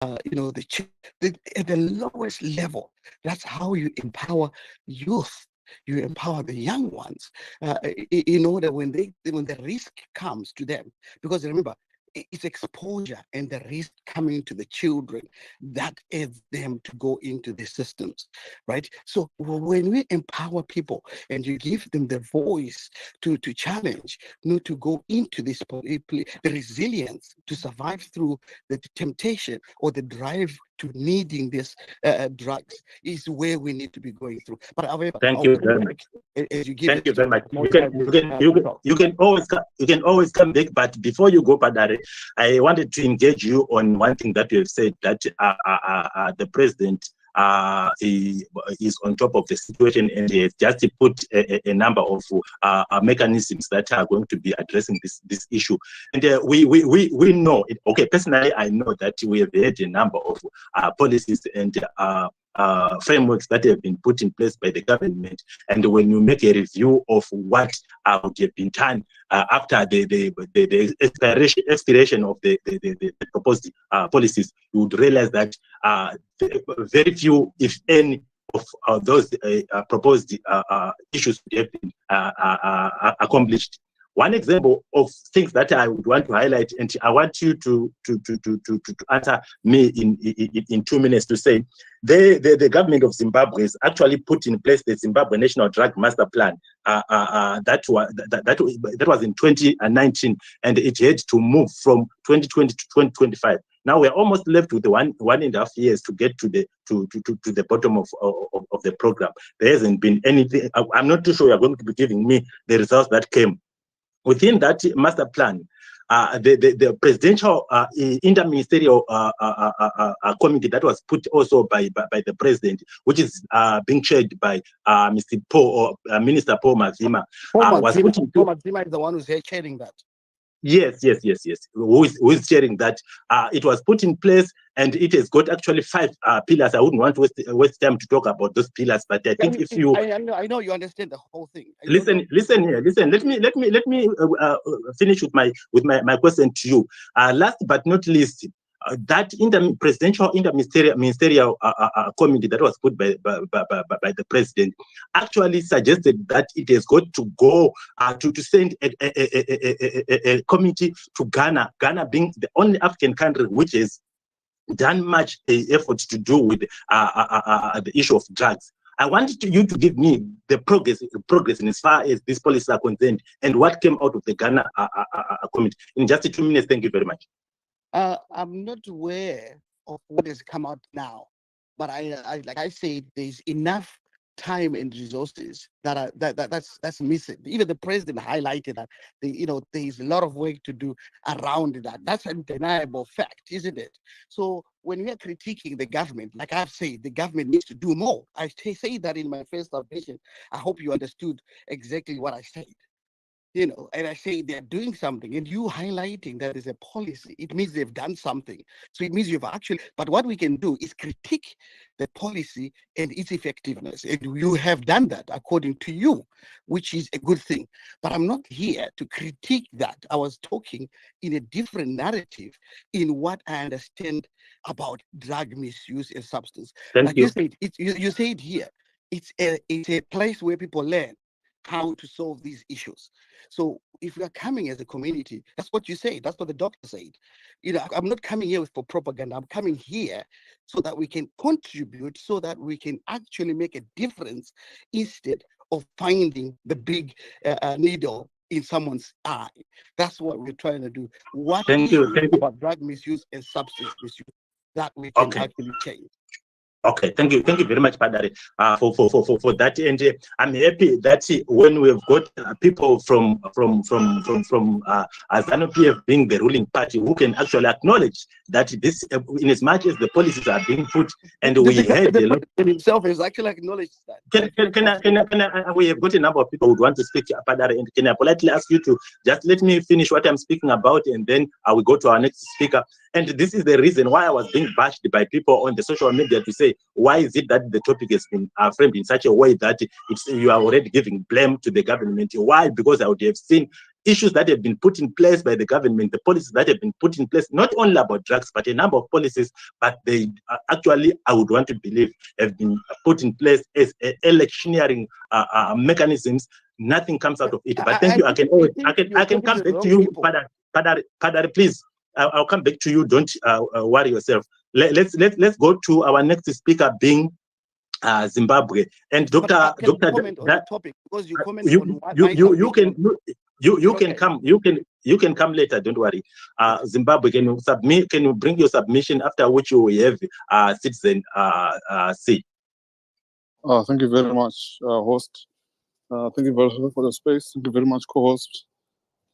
at the lowest level. That's how you empower youth. You empower the young ones in order when the risk comes to them, because remember, it's exposure and the risk coming to the children that aids them to go into the systems, right? So when we empower people and you give them the voice to challenge, to go into this, the resilience to survive through the temptation or the drive to needing this drugs, is where we need to be going through. But however, Thank you very much. As you give Thank you very much. You can always come back. But before you go, Padare, I wanted to engage you on one thing that you have said, that the president is on top of the situation, and he has just put a number of mechanisms that are going to be addressing this issue. And we know it. Okay, personally, I know that we have had a number of policies and frameworks that have been put in place by the government. And when you make a review of what would have been done after the expiration of the proposed policies, you would realize that very few, if any, of those proposed issues would have been accomplished. One example of things that I would want to highlight, and I want you to answer me in 2 minutes, to say the government of Zimbabwe has actually put in place the Zimbabwe National Drug Master Plan that was in 2019, and it had to move from 2020 to 2025. Now we're almost left with 1.5 years to get to the bottom of the program. There hasn't been anything. I'm not too sure you're going to be giving me the results that came within that master plan. The presidential interministerial committee that was put also by the president, which is being chaired by Mr. Paul or Minister Paul Mazima. Paul Mazima is the one who's chairing that. Yes. Who is sharing that? It was put in place, and it has got actually 5 pillars. I wouldn't want to waste time to talk about those pillars, but I think if you, I know you understand the whole thing. Listen here. Let me finish with my question to you. Last but not least, that presidential interministerial committee that was put by the president actually suggested that it has got to go to send a committee to Ghana. Ghana being the only African country which has done much effort to do with the issue of drugs. I wanted you to give me the progress in as far as these policies are concerned, and what came out of the Ghana committee. In just 2 minutes, thank you very much. I'm not aware of what has come out now, but I like I said, there's enough time and resources that's missing. Even the president highlighted that there's a lot of work to do around that. That's an undeniable fact, isn't it? So when we are critiquing the government, like I've said, the government needs to do more. I say that in my first submission. I hope you understood exactly what I said. And I say they're doing something, and you highlighting that there's a policy, it means they've done something. So it means you've actually, but what we can do is critique the policy and its effectiveness. And you have done that according to you, which is a good thing. But I'm not here to critique that. I was talking in a different narrative in what I understand about drug misuse and substance. Thank you. You say it here. It's a place where people learn how to solve these issues. So if we are coming as a community, that's what you say. That's what the doctor said. I'm not coming here for propaganda. I'm coming here so that we can contribute, so that we can actually make a difference instead of finding the big needle in someone's eye. That's what we're trying to do. Thank you about drug misuse and substance misuse that we can actually change. Okay, thank you very much, Padare, for that. And I'm happy that when we've got people from ZANU-PF being the ruling party, who can actually acknowledge that this, in as much as the policies are being put, and we had a lot. Himself has actually acknowledged that. We have got a number of people who want to speak, Padare, and can I politely ask you to just let me finish what I'm speaking about, and then I will go to our next speaker. And this is the reason why I was being bashed by people on the social media to say, why is it that the topic has been framed in such a way that you are already giving blame to the government? Why? Because I would have seen issues that have been put in place by the government, the policies that have been put in place, not only about drugs, but a number of policies, but they actually, I would want to believe, have been put in place as electioneering mechanisms. Nothing comes out of it. But thank you. I can come back to you, Padare, please. I'll come back to you. Don't worry yourself. Let's go to our next speaker, being Zimbabwe. And Dr. Comment on the topic, because you comment on my you can come later. Don't worry. Zimbabwe, can you submit? Can you bring your submission, after which you will have Citizen C. Thank you very much, host. Thank you very much for the space. Thank you very much, co-host.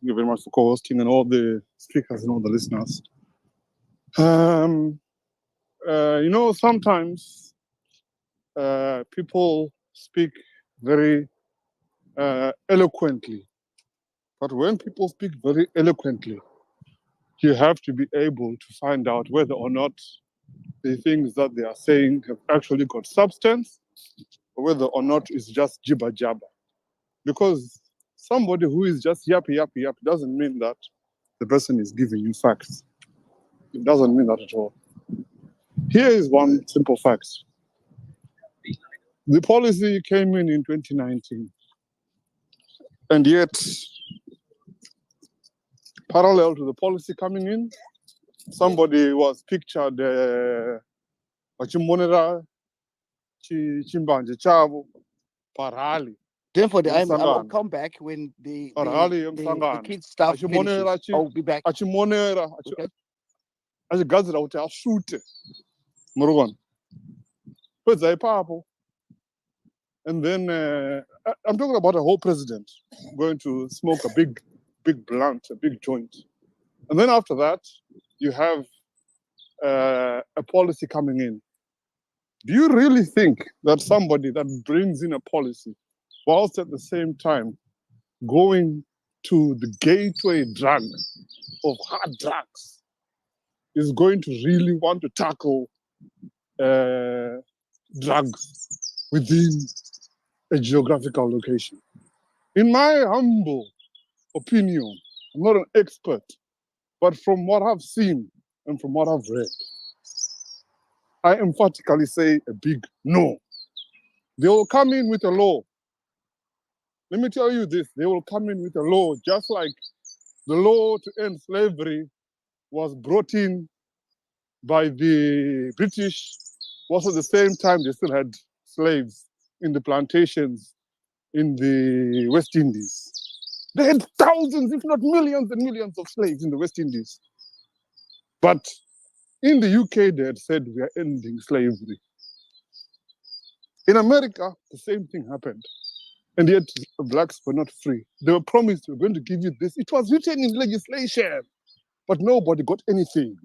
Thank you very much for co-hosting, and all the speakers and all the listeners. You know, sometimes people speak very eloquently, but when people speak very eloquently, you have to be able to find out whether or not the things that they are saying have actually got substance, or whether or not it's just jibber jabber. Because somebody who is just yappy doesn't mean that the person is giving you facts. It doesn't mean that at all. Here is one simple fact. The policy came in 2019, and yet, parallel to the policy coming in, somebody was pictured Wachimonera Chimbanje Chavo Parali. Therefore, I'll come back when the kids stuff finishes. I'll be back. Achimonera achigadzira kuti asvute muruvana pedza ipapo. And then I'm talking about a whole president going to smoke a big blunt, a big joint. And then after that, you have a policy coming in. Do you really think that somebody that brings in a policy, whilst at the same time going to the gateway drug of hard drugs, is going to really want to tackle drugs within a geographical location? In my humble opinion, I'm not an expert, but from what I've seen and from what I've read, I emphatically say a big no. They will come in with a law. Let me tell you this, they will come in with a law, just like the law to end slavery was brought in by the British, was at the same time they still had slaves in the plantations in the West Indies. They had thousands, if not millions and millions of slaves in the West Indies. But in the UK, they had said, we are ending slavery. In America, the same thing happened. And yet, blacks were not free. They were promised, we're going to give you this. It was written in legislation, but nobody got anything.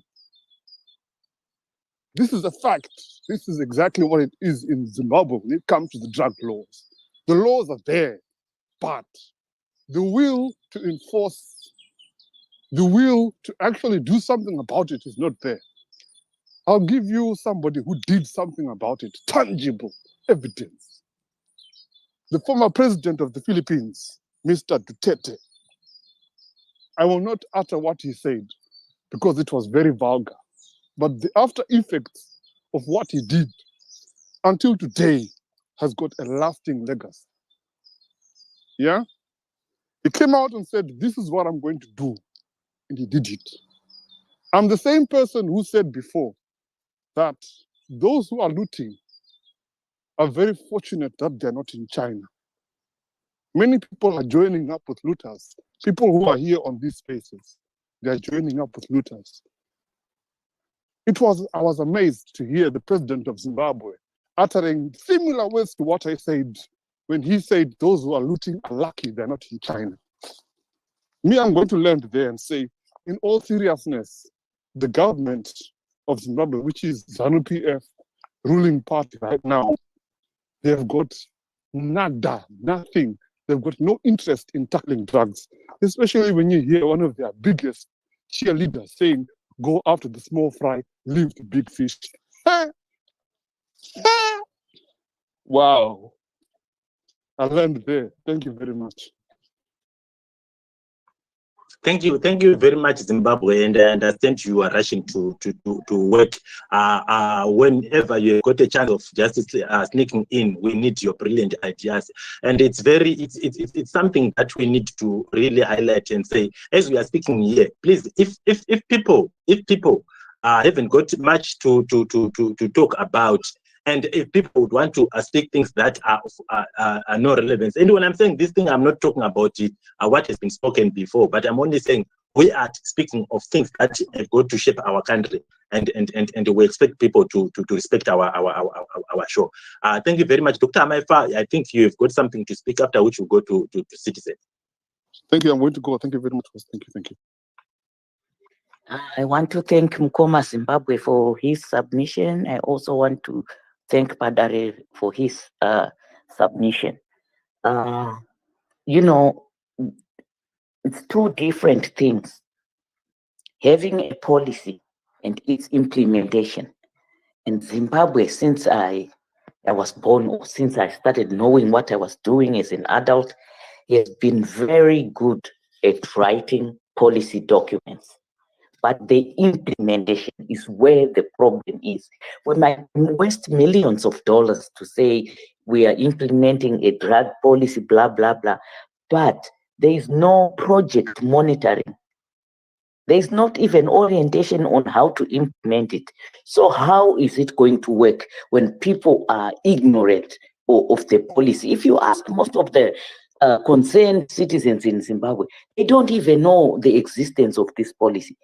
This is a fact. This is exactly what it is in Zimbabwe when it comes to the drug laws. The laws are there, but the will to enforce, the will to actually do something about it is not there. I'll give you somebody who did something about it, tangible evidence. The former president of the Philippines, Mr. Duterte. I will not utter what he said because it was very vulgar. But the after effects of what he did until today has got a lasting legacy. Yeah? He came out and said, this is what I'm going to do. And he did it. I'm the same person who said before that those who are looting are very fortunate that they're not in China. Many people are joining up with looters. People who are here on these spaces, they are joining up with looters. I was amazed to hear the president of Zimbabwe uttering similar words to what I said when he said those who are looting are lucky they're not in China. Me, I'm going to land there and say, in all seriousness, the government of Zimbabwe, which is ZANU-PF, ruling party right now, they've got nada, nothing. They've got no interest in tackling drugs, especially when you hear one of their biggest cheerleaders saying, go after the small fry, leave the big fish. Wow. I'll end there. Thank you very much. Thank you very much, Zimbabwe, and I understand you are rushing to work. Whenever you got a chance of just sneaking in, we need your brilliant ideas, and it's something that we need to really highlight and say as we are speaking here. Please, if people haven't got much to talk about. And if people would want to speak things that are no relevance, and when I'm saying this thing, I'm not talking about it, what has been spoken before, but I'm only saying we are speaking of things that have got to shape our country, and we expect people to respect our show. Thank you very much, Dr. Amaifa. I think you've got something to speak, after which we'll go to Citizen. Thank you. I'm going to go. Thank you very much. Thank you. I want to thank Mkoma Zimbabwe for his submission. I also want to thank Padare for his submission. You know, it's two different things. Having a policy and its implementation. And Zimbabwe, since I was born, or since I started knowing what I was doing as an adult, has been very good at writing policy documents. But the implementation is where the problem is. We might waste millions of dollars to say we are implementing a drug policy, blah, blah, blah, but there is no project monitoring. There is not even orientation on how to implement it. So how is it going to work when people are ignorant of the policy? If you ask most of the concerned citizens in Zimbabwe, they don't even know the existence of this policy.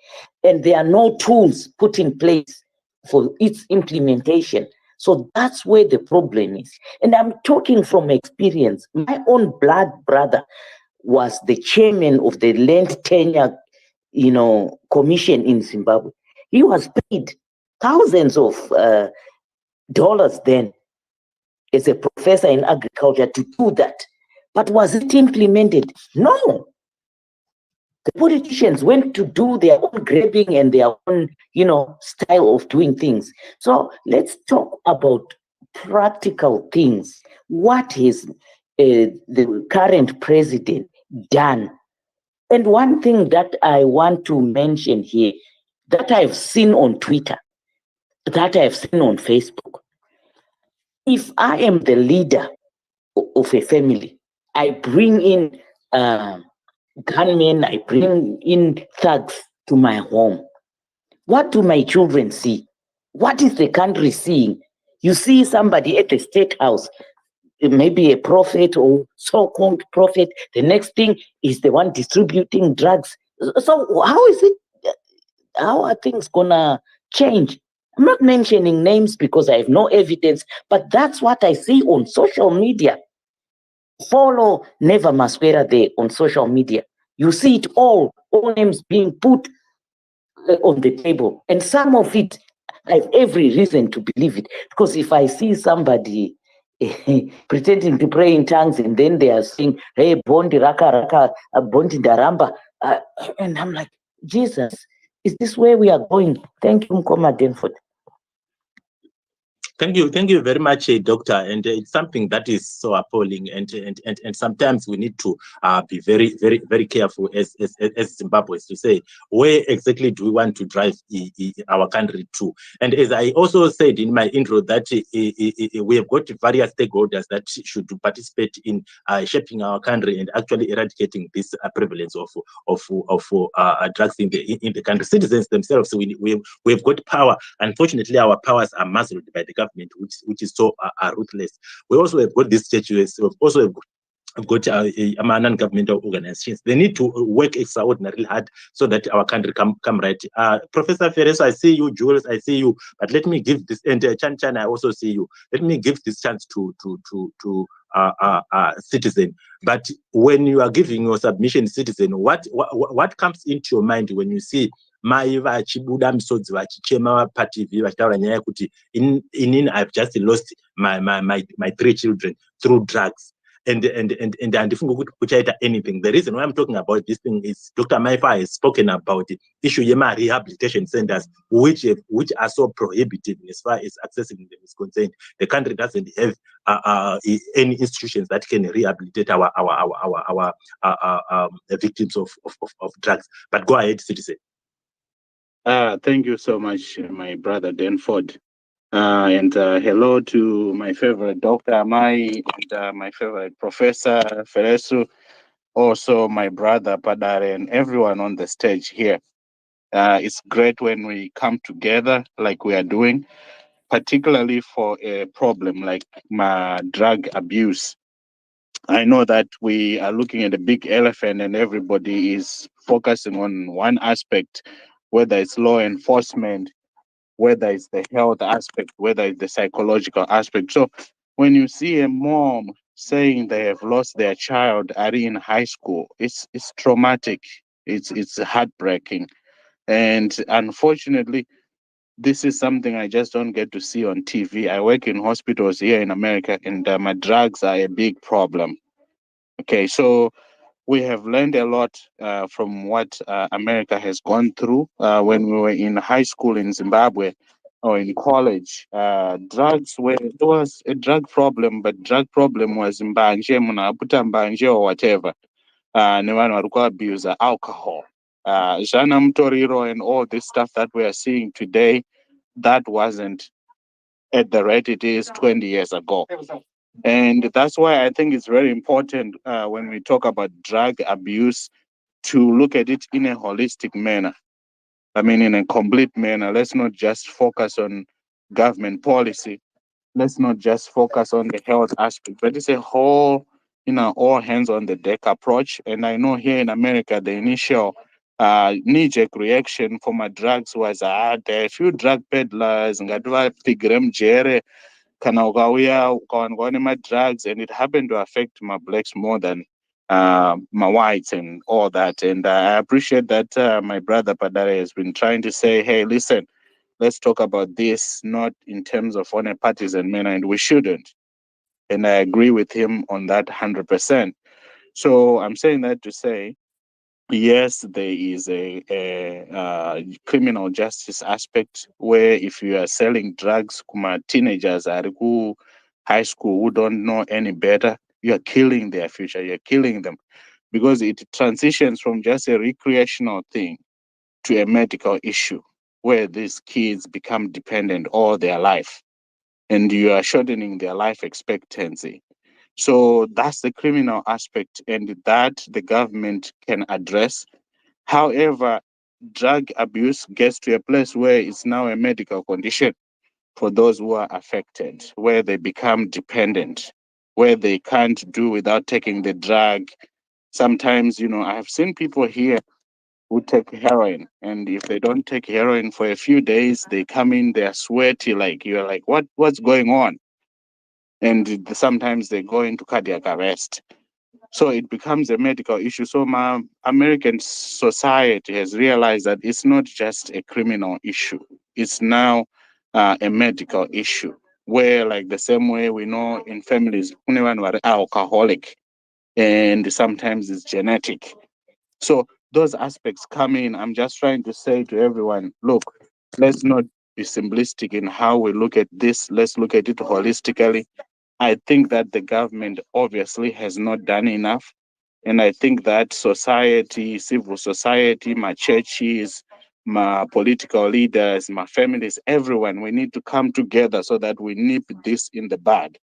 And there are no tools put in place for its implementation. So that's where the problem is. And I'm talking from experience. My own blood brother was the chairman of the Land Tenure, commission in Zimbabwe. He was paid thousands of dollars then as a professor in agriculture to do that. But was it implemented? No. The politicians went to do their own grabbing and their own, style of doing things. So let's talk about practical things. What has the current president done? And one thing that I want to mention here, that I've seen on Twitter, that I've seen on Facebook, if I am the leader of a family, I bring in gunmen, I bring in thugs to my home. What do my children see? What is the country seeing? You see somebody at the state house, maybe a prophet or so-called prophet, the next thing is the one distributing drugs. So how are things gonna change? I'm not mentioning names because I have no evidence, but that's what I see on social media. Follow Never Masquera there on social media. You see it all names being put on the table. And some of it, I have every reason to believe it. Because if I see somebody pretending to pray in tongues and then they are saying, hey, Bondi Raka, Bondi Daramba, and I'm like, Jesus, is this where we are going? Thank you, Mkoma Denford. Thank you very much, Doctor. And it's something that is so appalling, and sometimes we need to be very, very, very careful as Zimbabweans to say where exactly do we want to drive our country to. And as I also said in my intro, that we have got various stakeholders that should participate in shaping our country and actually eradicating this prevalence of drugs in the country. Citizens themselves, we have got power. Unfortunately, our powers are muzzled by the government, which is so ruthless. We also have got these churches. We also have got non-governmental organizations. They need to work extraordinarily hard so that our country come right. Professor Ferreso, I see you. Jules, I see you. But let me give this, and Chan, I also see you. Let me give this chance to Citizen. But when you are giving your submission, Citizen, what comes into your mind when you see mai vachibuda misodzi vachichema paTV vachitaura nyaya yekuti inini I've just lost my 3 children through drugs, and andifuna ukuthi anything. The reason why I'm talking about this thing is Dr. Maifa has spoken about the issue of rehabilitation centers, which are so prohibitive as far as accessing them is concerned. The country doesn't have any institutions that can rehabilitate our victims of drugs. But go ahead, citizen. Thank you so much, my brother Denford. And hello to my favorite Dr. Amai and my favorite Professor Feresu, also my brother Padare, and everyone on the stage here. It's great when we come together like we are doing, particularly for a problem like drug abuse. I know that we are looking at a big elephant and everybody is focusing on one aspect, whether it's law enforcement, whether it's the health aspect, whether it's the psychological aspect. So when you see a mom saying they have lost their child in high school, it's traumatic. It's heartbreaking. And unfortunately, this is something I just don't get to see on TV. I work in hospitals here in America, and my drugs are a big problem. Okay, so we have learned a lot from what America has gone through when we were in high school in Zimbabwe or in college. There was a drug problem, but drug problem was mbanje, munaputa mbanje or whatever. Nevanhu vari kuabuse alcohol. Zana Mutoriro and all this stuff that we are seeing today, that wasn't at the rate it is 20 years ago. And that's why I think it's very important when we talk about drug abuse to look at it in a holistic manner. I mean, in a complete manner. Let's not just focus on government policy. Let's not just focus on the health aspect, but it's a whole, all hands on the deck approach. And I know here in America, the initial knee-jerk reaction for my drugs was, there are a few drug peddlers, ngativa pigre mujere, kana ukauya ukawanikwa nema-drugs, and it happened to affect my blacks more than my whites and all that. And I appreciate that my brother Padare has been trying to say, hey, listen, let's talk about this, not in terms of on a partisan manner, and we shouldn't. And I agree with him on that 100%. So I'm saying that to say, yes, there is a criminal justice aspect where if you are selling drugs, kuma teenagers are who high school who don't know any better, you are killing their future. You're killing them because it transitions from just a recreational thing to a medical issue where these kids become dependent all their life and you are shortening their life expectancy. So that's the criminal aspect, and that the government can address. However, drug abuse gets to a place where it's now a medical condition for those who are affected, where they become dependent, where they can't do without taking the drug. Sometimes, I have seen people here who take heroin, and if they don't take heroin for a few days, they come in, they're sweaty, like you're like, what's going on? And sometimes they go into cardiac arrest. So it becomes a medical issue. So my American society has realized that it's not just a criminal issue. It's now a medical issue where, like the same way we know in families, anyone who are alcoholic, and sometimes it's genetic. So those aspects come in. I'm just trying to say to everyone, look, let's not be simplistic in how we look at this. Let's look at it holistically. I think that the government obviously has not done enough. And I think that society, civil society, my churches, my political leaders, my families, everyone, we need to come together so that we nip this in the bud.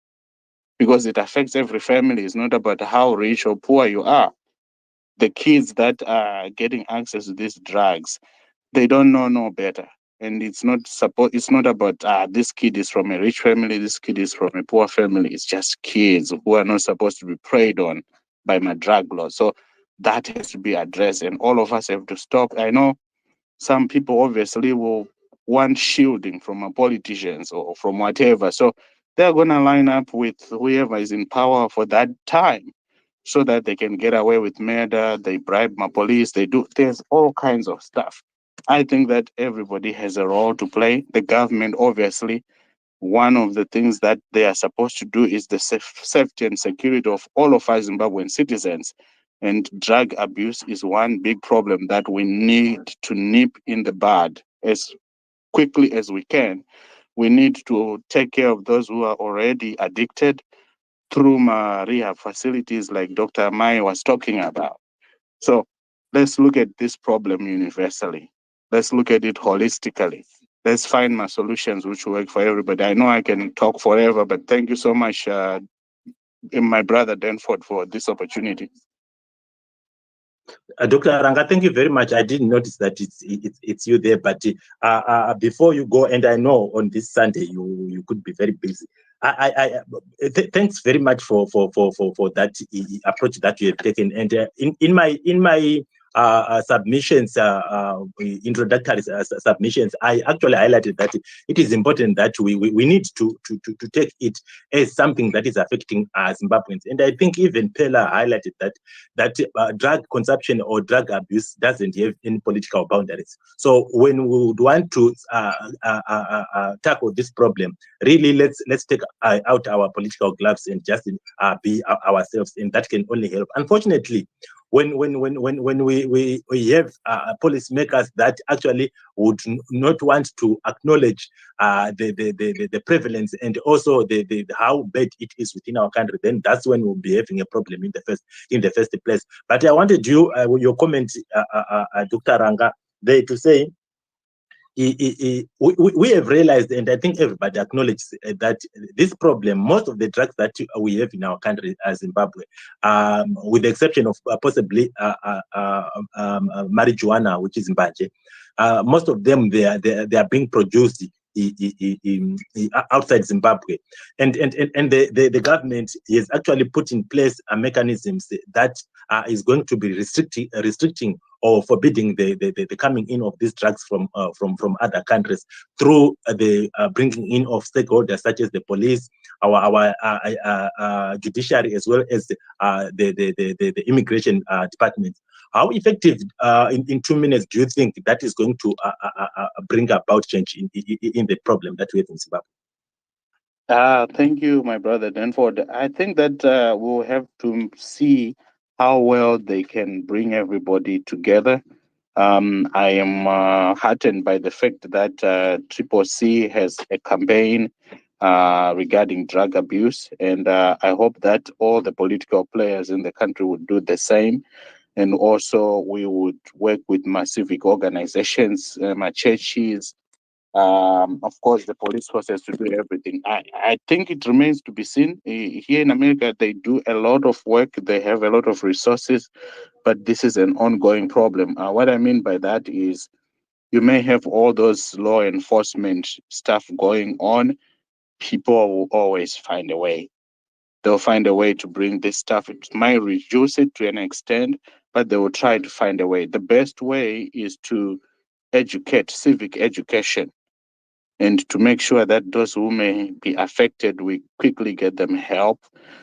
Because it affects every family. It's not about how rich or poor you are. The kids that are getting access to these drugs, they don't know no better. And it's not about this kid is from a rich family, this kid is from a poor family. It's just kids who are not supposed to be preyed on by my drug law. So that has to be addressed, and all of us have to stop. I know some people obviously will want shielding from politicians or from whatever. So they're gonna line up with whoever is in power for that time so that they can get away with murder, they bribe my police, there's all kinds of stuff. I think that everybody has a role to play. The government, obviously, one of the things that they are supposed to do is the safety and security of all of our Zimbabwean citizens. And drug abuse is one big problem that we need to nip in the bud as quickly as we can. We need to take care of those who are already addicted through rehab facilities like Dr. Mai was talking about. So let's look at this problem universally. Let's look at it holistically. Let's find my solutions which work for everybody. I know I can talk forever, but thank you so much, my brother Danford, for this opportunity. Dr. Aranga, thank you very much. I didn't notice that it's you there, but before you go, and I know on this Sunday you could be very busy. Thanks very much for that approach that you have taken. And in my submissions, introductory submissions, I actually highlighted that it is important that we need to take it as something that is affecting Zimbabweans. And I think even Pella highlighted that drug consumption or drug abuse doesn't have any political boundaries. So when we would want to tackle this problem, really let's take out our political gloves and just be ourselves, and that can only help. Unfortunately, when we have policymakers that actually would not want to acknowledge the prevalence and also the how bad it is within our country, then that's when we'll be having a problem in the first place. But I wanted your comment, Dr. Ranga, there to say, we have realized, and I think everybody acknowledges that this problem, most of the drugs that we have in our country, Zimbabwe, with the exception of possibly marijuana, which is mbanje, most of them they are being produced outside Zimbabwe, and the government has actually put in place mechanisms that is going to be restricting or forbidding the coming in of these drugs from other countries through the bringing in of stakeholders such as the police, our judiciary, as well as the immigration department. How effective, in 2 minutes, do you think that is going to bring about change in the problem that we have in Zimbabwe? Thank you, my brother Danford. I think that we'll have to see how well they can bring everybody together. I am heartened by the fact that Triple C has a campaign regarding drug abuse, and I hope that all the political players in the country would do the same. And also, we would work with my civic organizations, my churches, of course, the police forces to do everything. I think it remains to be seen. Here in America, they do a lot of work. They have a lot of resources, but this is an ongoing problem. What I mean by that is you may have all those law enforcement stuff going on. People will always find a way. They'll find a way to bring this stuff. It might reduce it to an extent, but they will try to find a way. The best way is to educate, civic education, and to make sure that those who may be affected, we quickly get them help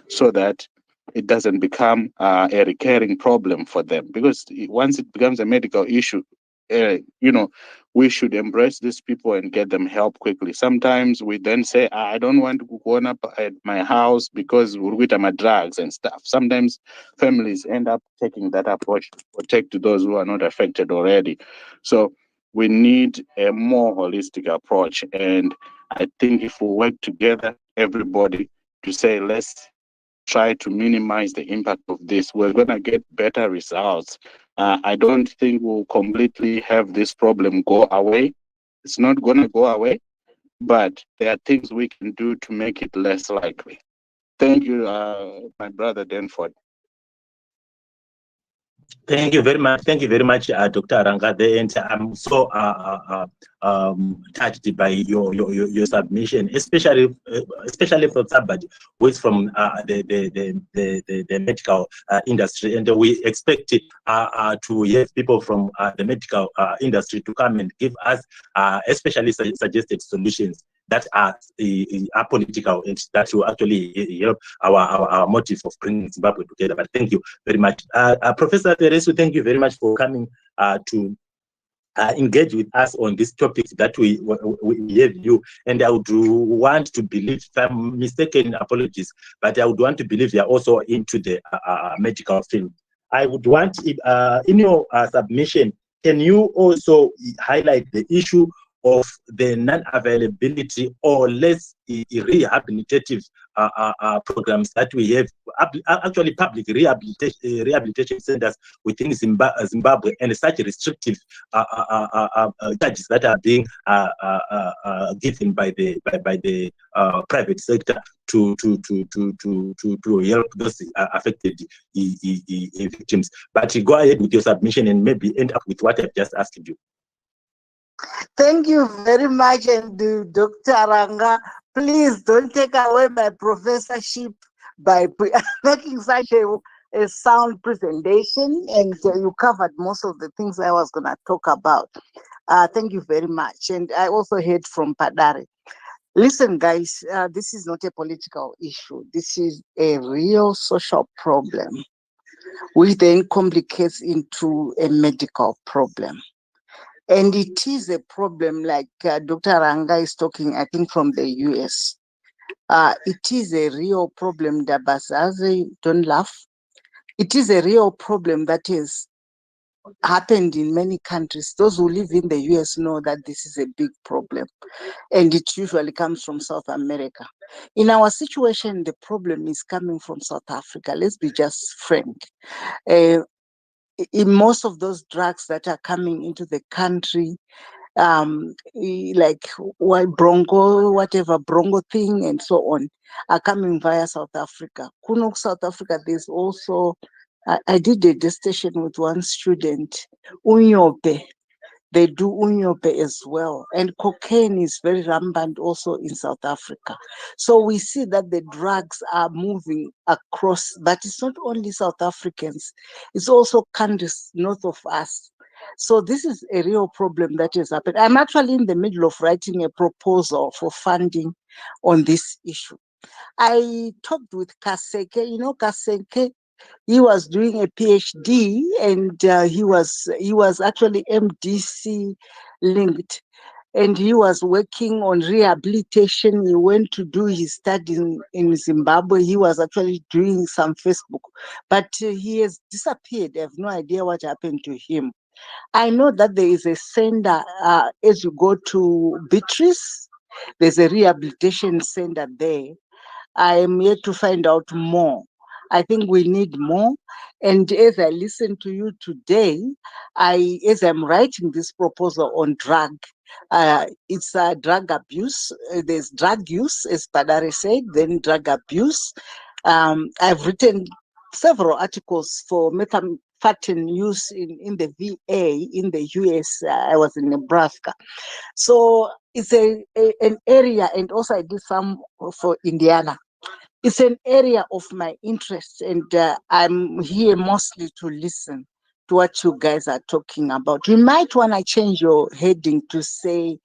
so that it doesn't become a recurring problem for them. Because once it becomes a medical issue, we should embrace these people and get them help quickly. Sometimes we then say, I don't want to go up at my house because we're with my drugs and stuff. Sometimes families end up taking that approach to protect those who are not affected already. So we need a more holistic approach. And I think if we work together, everybody, to say, let's try to minimize the impact of this, we're going to get better results. I don't think we'll completely have this problem go away. It's not going to go away, but there are things we can do to make it less likely. Thank you, my brother Danford. Thank you very much. Thank you very much, Dr. Aranga. And I'm so touched by your submission, especially for somebody who is from the medical industry. And we expect to have people from the medical industry to come and give us especially suggested solutions that are apolitical and that will actually help our motive of bringing Zimbabwe together. But thank you very much. Professor Teresu, thank you very much for coming to engage with us on these topics that we have you. And I would want to believe, if I'm mistaken, apologies, but I would want to believe they are also into the medical field. I would want, in your submission, can you also highlight the issue of the non-availability or less rehabilitative programs that we have, actually public rehabilitation centers within Zimbabwe, and such restrictive charges that are being given by the private sector to help those affected victims. But go ahead with your submission and maybe end up with what I've just asked you. Thank you very much, and Dr. Ranga, please don't take away my professorship by making such a sound presentation, and you covered most of the things I was going to talk about. Thank you very much. And I also heard from Padare. Listen, guys, this is not a political issue. This is a real social problem, which then complicates into a medical problem. And it is a problem, like Dr. Ranga is talking, I think, from the US. It is a real problem, Dabasaze, don't laugh. It is a real problem that has happened in many countries. Those who live in the US know that this is a big problem. And it usually comes from South America. In our situation, the problem is coming from South Africa. Let's be just frank. In most of those drugs that are coming into the country, like bronco thing and so on, are coming via South Africa. Kunuk, South Africa, there's also, I did a dissertation with one student, Unyope. They do unyope as well. And cocaine is very rampant also in South Africa. So we see that the drugs are moving across, but it's not only South Africans, it's also countries north of us. So this is a real problem that has happened. I'm actually in the middle of writing a proposal for funding on this issue. I talked with Kaseke. You know Kaseke? He was doing a PhD, and he was actually MDC linked, and he was working on rehabilitation. He went to do his study in Zimbabwe. He was actually doing some Facebook, but he has disappeared. I have no idea what happened to him. I know that there is a center as you go to Beatrice. There's a rehabilitation center there. I am yet to find out more. I think we need more. And as I listen to you today, as I'm writing this proposal on drug, it's drug abuse. There's drug use, as Padare said, then drug abuse. I've written several articles for methamphetamine use in the VA in the US. I was in Nebraska. So it's an area, and also I did some for Indiana. It's an area of my interest, and I'm here mostly to listen to what you guys are talking about. You might want to change your heading to say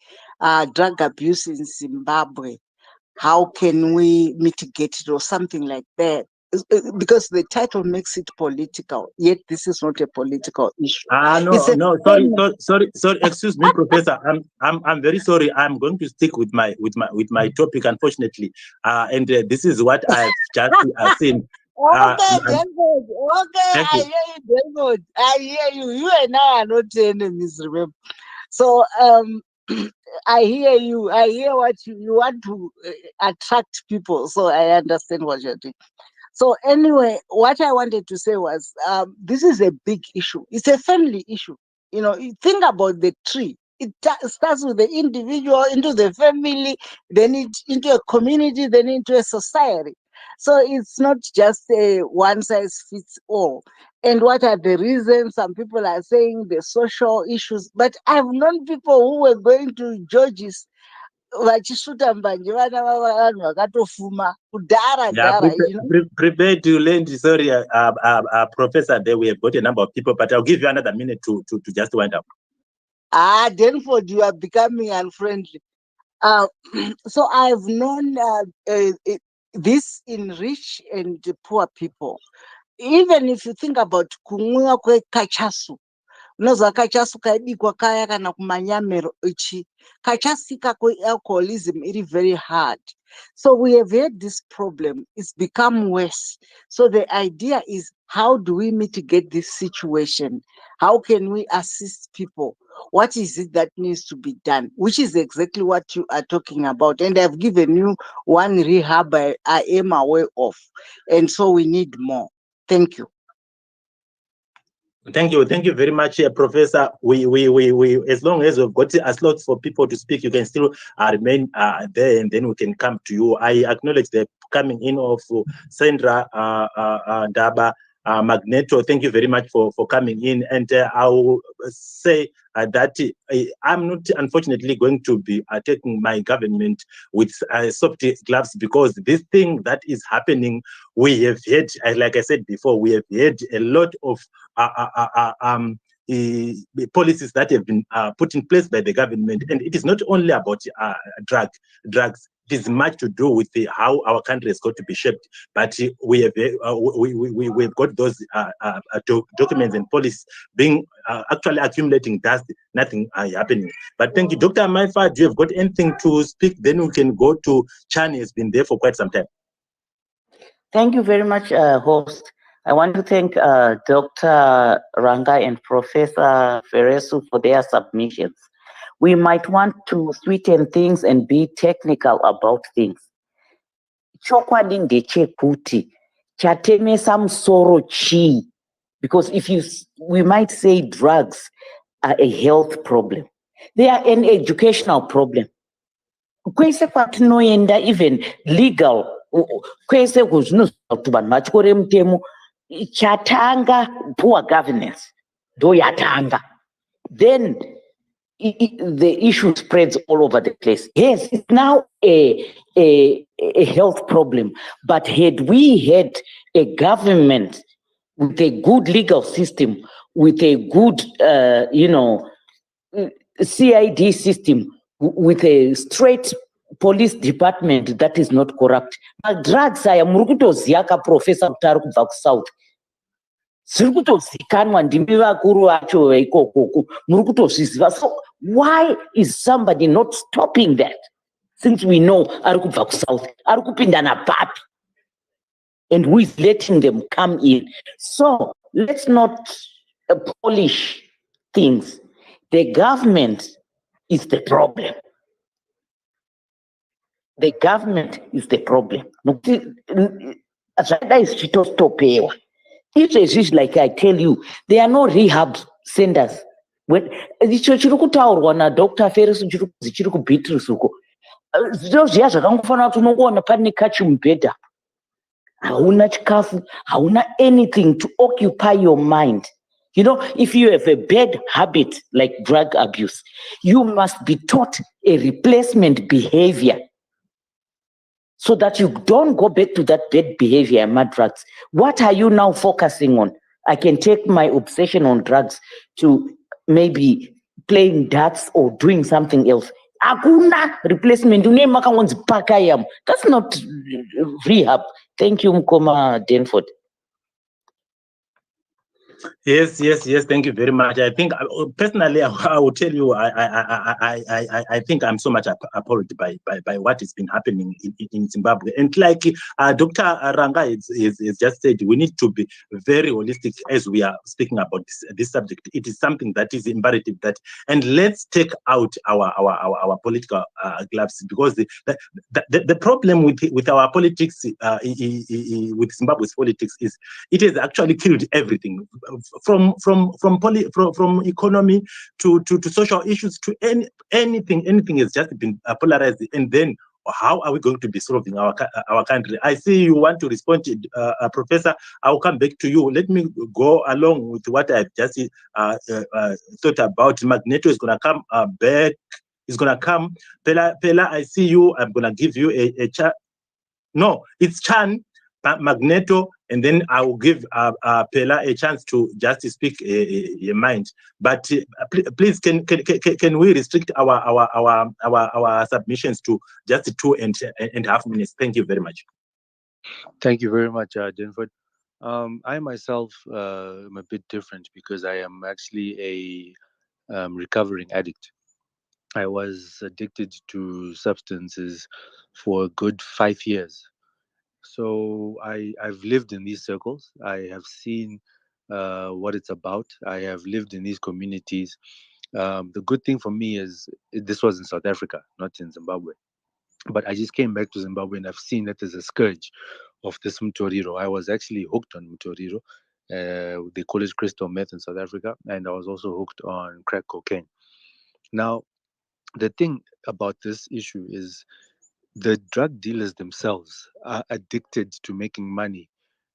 drug abuse in Zimbabwe. How can we mitigate it, or something like that? Because the title makes it political, yet this is not a political issue. No, sorry. Excuse me, Professor. I'm very sorry. I'm going to stick with my topic, unfortunately. And this is what I've just seen. Okay, David. Okay, I hear you, David. I hear you. You and I are not enemies, remember? So I hear you. I hear what you want to attract people. So I understand what you're doing. So anyway, what I wanted to say was, this is a big issue. It's a family issue. You know, you think about the tree. It starts with the individual, into the family, then into a community, then into a society. So it's not just a one size fits all. And what are the reasons? Some people are saying the social issues, but I've known people who were going to George's vachisvuta mbanje vana vanhu vakatofuma kudhara Prepare to lend. Sorry, Professor, there we have got a number of people, but I'll give you another minute to just wind up. Denford, you are becoming unfriendly. So I've known this in rich and poor people. Even if you think about kumwiwa kwekachasu, unozwa kachasuka ibikwa kaya kana kumanyamero ichi kachasika alcoholism iri very hard. So we have had this problem. It's become worse. So the idea is, how do we mitigate this situation? How can we assist people? What is it that needs to be done? Which is exactly what you are talking about. And I've given you one rehab I am aware of. And so we need more. Thank you. Thank you very much, Professor. We as long as we've got a slot for people to speak, you can still remain there, and then we can come to you. I acknowledge the coming in of Sandra Daba Magneto. Thank you very much for coming in, and I will say that I'm not, unfortunately, going to be taking my government with soft gloves, because this thing that is happening, we have had, like I said before, we have had a lot of policies that have been put in place by the government, and it is not only about drugs. It is much to do with how our country has got to be shaped. But we have we've got those documents and policies being actually accumulating dust, nothing happening. But thank you, Dr. Maifa. Do you have got anything to speak? Then we can go to Chan. Has been there for quite some time. Thank you very much, host. I want to thank Dr. Ranga and Professor Feresu for their submissions. We might want to sweeten things and be technical about things. Chokwadi ndechekuti chatemesa musoro chii, because we might say drugs are a health problem. They are an educational problem. Kwese kwatinoenda, even legal, kwese kuzvinozwa kuti vanhu vatyore mutemo, chatanga poor governance ndo yatanga. Then the issue spreads all over the place. Yes, it's now a health problem, but had we had a government with a good legal system, with a good, CID system, with a straight police department that is not corrupt, drugs aya muri kutoziya kaprofesa kuti ari kubva kusouth, zviri kutozikanwa ndimi vakuru vacho veikokoko, muri kutozviziva. So why is somebody not stopping that, since we know ari kubva kusouth, ari kupinda napapi, and who is letting them come in? So let's not polish things. The government is the problem. The government is the problem. It's like I tell you, there are no rehab centers. When icho chiri kutaurwa naDr. Ferris chiri kuBeatrice uko, zviro zviya zvakangofanira kuti unongoona pane kachimubhedha, hauna chikafu, hauna anything to occupy your mind. You know, if you have a bad habit like drug abuse, you must be taught a replacement behavior so that you don't go back to that bad behavior and mad drugs. What are you now focusing on? I can take my obsession on drugs to maybe playing darts or doing something else. Akuna replacement. That's not rehab. Thank you, Mkoma Denford. Yes. Thank you very much. I think personally, I will tell you, I think I'm so much appalled by what has been happening in Zimbabwe. And like Dr. Ranga is just said, we need to be very holistic as we are speaking about this subject. It is something that is imperative and let's take out our political gloves, because the problem with our politics, with Zimbabwe's politics, is it has actually killed everything. From economy to social issues to anything has just been polarized. And then how are we going to be solving our country? I see you want to respond to Professor. I'll come back to you. Let me go along with what I've just thought about. Magneto is going to come back. He's going to come. Pela, I see you. I'm going to give you a chat. No, it's Chan, Magneto, and then I will give Pela a chance to just speak your mind. But please, can we restrict our submissions to just 2.5 minutes? Thank you very much. Thank you very much, Denford. I myself am a bit different because I am actually a recovering addict. I was addicted to substances for a good 5 years. So I've lived in these circles. I have seen what it's about. I have lived in these communities. The good thing for me is this was in South Africa, not in Zimbabwe. But I just came back to Zimbabwe and I've seen that there's a scourge of this Mutoriro. I was actually hooked on Mutoriro. They call it crystal meth in South Africa. And I was also hooked on crack cocaine. Now, the thing about this issue is the drug dealers themselves are addicted to making money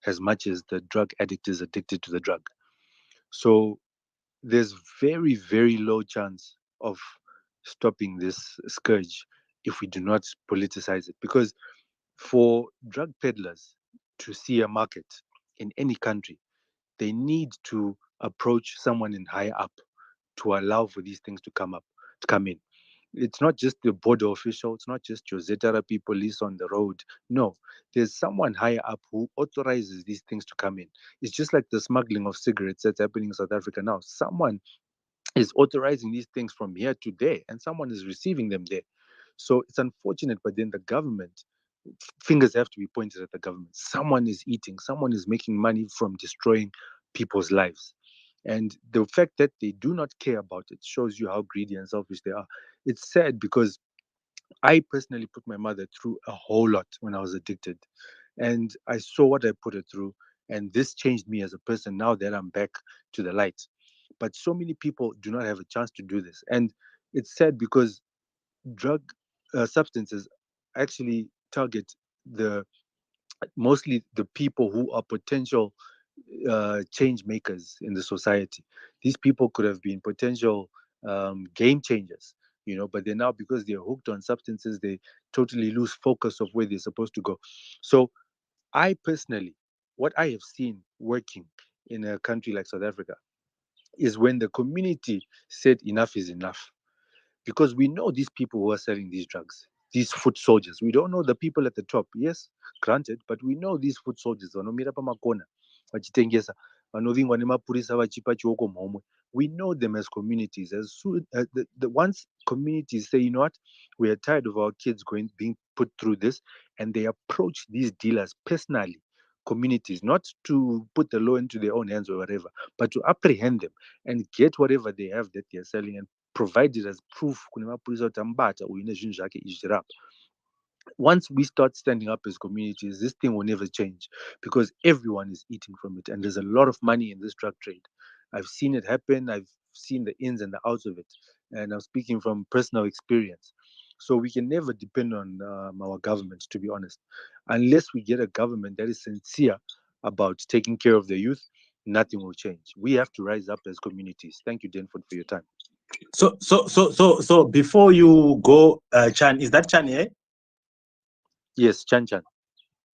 as much as the drug addict is addicted to the drug. So there's very, very low chance of stopping this scourge if we do not politicize it. Because for drug peddlers to see a market in any country, they need to approach someone in higher up to allow for these things to come in. It's not just the border official, it's not just your ZRP police on the road. No, there's someone higher up who authorizes these things to come in. It's just like the smuggling of cigarettes that's happening in South Africa now. Someone is authorizing these things from here to there, and someone is receiving them there. So it's unfortunate, but then the government, fingers have to be pointed at the government. Someone is eating, someone is making money from destroying people's lives. And the fact that they do not care about it shows you how greedy and selfish they are. It's sad because I personally put my mother through a whole lot when I was addicted. And I saw what I put her through. And this changed me as a person now that I'm back to the light. But so many people do not have a chance to do this. And it's sad because drug substances actually target the mostly the people who are potential change makers in the society. These people could have been potential game changers, but they're now, because they're hooked on substances, they totally lose focus of where they're supposed to go. So I personally, what I have seen working in a country like South Africa is when the community said enough is enough, because we know these people who are selling these drugs, these foot soldiers. We don't know the people at the top. Yes, granted, but we know these foot soldiers vanomira pamakona vachitengesa, vanovingwa nemapurisa vachipa chioko mhomwe. We know them as communities. As soon the once communities say, you know what, we are tired of our kids being put through this, and they approach these dealers personally, communities, not to put the law into their own hands or whatever, but to apprehend them and get whatever they have that they're selling and provide it as proof kune mapurisa kuti amubata uyu nezvinhu zvake izvi zvirapa. Once we start standing up as communities, this thing will never change, because everyone is eating from it, and there's a lot of money in this drug trade. I've seen it happen. I've seen the ins and the outs of it, and I'm speaking from personal experience. So we can never depend on our government, to be honest, unless we get a government that is sincere about taking care of the youth. Nothing will change. We have to rise up as communities. Thank you, Denford, for your time. So before you go, Chan, is that Chan, eh? Yes, Chan.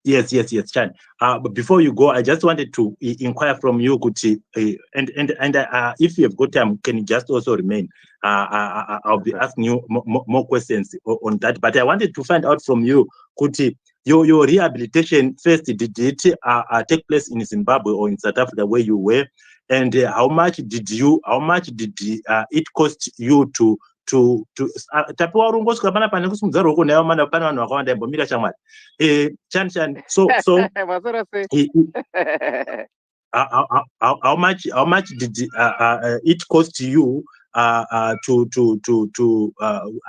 Yes, Chan. But before you go, I just wanted to inquire from you, Kuti, and if you have got time, can you just also remain? I'll be asking you more questions on that. But I wanted to find out from you, Kuti, your rehabilitation first, did it take place in Zimbabwe or in South Africa where you were? And how much did it cost you to tapiwa urongoswa pana pane kusimudza ruoko nayo mana pana vanhu vakawanda imbomira shamwari Chan so how much did it cost you to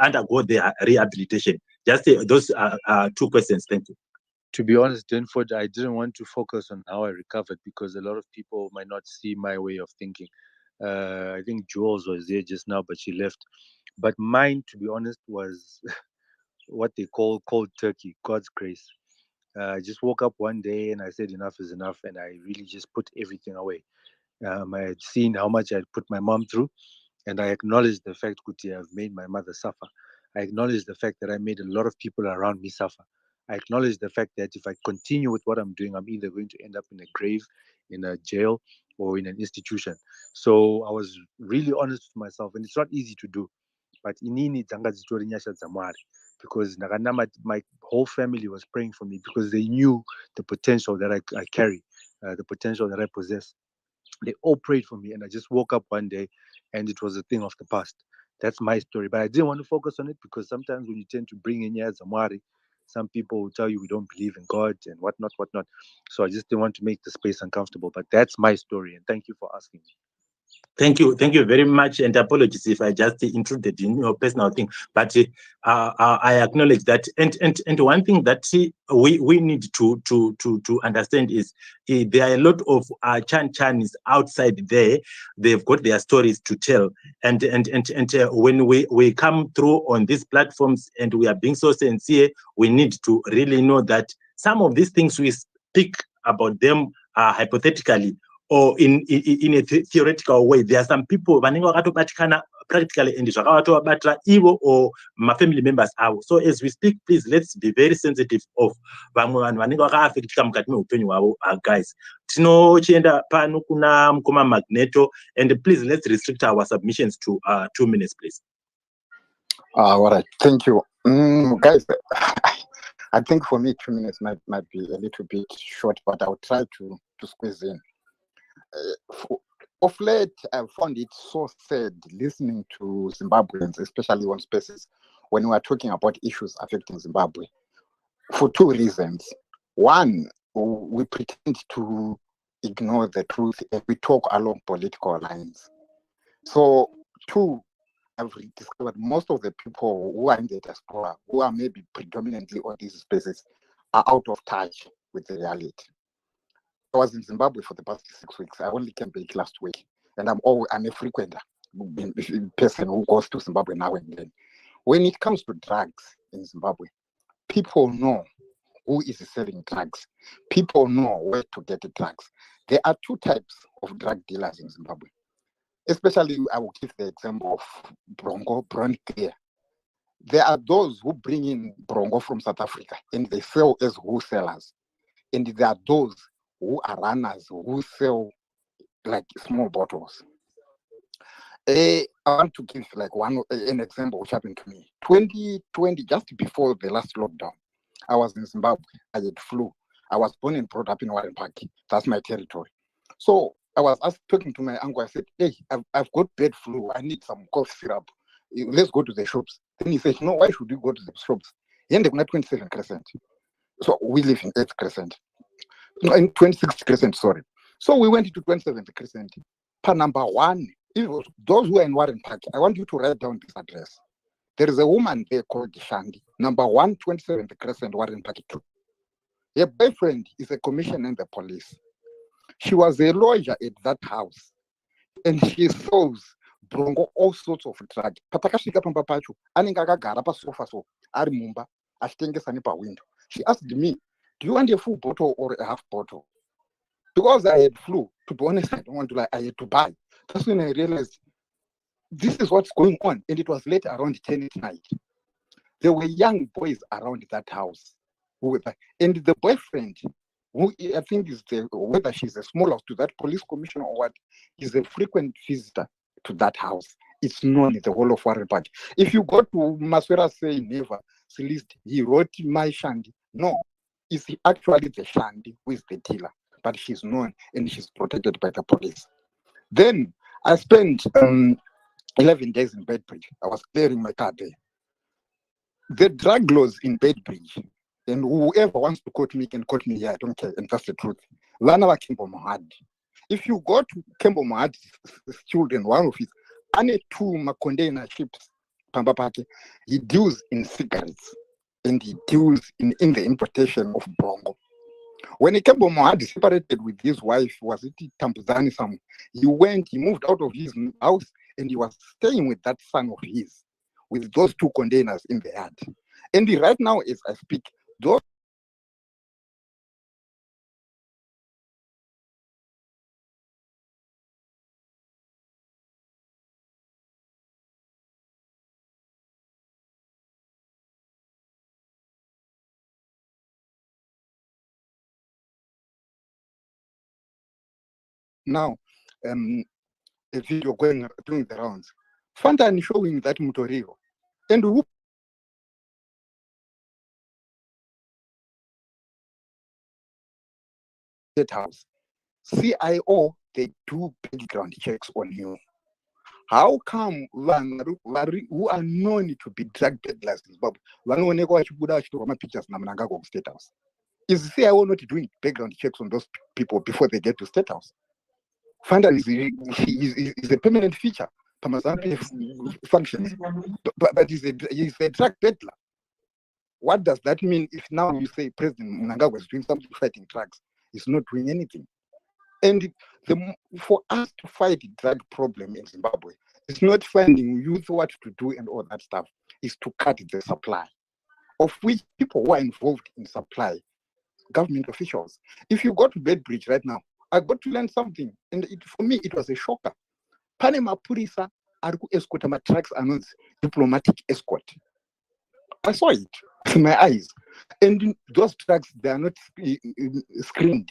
undergo the rehabilitation? Just those two questions. Thank you. To be honest, Denford, I didn't want to focus on how I recovered because a lot of people might not see my way of thinking. I think Jules was there just now, but she left. But mine, to be honest, was what they call cold turkey, God's grace. I just woke up one day and I said enough is enough, and I really just put everything away. I had seen how much I had put my mom through, and I acknowledged the fact, Kuti, I've made my mother suffer. I acknowledged the fact that I made a lot of people around me suffer. I acknowledge the fact that if I continue with what I'm doing, I'm either going to end up in a grave, in a jail, or in an institution. So I was really honest with myself, and it's not easy to do. But inini dzanga dzitori nyasha dzamwari, because my whole family was praying for me because they knew the potential that I carry. the potential that I possess. They all prayed for me, and I just woke up one day, and it was a thing of the past. That's my story, but I didn't want to focus on it because sometimes when you tend to bring in Zamwari, some people will tell you we don't believe in God and whatnot, whatnot. So I just didn't want to make the space uncomfortable. But that's my story, and thank you for asking me. Thank you very much, and apologies if I just intruded in your personal thing. But I acknowledge that, and one thing that we need to understand is there are a lot of Chanis outside there. They've got their stories to tell, and when we come through on these platforms and we are being so sincere, we need to really know that some of these things we speak about them hypothetically, or in a theoretical way. There are some people vanenge vakatobatikana practically and zvakavatovabatira ivo or my family members avo. So as we speak, please let's be very sensitive of vamwe vanhu vanenge vakaaffectika mukati meupenyu hwavo. Guys, tinochienda pano kuna mukoma Magneto, and please let's restrict our submissions to 2 minutes, please. All right, thank you. Guys, I think for me 2 minutes might be a little bit short, but I'll try to squeeze in. Of late, I've found it so sad listening to Zimbabweans, especially on spaces, when we are talking about issues affecting Zimbabwe, for two reasons. One, we pretend to ignore the truth and we talk along political lines. So, two, I've discovered most of the people who are in the diaspora, who are maybe predominantly on these spaces, are out of touch with the reality. I was in Zimbabwe for the past 6 weeks. I only came back last week, and I'm a frequenter person who goes to Zimbabwe now and then. When it comes to drugs in Zimbabwe, people know who is selling drugs. People know where to get the drugs. There are two types of drug dealers in Zimbabwe. Especially, I will give the example of Bronco, Brown Clear. There are those who bring in Bronco from South Africa and they sell as wholesalers. And there are those who are runners who sell like small bottles. I want to give like an example which happened to me. 2020, just before the last lockdown, I was in Zimbabwe. I had flu. I was born and brought up in Warren Park. That's my territory. So I was talking to my uncle. I said, hey, I've got bad flu. I need some cough syrup. Let's go to the shops. Then he said, no, why should we go to the shops? And they're 27 Crescent. So we live in 8th Crescent. No, in 26th Crescent, sorry. So we went to 27th Crescent. Per number one, it was those who are in Warren Park. I want you to write down this address. There is a woman there called Shandi. Number 1, 27th Crescent, Warren Park 2. Her boyfriend is a commissioner in the police. She was a lawyer at that house. And she sells Bronco, all sorts of drugs. Patakashika pamba pacho, anenga akagara pasofa so, ari mumba, achitengesa nepa window. She asked me, do you want a full bottle or a half bottle? Because I had flu, to be honest, I don't want to lie, I had to buy. That's when I realized this is what's going on. And it was late around 10 at night. There were young boys around that house. And the boyfriend, who I think is whether she's a small house to that police commissioner or what, is a frequent visitor to that house. It's known in the whole of Warren Park. If you go to Maswera say never, list, he wrote my Shandi. No, it's actually the Shandi who is the dealer, but she's known and she's protected by the police. Then I spent 11 days in Bedbridge. I was clearing my car there. The drug laws in Bedbridge, and whoever wants to quote me can quote me here, I don't care, and that's the truth. Lana Kimbo Mohad. If you go to Kimbo Mohad's children, one of his, and 2 container ships, Pambapaki, he deals in cigarettes and he deals in the importation of Bronco. When Kimbo Mohad separated with his wife, was it Tampuzani Sam? He moved out of his house and he was staying with that son of his, with those 2 containers in the yard. And right now, as I speak, those now a video doing the rounds. Fantan showing that Mutoriro. And who that house? CIO, they do background checks on you. How come who are known to be drug peddlers in Zimbabwe pictures of State House? Is CIO not doing background checks on those people before they get to State House? Fundal is a permanent feature. Functions, but he's a drug peddler. What does that mean if now you say President Mnangagwa is doing something fighting drugs? He's not doing anything. And for us to fight the drug problem in Zimbabwe, it's not finding youth what to do and all that stuff. It's to cut the supply, of which people who are involved in supply, government officials. If you go to Bedbridge right now, I got to learn something. And for me, it was a shocker. Panama Purisa are escort my trucks and diplomatic escort. I saw it with my eyes. And those trucks, they are not screened.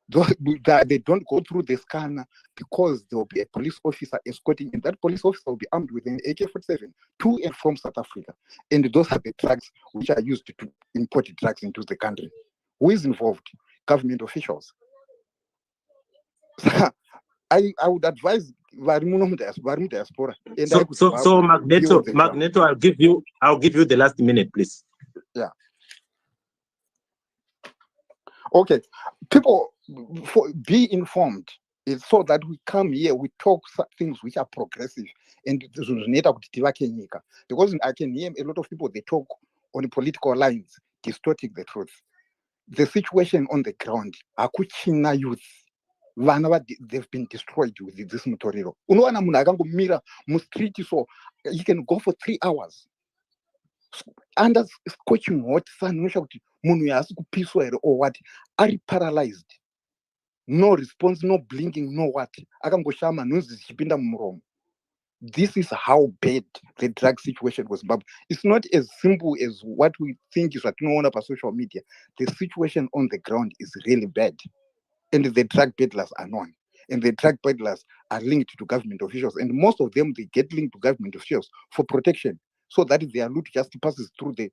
They don't go through the scanner because there will be a police officer escorting, and that police officer will be armed with an AK-47 to and from South Africa. And those are the trucks which are used to import drugs into the country. Who is involved? Government officials. I would advise diaspora. So Magneto, I'll give you the last minute, please. Yeah. Okay, people, be informed. It's so that we come here, we talk things which are progressive, and because I can hear a lot of people, they talk on the political lines, distorting the truth. The situation on the ground, akuchina youth, they've been destroyed with this mutoriro. Unowana munhu akangomira mustreet, so he can go for 3 hours under scorching hot sun. Munhu has kupiswa or what? Are paralyzed? No response, no blinking, no what? Akangoshama nose chipinda mumuromo. This is how bad the drug situation was. But it's not as simple as what we think is what no one on social media. The situation on the ground is really bad. And the drug peddlers are known. And the drug peddlers are linked to government officials. And most of them, they get linked to government officials for protection, so that their loot just passes through the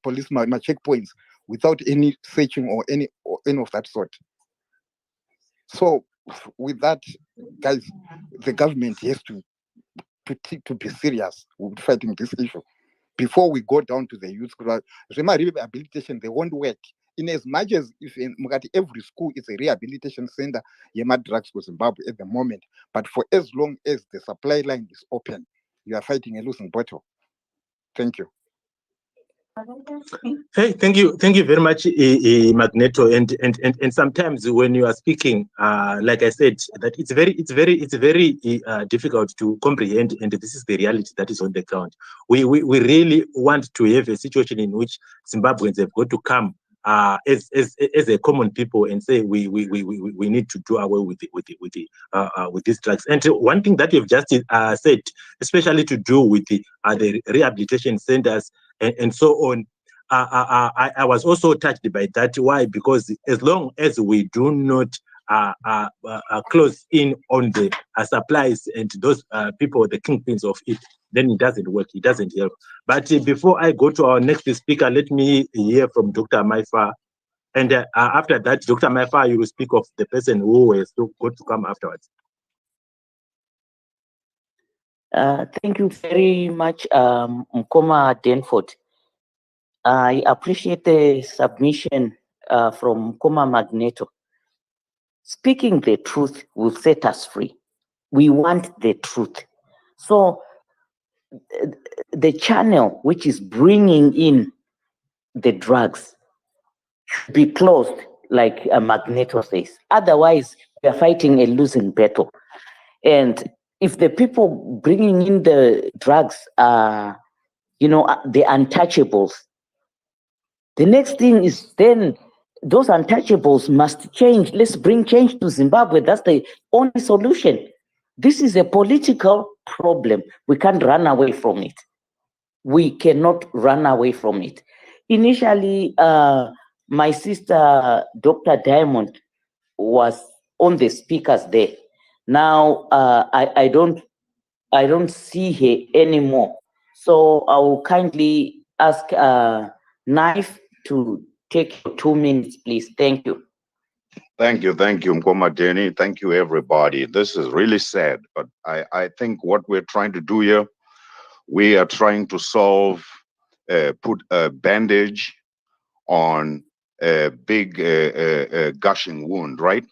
police checkpoints without any searching or any of that sort. So with that, guys, the government has to be serious with fighting this issue before we go down to the youth. Rehabilitation, they won't work. In as much as if in every school is a rehabilitation center, Yema drugs for Zimbabwe at the moment, but for as long as the supply line is open, you are fighting a losing battle. Thank you. Hey, thank you very much, Magneto. And sometimes when you are speaking, like I said, that it's very difficult to comprehend, and this is the reality that is on the ground. We really want to have a situation in which Zimbabweans have got to come as a common people and say we need to do away with these drugs. And one thing that you've just said, especially to do with the rehabilitation centers and so on, I was also touched by that. Why? Because as long as we do not close in on the supplies and those people, the kingpins of it, then it doesn't work, it doesn't help. But before I go to our next speaker, let me hear from Dr. Maifa. And after that, Dr. Maifa, you will speak of the person who is going to come afterwards. Thank you very much, Mkoma Denford. I appreciate the submission from Mkoma Magneto. Speaking the truth will set us free. We want the truth. So the channel which is bringing in the drugs should be closed, like Magneto says. Otherwise, we are fighting a losing battle. And if the people bringing in the drugs are, the untouchables, the next thing is then those untouchables must change. Let's bring change to Zimbabwe. That's the only solution. This is a political problem. We can't run away from it. We cannot run away from it. Initially, my sister, Dr. Diamond, was on the speakers there. Now, I don't see her anymore. So I will kindly ask Knife to take 2 minutes, please. Thank you. Thank you, Mkoma Denny. Thank you, everybody. This is really sad, but I think what we're trying to do here, we are trying to solve, put a bandage on a big gushing wound, right?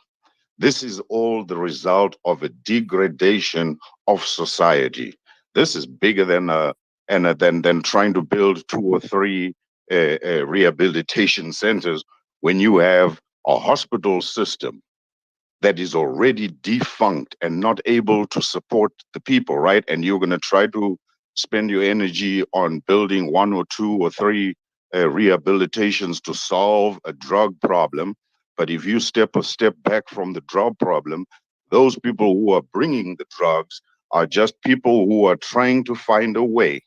This is all the result of a degradation of society. This is bigger than than trying to build two or three rehabilitation centers when you have a hospital system that is already defunct and not able to support the people, right? And you're going to try to spend your energy on building one or two or three rehabilitations to solve a drug problem. But if you step a step back from the drug problem, those people who are bringing the drugs are just people who are trying to find a way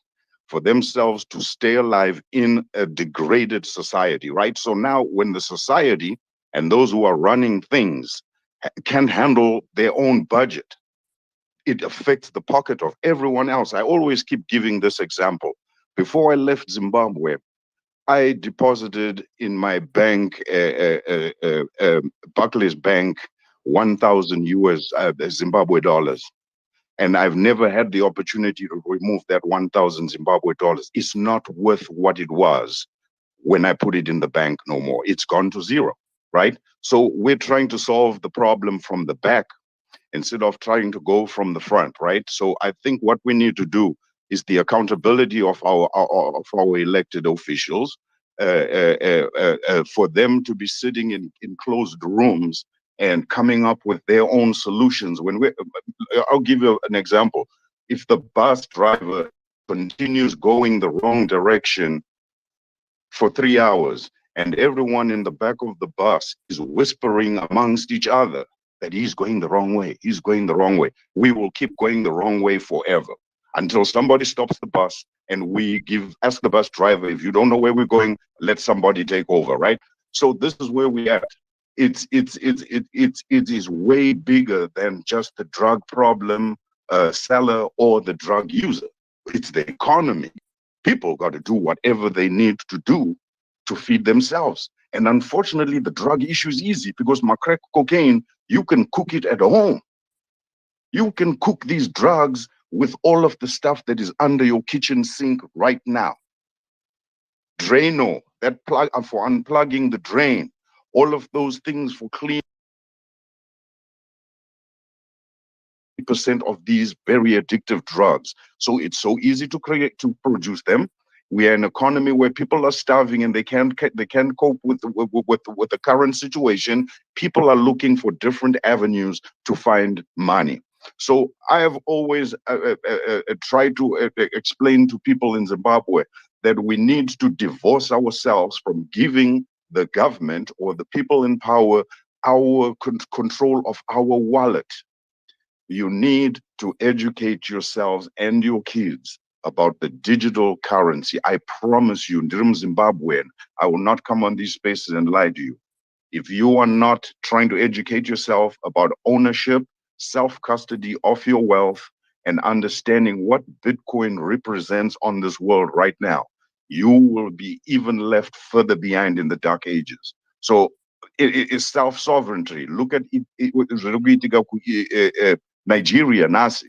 for themselves to stay alive in a degraded society, right? So now, when the society and those who are running things can't handle their own budget, it affects the pocket of everyone else. I always keep giving this example. Before I left Zimbabwe, I deposited in my bank, Barclays Bank, 1,000 US Zimbabwe dollars. And I've never had the opportunity to remove that 1,000 Zimbabwe dollars. It's not worth what it was when I put it in the bank no more. It's gone to zero, right? So we're trying to solve the problem from the back instead of trying to go from the front, right? So I think what we need to do is the accountability of our elected officials, for them to be sitting in closed rooms and coming up with their own solutions. I'll give you an example. If the bus driver continues going the wrong direction for 3 hours, and everyone in the back of the bus is whispering amongst each other that he's going the wrong way, he's going the wrong way. We will keep going the wrong way forever until somebody stops the bus and we ask the bus driver, if you don't know where we're going, let somebody take over, right? So this is where we are at. It is way bigger than just the drug problem seller or the drug user. It's the economy. People got to do whatever they need to do to feed themselves. And unfortunately, the drug issue is easy because my crack cocaine, you can cook it at home. You can cook these drugs with all of the stuff that is under your kitchen sink right now. Drano, that plug for unplugging the drain, all of those things for clean percent of these very addictive drugs. So it's so easy to produce them. We are an economy where people are starving and they can't cope with the current situation. People are looking for different avenues to find money. So I have always tried to explain to people in Zimbabwe that we need to divorce ourselves from giving the government or the people in power our control of our wallet. You need to educate yourselves and your kids about the digital currency. I promise you, Ndirim Zimbabwean, I will not come on these spaces and lie to you. If you are not trying to educate yourself about ownership, self-custody of your wealth, and understanding what Bitcoin represents on this world right now, you will be even left further behind in the dark ages. So it is self-sovereignty. Look at Nigeria, Nasi.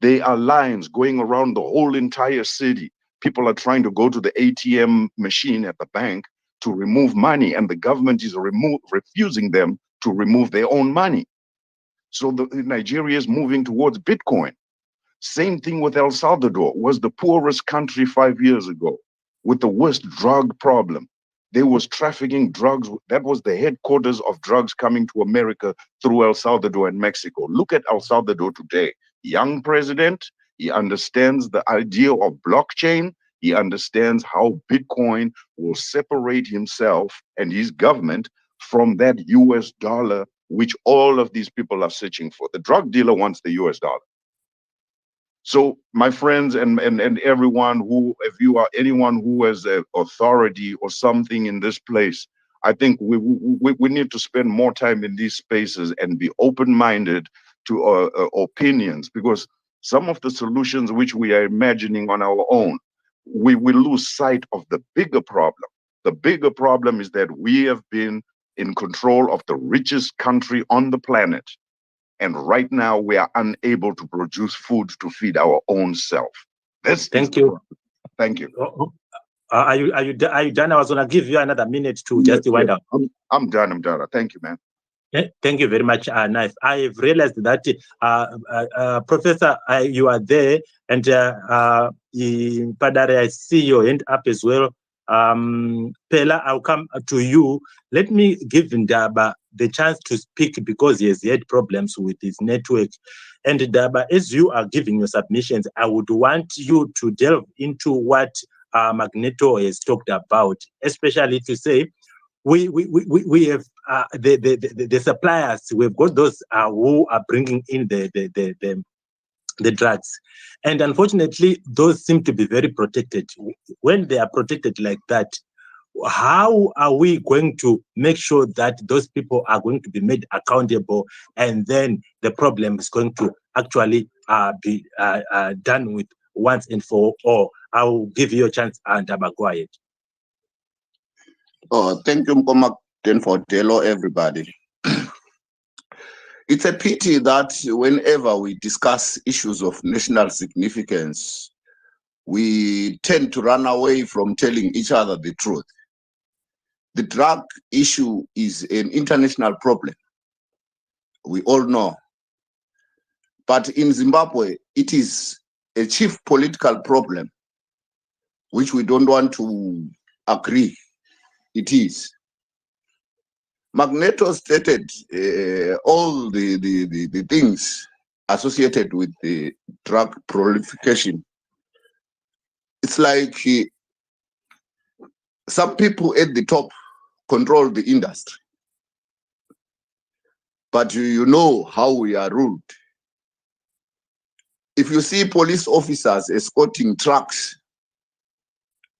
There are lines going around the whole entire city. People are trying to go to the ATM machine at the bank to remove money, and the government is refusing them to remove their own money. So Nigeria is moving towards Bitcoin. Same thing with El Salvador, was the poorest country 5 years ago with the worst drug problem. There was trafficking drugs. That was the headquarters of drugs coming to America through El Salvador and Mexico. Look at El Salvador today. Young president, he understands the idea of blockchain. He understands how Bitcoin will separate himself and his government from that US dollar, which all of these people are searching for. The drug dealer wants the US dollar. So, my friends and everyone who, if you are anyone who has an authority or something in this place, I think we need to spend more time in these spaces and be open-minded to opinions, because some of the solutions which we are imagining on our own, we lose sight of the bigger problem. The bigger problem is that we have been in control of the richest country on the planet. And right now, we are unable to produce food to feed our own self. Thank you. Thank you. Are you done? I was gonna give you another minute to just wind up. I'm done. Thank you, man. Thank you very much, Knife. I've realized that, Professor, you are there, and Padare, I see your hand up as well. Pela, I'll come to you. Let me give Ndaba the chance to speak because he has had problems with his network. And Ndaba, as you are giving your submissions, I would want you to delve into what Magneto has talked about, especially to say, we have the suppliers. We've got those who are bringing in the drugs, and unfortunately, those seem to be very protected. When they are protected like that, how are we going to make sure that those people are going to be made accountable, and then the problem is going to actually be done with once and for all? I'll give you a chance, and go ahead. Oh, thank you, Mkoma, for hello, everybody. It's a pity that whenever we discuss issues of national significance, we tend to run away from telling each other the truth. The drug issue is an international problem. We all know. But in Zimbabwe, it is a chief political problem, which we don't want to agree it is. Magneto stated all the things associated with the drug proliferation. It's like some people at the top control the industry. But you know how we are ruled. If you see police officers escorting trucks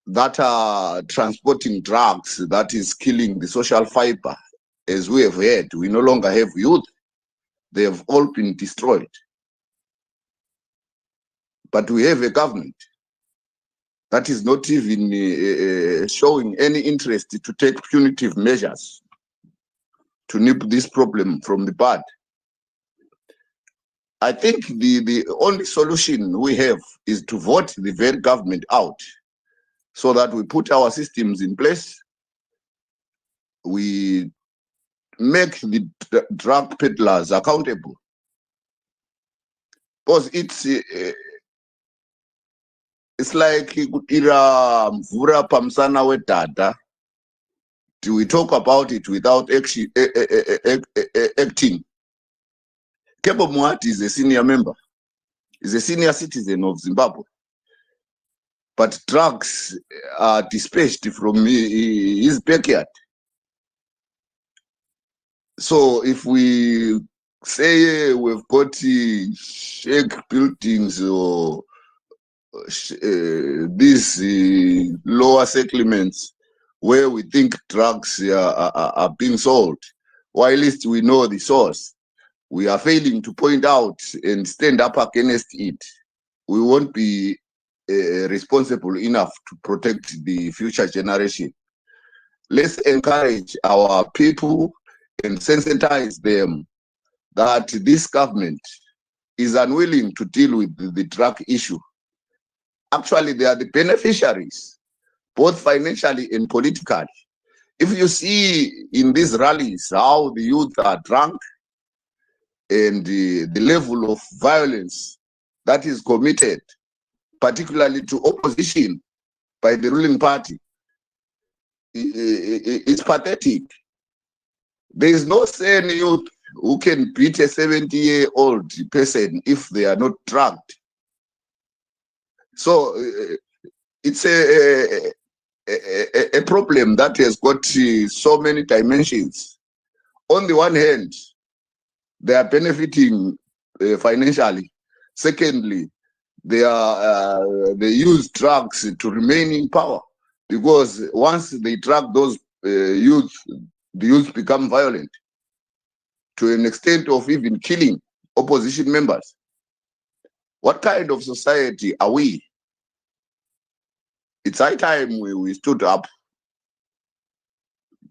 that are transporting drugs that is killing the social fiber, as we have heard, we no longer have youth. They have all been destroyed. But we have a government that is not even showing any interest to take punitive measures to nip this problem from the bud. I think the only solution we have is to vote the very government out so that we put our systems in place. We make the drug peddlers accountable. Because it's like ira mvura pamusana wedhadha. Do we talk about it without acting? Kebo Moati is a senior member. He's a senior citizen of Zimbabwe. But drugs are dispatched from his backyard. So if we say we've got shake buildings or these lower settlements where we think drugs are being sold, while at least we know the source, we are failing to point out and stand up against it, we won't be responsible enough to protect the future generation. Let's encourage our people and sensitize them that this government is unwilling to deal with the drug issue. Actually, they are the beneficiaries, both financially and politically. If you see in these rallies how the youth are drunk and the level of violence that is committed, particularly to opposition by the ruling party, it's pathetic. There is no sane youth who can beat a 70-year-old person if they are not drugged. So it's a problem that has got so many dimensions. On the one hand, they are benefiting financially. Secondly, they use drugs to remain in power, because once they drug those youth, the youth become violent to an extent of even killing opposition members. What kind of society are we? It's high time we stood up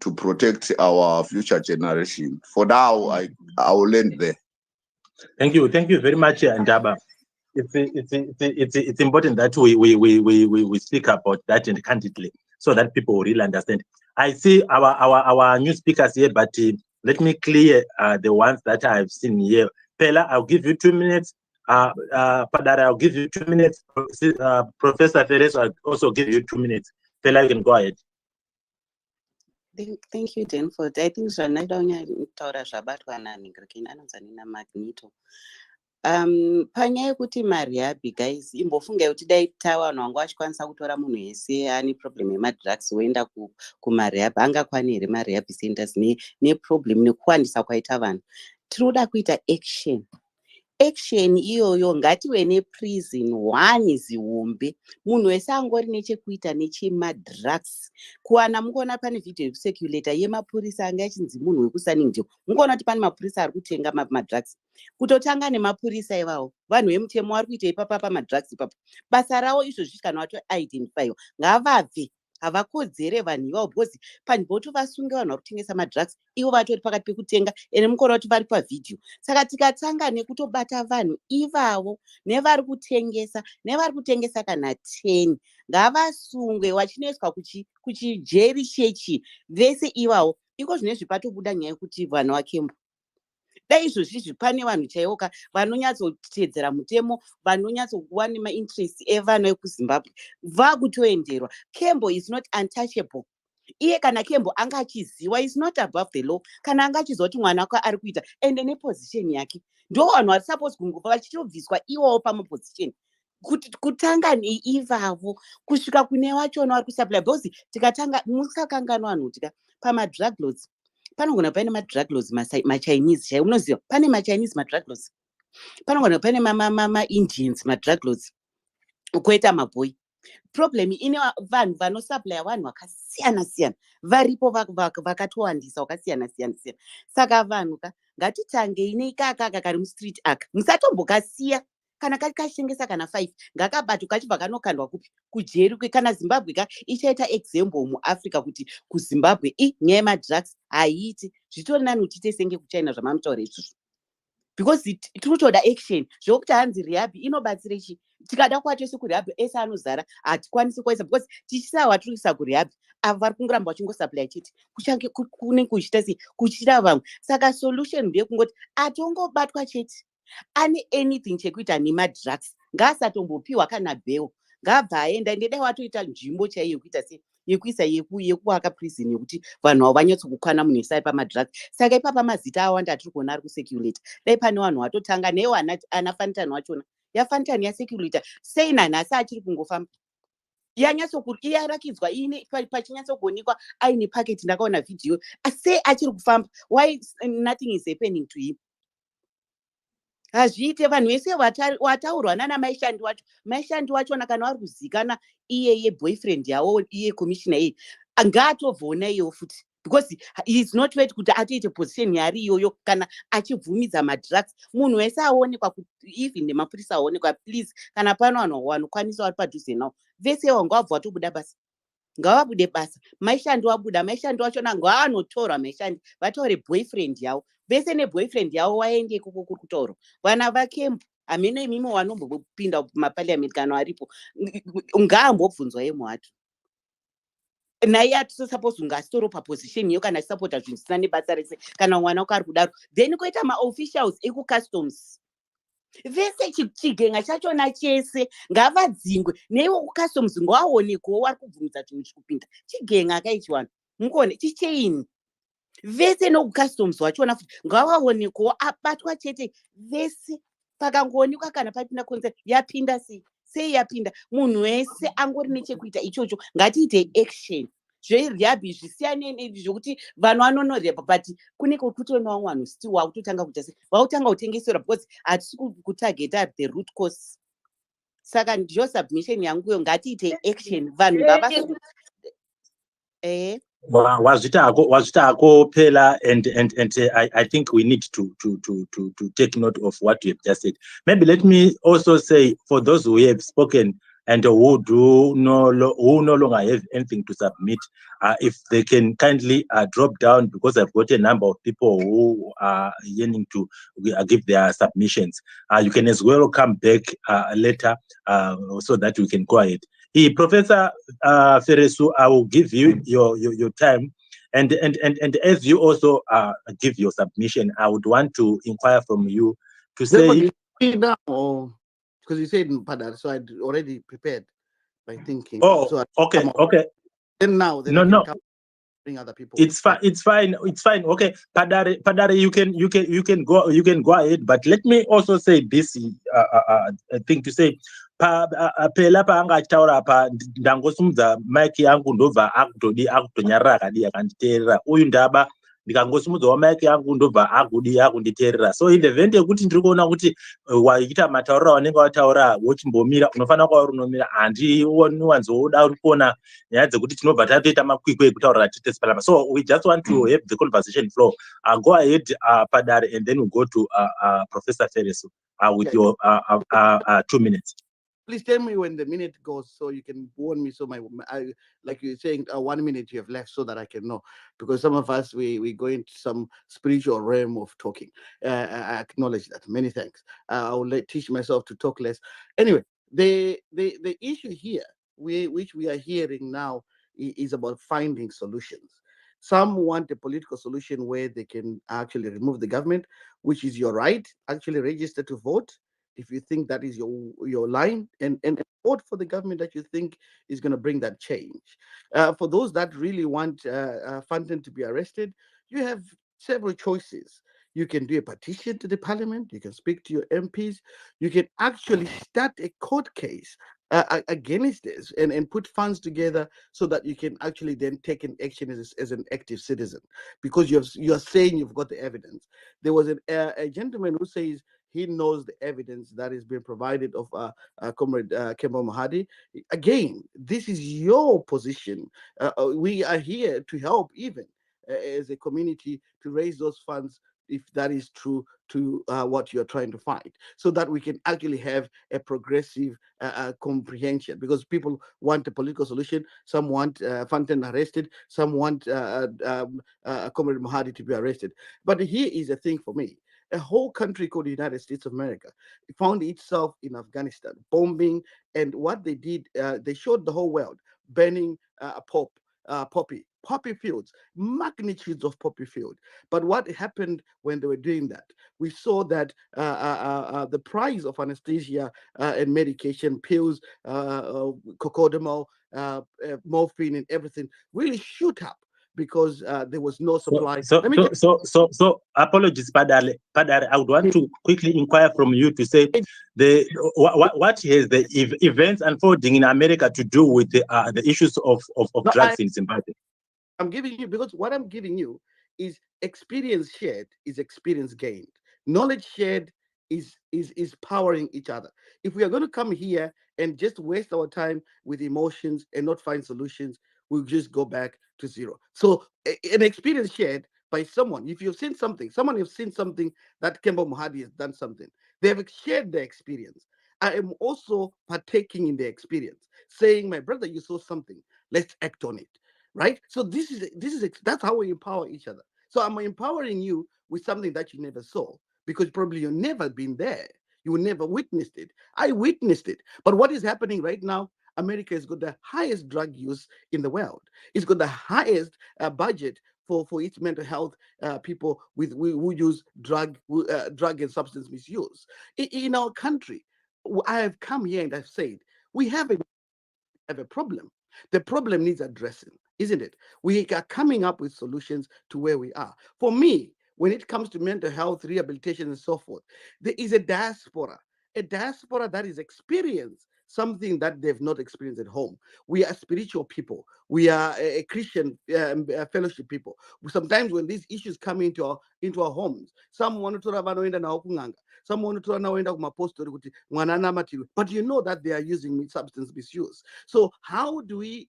to protect our future generation. For now, I will end there. Thank you very much, Ndaba. It's important that we speak about that and candidly, so that people will really understand. I see our new speakers here, but let me clear the ones that I've seen here. Pella, I'll give you 2 minutes. Padara, I'll give you 2 minutes. Professor Ferres, I'll also give you 2 minutes. Pella, you can go ahead. Thank you, Danford. I think zvanaida kutaura zvabatwa naNigrkin anonzanina Magneto. Panyaya yekuti marihabi guys, imbofungai kuti dai vanhu vanga vachikwanisa kutora munhu wese ane problem yemadrugs woenda kumarihabi, angakwani here marihabi centers neproblem nekuwandisa kwaita vanhu. Tinoda kuita action iyoyo, ngative neprison 1 zihombe, munhu wese angori nechekuita nechemadrugs. Kuwana mungoona pane video yekuseculata yemapurisa anga yachinzi munhu wekusaningjo, mungoona kuti pane mapurisa ari kutenga madrugs. Kutotanga nemapurisa ivawo, vanhu vemutemo vari kuita ipapa pamadrugs ipapo. Basa ravo izvozvi kana wato identifyiwa, ngavabve, havakodzere vanhu ivavo, because panzvimbo kuti vasunge vanhu vari kutengesa madrugs, ivo vatori pakati pekutenga, ene mukoona kuti vari pavidhio. Saka tikatanga nekutobata vanhu ivavo nevari kutengesa kana 10, ngavasungwe vachinoiswa kuchijeri chechi vese ivavo. Iko zvinezvi patobuda nyaya yekuti vanhu vakembo, dai izvozvi pane vanhu chaivoka vanonyatsotedzera mutemo, vanonyatsokuva nemainterest evana vekuzimbabwe vakutoenderwa. Kembo is not untouchable. Iye kana Kembo anga achiziva is not above the law, kana anga achiziva kuti mwana wako ari kuita ende neposition yake, ndo vanhu vari supposed kungopa vachitobviswa iwowo pamaposition. Kutanga neivavo kusvika kune vachona vari kusupply, because tikatanga musakanganwa vanhu kuti pamadrug laws panogona pane madrug laws machinese chai, unoziva pane machinese madrug laws, panogona pane maindians madrug laws, koita mabhoyi. Problem ine vanhu vanosupply vanhu vakasiyana siyana, varipo vakatowandisa vakasiyana siyana. Saka vanhu ngatitangei neikaka kari mustreet aka, musatombokasiya kana kari kashengesa kana 5 ngakabatwa kachibva kanokandwa kupi kujeri. Kana Zimbabwe ichaita example muAfrica kuti kuZimbabwe nyaya yemadrugs haiiti, zvitori nani kuti tiite senge kuchina zvamanotaura izvozvo, because tinotoda action zvokuti hanzi rehab inobatsira chi. Tikada kuvatose kurehab ese anozara hatikwanisi kuisa, because tichisawa tiri kuisa kurehab ava vari kungoramba vachingosupply chete kuchange kunenge kuchiita sei kuchira vamwe. Saka solution ndeyekungoti atongobatwa chete ane anything chekuita nemadrugs ngaasatombopiwa kana bheo, ngabva aenda. Ndedai watoita nzvimbo chaiyo yekuita sei yekuisa yekuwaka prison yekuti vanhu avo vanyatsokukwana munhu wese ari pamadrugs. Saka ipapa mazita awanda atiri kuona ari kuseculata. Dai pane vanhu watotanga neiwo ana Fantani wachona, yaFantani yaseculata sei nanhasi achiri kungofamba yarakidzwa pachinyatsokuonekwa aine paketi. Ndakaona vhidhiyo sei achiri kufamba, why nothing is happening to him. Hazviite vanhu vese wataurwa nana maishandi wachona kana vari kuzikana iye boyfriend yawo iye commissioner iye ngaatobvona iyewo futi, because he is not wait kuti atoite position yari iyoyo kana achibvumidza madrugs. Munhu wese aonekwa, even nemapurisa aonekwa, please, kana pano vanhu vanokwanisa vari padhuze nawo vese ngavabva vatobuda basa, ngavabude basa. Maishandi wabuda, maishandi wachona ngaanotorwa, maishandi vataure boyfriend yawo vese neboyfriend yawo waende ikoko kuri kutaurwa. Vana vakembo hamene imimi wanombopinda mumapariamenti kana varipo, ngaambobvunzwa yemuhato naye atisosuppose ngasitoro paposition iyo kana achisapota zvinhu zvisina nebasa rese kana mwana wako ari kudaro. Then koita maofficials ekucustoms vese chigenga chachona chese ngavadzingwe, neiwo kucustoms ngavaonekwewo vari kubvumidza chinhu chikupinda chigenga akaichiwana mukuone chicheini vese nokucustoms wachona futi ngavaonekwewo abatwa chete vese. Pakangoonekwa kana papinda concert yapinda sei yapinda, munhu wese angori nechekuita ichocho. Ngatiite action zverehab zvisiyane zvokuti vanhu vanonorepa, but kunenge kutonawo vanhu still vakutotanga kuita sei vakutanga kutengeserwa, because hatisi kutageta the root cause. Saka ndiyo submission yanguyo, ngatiite action vanhu ngavasu wazvita ako Pella, and I think we need to take note of what you have just said. Maybe let me also say, for those who have spoken, and who no longer have anything to submit, if they can kindly drop down, because I've got a number of people who are yearning to give their submissions. You can as well come back later so that we can go ahead. Professor Feresu, I will give you your time. And as you also give your submission, I would want to inquire from you to say now, because you said Padar, so I'd already prepared by thinking. Oh, so okay, okay. Then now, then no, I can no. come bring other people. It's fine. It's fine. It's fine. Okay, Padare, you can go ahead. But let me also say this thing to say. Phela pa angataura pa ndangosumudza mike yangu ndobva akutonyarara akadi akanditeerera uyu ndaba ndikangosumudzawo mike yangu ndobva akunditeerera. So in the event yekuti ndiri kuona kuti waita matauriro wanenge wataura wochimbomira, unofanira kuva uri unomira. Handiwanzoda uri kuona nyaya dzekuti tinobva tatoita makwikwi ekutaurira tite sepalama. So we just want to have the conversation flow. Go ahead, Padare, and then we'll go to Professor Feresu with your 2 minutes. Please tell me when the minute goes so you can warn me. So like you're saying, 1 minute you have left so that I can know. Because some of us, we go into some spiritual realm of talking. I acknowledge that. Many thanks. I will teach myself to talk less. Anyway, the issue here, which we are hearing now, is about finding solutions. Some want a political solution where they can actually remove the government, which is your right. Actually register to vote if you think that is your line, and vote for the government that you think is going to bring that change. For those that really want Fanton to be arrested, you have several choices. You can do a petition to the parliament, you can speak to your MPs, you can actually start a court case against this and put funds together so that you can actually then take an action as an active citizen, because you're saying you've got the evidence. There was a gentleman who says he knows the evidence that is being provided of Comrade Kemba Mahadi. Again, this is your position. We are here to help, even as a community, to raise those funds if that is true to what you're trying to fight, so that we can actually have a progressive comprehension. Because people want a political solution. Some want Fanton arrested. Some want Comrade Mahadi to be arrested. But here is a thing for me. A whole country called the United States of America found itself in Afghanistan, bombing, and what they did, they showed the whole world burning poppy fields, magnitudes of poppy field. But what happened when they were doing that? We saw that the price of anesthesia and medication, pills, cocodamol, morphine, and everything really shoot up, because there was no supply. So apologies, Padare. I would want to quickly inquire from you to say what has the events unfolding in America to do with the issues of drugs in Zimbabwe? I'm giving you, because what I'm giving you is experience shared is experience gained. Knowledge shared is powering each other. If we are going to come here and just waste our time with emotions and not find solutions, we'll just go back to zero. So an experience shared by someone, if you've seen something, someone has seen something that Kemba Mohadi has done something, they have shared their experience. I am also partaking in their experience, saying, my brother, you saw something, let's act on it. Right? So this is that's how we empower each other. So I'm empowering you with something that you never saw, because probably you've never been there. You never witnessed it. I witnessed it. But what is happening right now? America has got the highest drug use in the world. It's got the highest budget for its mental health people who use drug and substance misuse. In our country, I have come here and I've said we have a problem. The problem needs addressing, isn't it? We are coming up with solutions to where we are. For me, when it comes to mental health, rehabilitation, and so forth, there is a diaspora that is experienced something that they've not experienced at home. We are spiritual people. We are a Christian fellowship people. Sometimes when these issues come into our homes, some want to vanoenda nawo kunganga, some want to vanoenda kumapostori kuti mwana anamatiriwe, but you know that they are using substance misuse. So how do we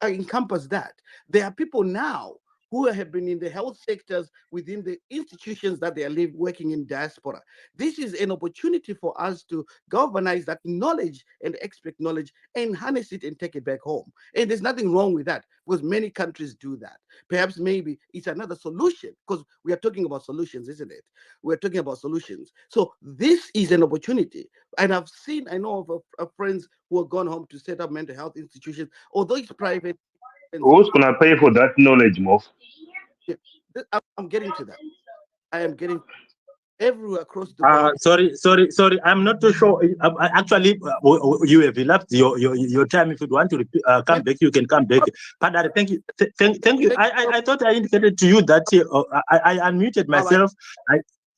encompass that? There are people now who have been in the health sectors within the institutions that they are working in diaspora. This is an opportunity for us to galvanize that knowledge and expert knowledge and harness it and take it back home. And there's nothing wrong with that because many countries do that. Perhaps maybe it's another solution because we are talking about solutions, isn't it? We're talking about solutions. So this is an opportunity. And I know of friends who have gone home to set up mental health institutions, although it's private. Who's gonna pay for that knowledge, Mof? Yeah, I'm getting to that. I am getting everywhere across the world. Sorry. I'm not too sure. Actually, you have elapsed your time. If you want to come back, you can come back. Padare, thank you. Thank you. I thought I indicated to you that I unmuted myself.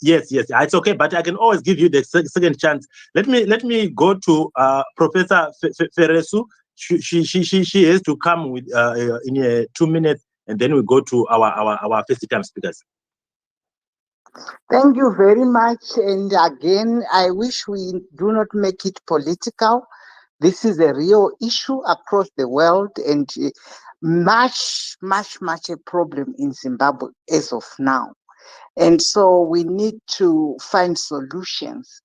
Yes, it's okay, but I can always give you the second chance. Let me go to Professor Feresu. She has to come with in 2 minutes, and then we go to our first time speakers. Thank you very much. And again, I wish we do not make it political. This is a real issue across the world and much a problem in Zimbabwe as of now. And so we need to find solutions.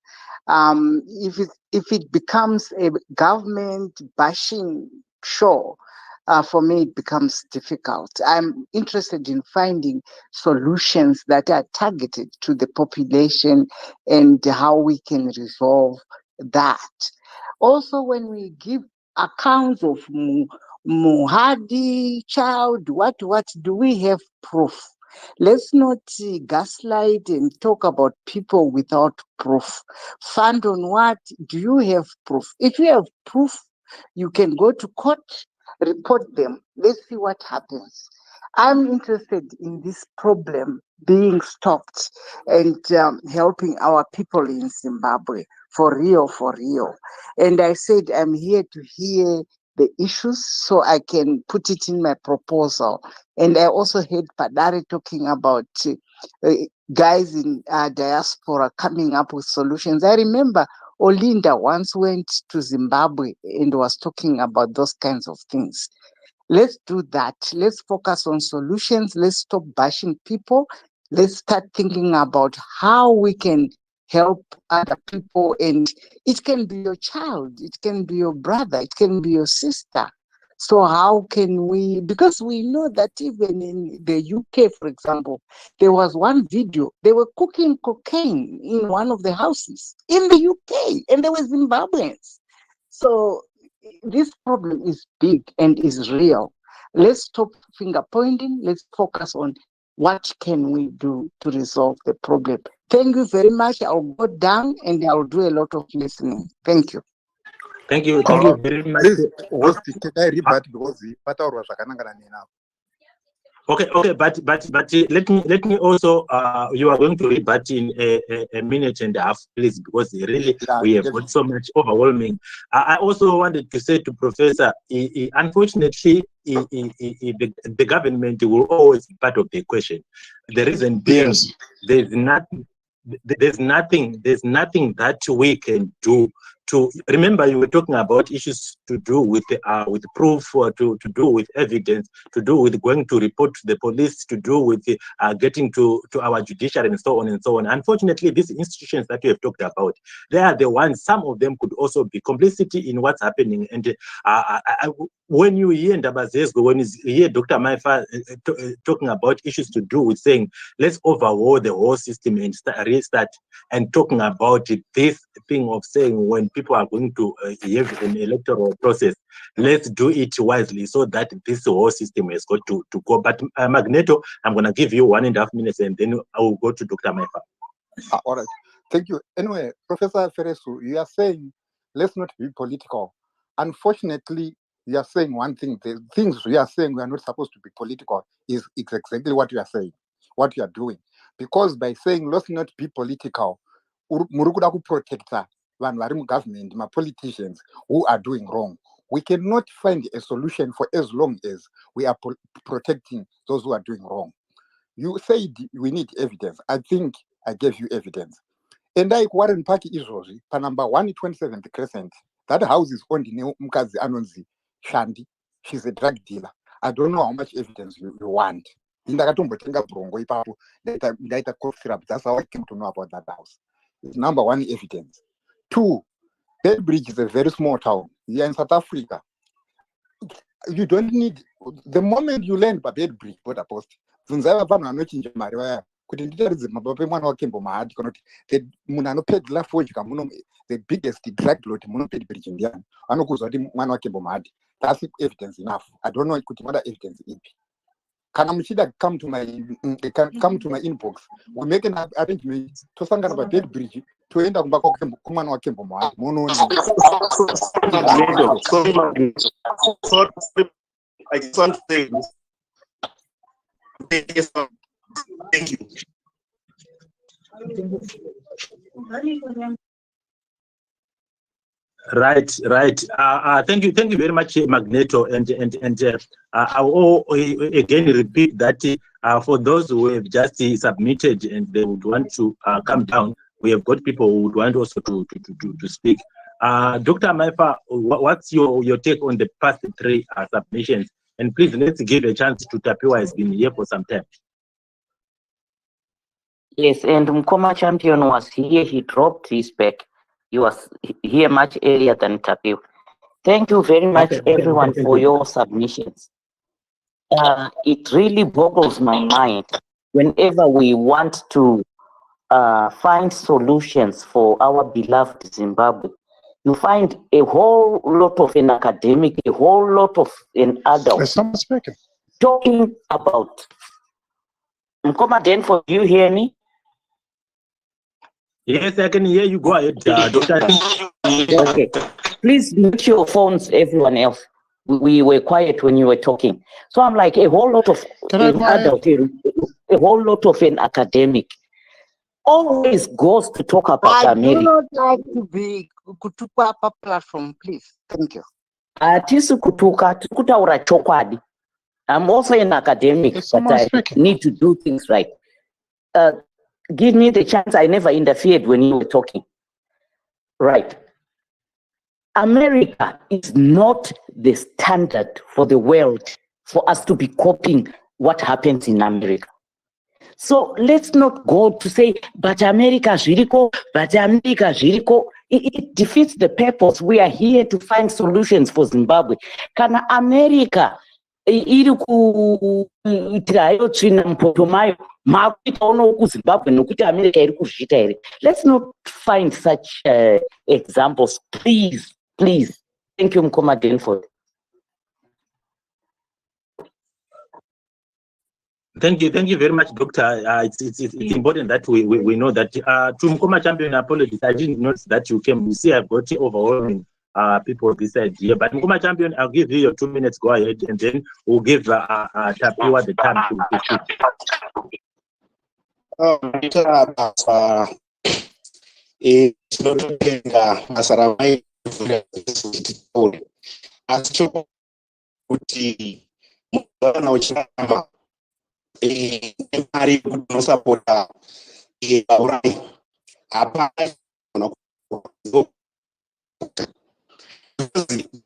If it becomes a government bashing show, for me, it becomes difficult. I'm interested in finding solutions that are targeted to the population and how we can resolve that. Also, when we give accounts of Muhadi child, what do we have proof? Let's not gaslight and talk about people without proof. Fund on what? Do you have proof? If you have proof, you can go to court, report them. Let's see what happens. I'm interested in this problem being stopped and helping our people in Zimbabwe for real. And I said I'm here to hear the issues so I can put it in my proposal. And I also heard Padare talking about guys in diaspora coming up with solutions. I remember Olinda once went to Zimbabwe and was talking about those kinds of things. Let's do that. Let's focus on solutions. Let's stop bashing people. Let's start thinking about how we can help other people. And it can be your child, it can be your brother, it can be your sister. So how can we, because we know that even in the UK, for example, there was one video, they were cooking cocaine in one of the houses in the UK, and there were Zimbabweans. So this problem is big and is real. Let's stop finger pointing. Let's focus on what can we do to resolve the problem. Thank you very much. I'll go down and I'll do a lot of listening. Thank you. Thank you very much. Please, host, can I rebut because pataurwa zvakanangana neni. Okay, but let me also you are going to rebut in a minute and a half, please, because really we have got so much overwhelming. I also wanted to say to Professor, unfortunately, the government will always be part of the equation. The reason being, there's nothing that we can do. To remember, you were talking about issues to do with proof, or to do with evidence, to do with going to report to the police, to do with getting to our judiciary and so on and so on. Unfortunately, these institutions that we have talked about, they are the ones. Some of them could also be complicity in what's happening. And when you hear Ndabazezgo, when you hear Dr. Maifa talking about issues to do with saying, let's overhaul the whole system and restart, and talking about this thing of saying when people are going to have an electoral process, let's do it wisely so that this whole system has got to go. But Magneto, I'm going to give you 1.5 minutes and then I will go to Dr. Maifa. All right. Thank you. Anyway, Professor Feresu, you are saying, let's not be political. Unfortunately, you are saying one thing. The things we are saying we are not supposed to be political is exactly what you are saying, what you are doing. Because by saying let's not be political, murukuda ku protector vanhu vari mugovernment, my politicians who are doing wrong. We cannot find a solution for as long as we are protecting those who are doing wrong. You said we need evidence. I think I gave you evidence. And like Warren Party is pa number 127th Crescent, that house is owned in Mkazi Anonzi Shandi. She's a drug dealer. I don't know how much evidence you want. ndakatombotenga brongo ipapo ndaita cough syrup. That's how I came to know about that house. It's number one evidence. Two, Bedbridge is a very small town here in South Africa. You don't need, the moment you land paBedbridge border post, zunzava vanhu vanochinja mari vaya kuti nditaridze mababa pemwana wake Mbomahadi kana kuti munhu anopedhla fodya muno, the biggest drug lord muno Bedbridge ndiani, vanokuzwa kuti mwana wake Mbomahadi. That's evidence enough. I don't know kuti mada evidence ipi. Kana muchida come to my inbox, we make an arrangement tosangana paBedbridge toenda kumba kumwana wake Mbomahadi munoona. I just want to say thank you. Right. Thank you very much, Magneto, and I will again repeat that for those who have just submitted and they would want to come down, we have got people who would want also to speak. Dr. Maifa, what's your take on the past three submissions? And please, let's give a chance to Tapiwa, has been here for some time. Yes, and Mkoma Champion was here. He dropped his back. He was here much earlier than Tapiwa. Thank you very much, everyone, for your submissions. It really boggles my mind whenever we want to find solutions for our beloved Zimbabwe. You find a whole lot of an academic, a whole lot of an adult talking about. Mkoma Denford, do you hear me? Yes, I can hear you. Go ahead, Doctor. Okay. Please mute your phones, everyone else. We were quiet when you were talking. So I'm like a whole lot of an adult, a whole lot of an academic always goes to talk about America. I do not like to be kutukwa platform, please. Thank you. Tisi kutuka, kutaura chokwadi. I'm also an academic, but I need to do things right. Give me the chance. I never interfered when you were talking. Right. America is not the standard for the world for us to be copying what happens in America. So let's not go to say, but America zviriko, but America zviriko. It defeats the purpose. We are here to find solutions for Zimbabwe. Kana America iri kuitira hayo tsvina mupoto mayo makuitawo nokuzimbabwe nokuti America iri kuzviita here. Let's not find such examples, please. Thank you, Mkoma Denford. Thank you very much, Doctor. It's important that we know that. To Mkoma Champion, apologies, I didn't notice that you came. You see, I've got overwhelming people this side here. But Mkoma Champion, I'll give you your 2 minutes. Go ahead, and then we'll give Tapiwa the time to speak. Mari kunosapota aurai apa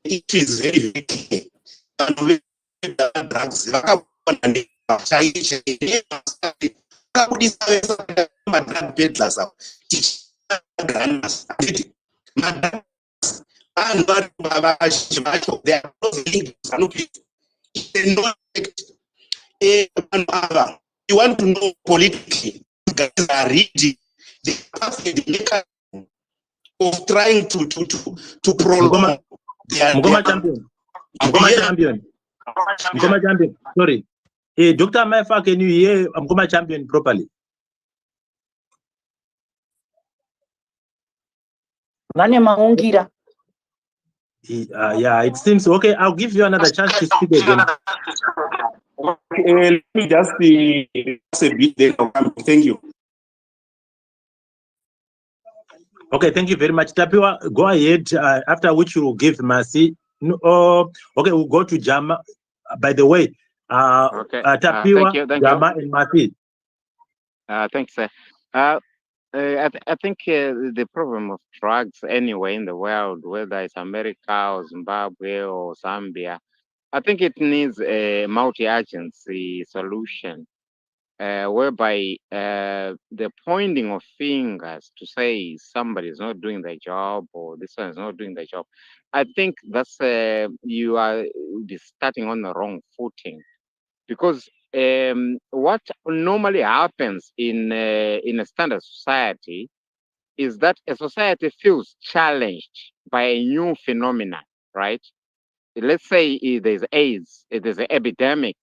it is very big drugs vakapona ndechaiche kakudisa madrug peddlers vanhu vari vazhinji vacho they are close linked vanopita you want to know politically, you guys are ready the perfect mechanism of trying to prolong their Mkoma Champion. Sorry. Dr. Maifa, can you hear Mkoma Champion properly? Yeah, it seems okay. I'll give you another chance to speak again. Let me just say a bit there. Thank you. Okay, thank you very much. Tapiwa, go ahead, after which you will give Mercy. Okay, we'll go to Jama. By the way, Tapiwa, thank you. Jama, and Mercy. Thanks, sir. I think the problem of drugs anywhere in the world, whether it's America or Zimbabwe or Zambia, I think it needs a multi-agency solution. whereby the pointing of fingers to say somebody is not doing their job or this one is not doing their job, I think that's you are starting on the wrong footing, because what normally happens in a standard society is that a society feels challenged by a new phenomenon, right? Let's say there's AIDS, there's an epidemic.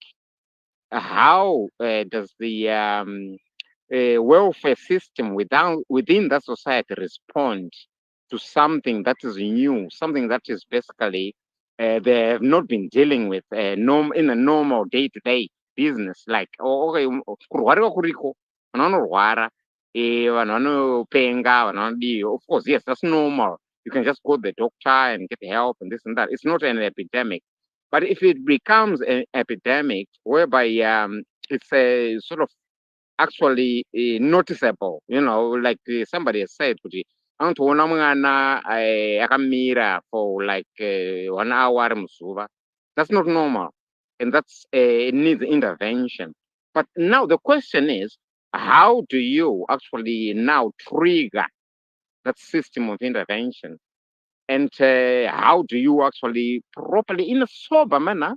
How does the welfare system within that society respond to something that is new, something that is basically they have not been dealing with in a normal day-to-day business, like okay, kurwariwa kuriko, vanhu vanorwara, vanhu vanopenga, vanhu vanodii. Of course, yes, that's normal. You can just go to the doctor and get help and this and that. It's not an epidemic. But if it becomes an epidemic whereby it's a sort of actually noticeable, like somebody has said, kuti anotoona mwana akamira for like 1 hour muzuva. That's not normal, and that's it needs intervention. But now the question is, how do you actually now trigger that system of intervention, and how do you actually properly, in a sober manner,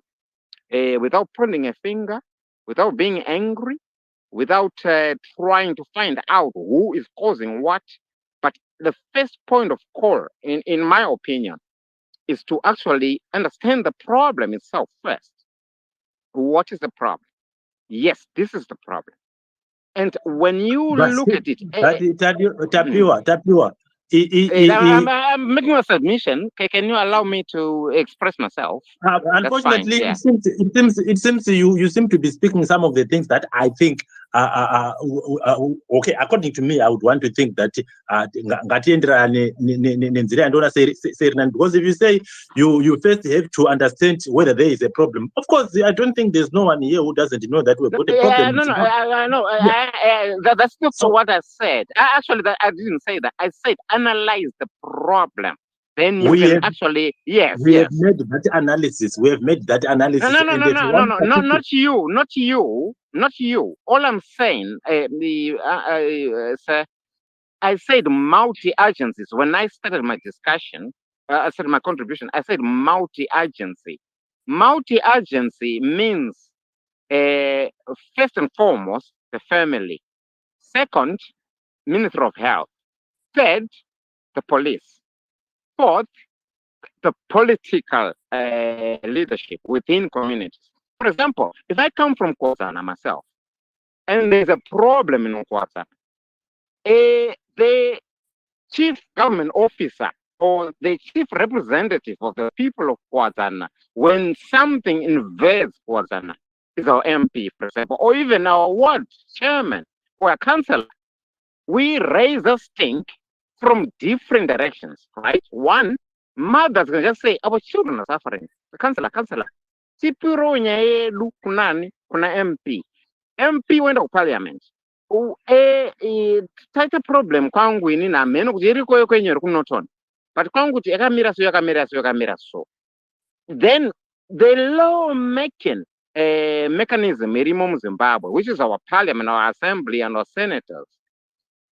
without pointing a finger, without being angry, without trying to find out who is causing what. But the first point of call, in my opinion, is to actually understand the problem itself first. What is the problem? Yes, this is the problem. And when you look at it, Tapiwa. I'm making a submission. Can you allow me to express myself? Unfortunately, fine, yeah. it seems you seem to be speaking some of the things that I think okay. According to me, I would want to think that because if you say you first have to understand whether there is a problem. Of course, I don't think there's no one here who doesn't know that we've got a problem. That's not what I said. Actually, I didn't say that. I said analyze the problem. Then you can actually, yes. We have made that analysis. We have made that analysis. No, not you. All I'm saying, sir, I said multi-agencies. When I started my discussion, I said my contribution, I said multi-agency. Multi-agency means, first and foremost, the family. Second, Ministry of Health. Third, the police. Fourth, the political leadership within communities. For example, if I come from Kwazana myself, and there's a problem in Kwazana, the chief government officer or the chief representative of the people of Kwazana, when something invades Kwazana, is our MP, for example, or even our ward chairman or a councillor. We raise a stink from different directions, right? One, mothers can just say, our children are suffering. The councillor. Tipuro nyaedu kunani, kuna MP. MP went to parliament. Taita problem kwangu ini na meno kuti iriko yo kwenye kunotona. But kwangu kuti yakamira so. Then the law making mechanism irimo mu Zimbabwe, which is our parliament, our assembly, and our senators,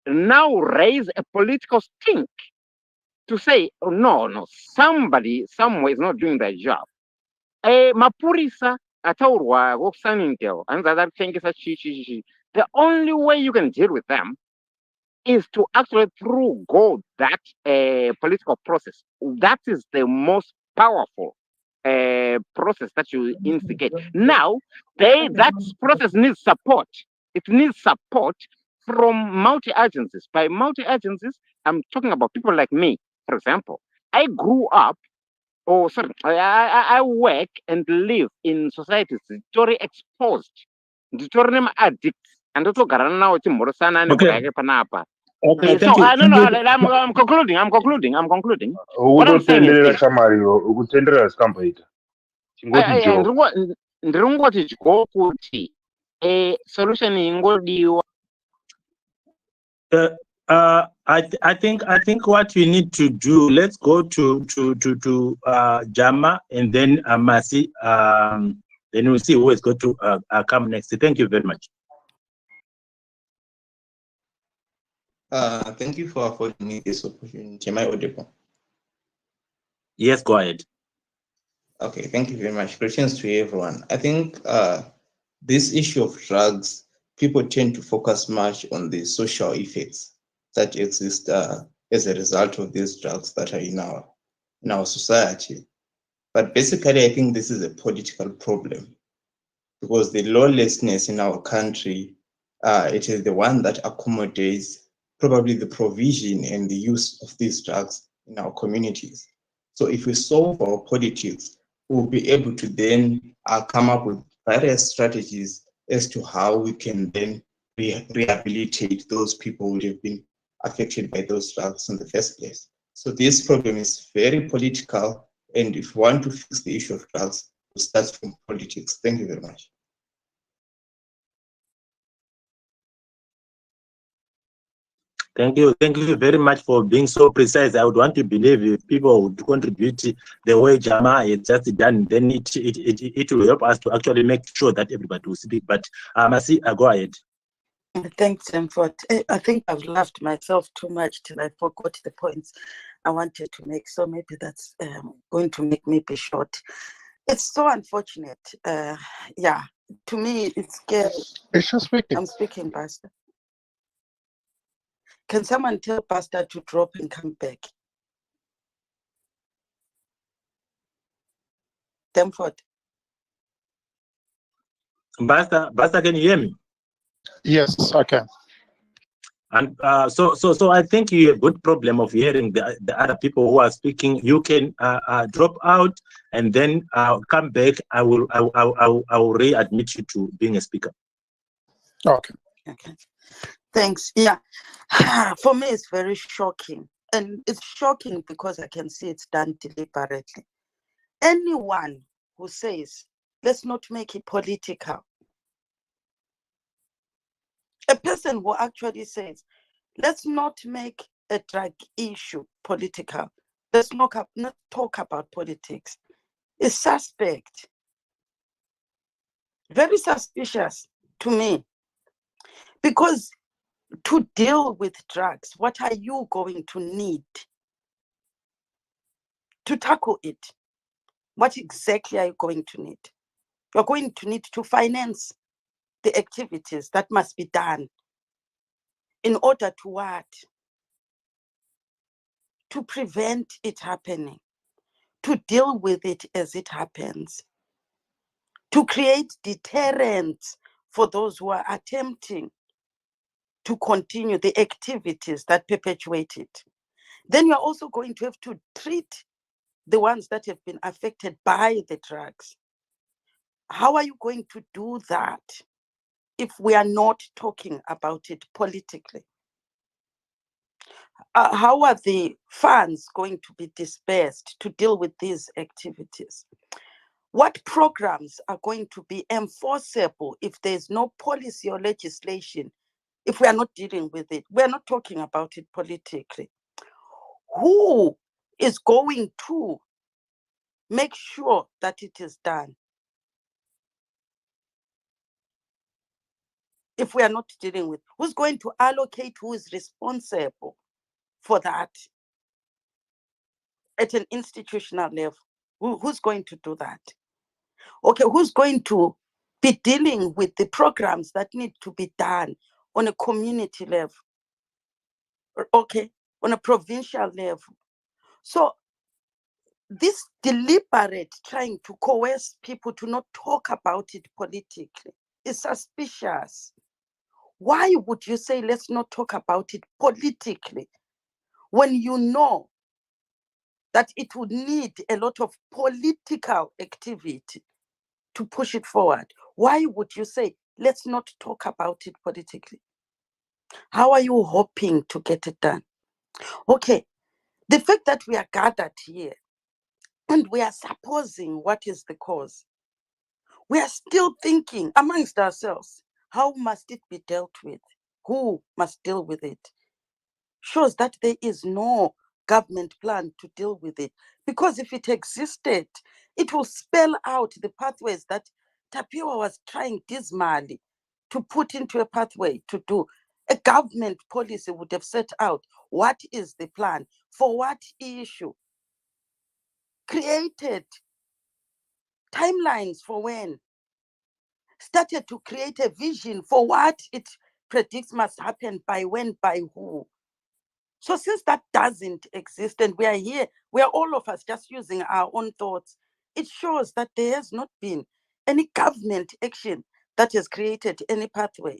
now raise a political stink to say, oh, no, somebody somewhere is not doing their job. Mapurisa ataurwa wokusanintel and that thing is the only way you can deal with them is to actually go that political process. That is the most powerful process that you instigate. Now, that process needs support. It needs support from multi-agencies. By multi-agencies, I'm talking about people like me, for example. I grew up, I work and live in societies very exposed. Nditori addicts. And also garana timorosana and panapa. Okay, So I'm concluding. What I'm saying is this. Ndringoti chikokuti solution ingodiwa. I think what we need to do, let's go to Jama and then Masi, then we'll see who is going to come next. Thank you very much. Thank you for affording me this opportunity. Am I audible? Yes, go ahead. Okay, thank you very much. Greetings to everyone. I think this issue of drugs, people tend to focus much on the social effects that exist as a result of these drugs that are in our society. But basically, I think this is a political problem because the lawlessness in our country, it is the one that accommodates probably the provision and the use of these drugs in our communities. So if we solve our politics, we'll be able to then come up with various strategies as to how we can then rehabilitate those who would have been affected by those drugs in the first place. So this problem is very political, and if we want to fix the issue of drugs, we start from politics. Thank you very much. Thank you very much for being so precise. I would want to believe if people would contribute the way Jama has just done, then it will help us to actually make sure that everybody will speak. But Masi, go ahead. Thanks, Demford. I think I've laughed myself too much till I forgot the points I wanted to make. So maybe that's going to make me be short. It's so unfortunate. Yeah, to me, it's scary. Is she speaking? I'm speaking, Pastor. Can someone tell Pastor to drop and come back? Demford. Pastor, can you hear me? Yes, I can. And so I think you have a good problem of hearing the other people who are speaking. You can drop out and then come back. I will readmit you to being a speaker. Okay. Okay. Thanks. Yeah. For me, it's very shocking. And it's shocking because I can see it's done deliberately. Anyone who says, let's not make it political, a person who actually says, let's not make a drug issue political, let's not talk about politics, is suspect. Very suspicious to me. Because to deal with drugs, what are you going to need to tackle it? What exactly are you going to need? You're going to need to finance the activities that must be done in order to what? To prevent it happening, to deal with it as it happens, to create deterrence for those who are attempting to continue the activities that perpetuate it. Then you're also going to have to treat the ones that have been affected by the drugs. How are you going to do that if we are not talking about it politically? How are the funds going to be dispersed to deal with these activities? What programs are going to be enforceable if there's no policy or legislation, if we are not dealing with it? We are not talking about it politically. Who is going to make sure that it is done if we are not dealing with? Who's going to allocate? Who is responsible for that at an institutional level? Who's going to do that? Okay, who's going to be dealing with the programs that need to be done on a community level? Okay, on a provincial level. So this deliberate trying to coerce people to not talk about it politically is suspicious. Why would you say let's not talk about it politically when you know that it would need a lot of political activity to push it forward? Why would you say let's not talk about it politically? How are you hoping to get it done? Okay, the fact that we are gathered here and we are supposing what is the cause, we are still thinking amongst ourselves, how must it be dealt with? Who must deal with it? Shows that there is no government plan to deal with it. Because if it existed, it will spell out the pathways that Tapiwa was trying dismally to put into a pathway to do. A government policy would have set out what is the plan, for what issue, created timelines for when, started to create a vision for what it predicts must happen by when, by who. So since that doesn't exist and we are here, we are all of us just using our own thoughts, it shows that there has not been any government action that has created any pathway.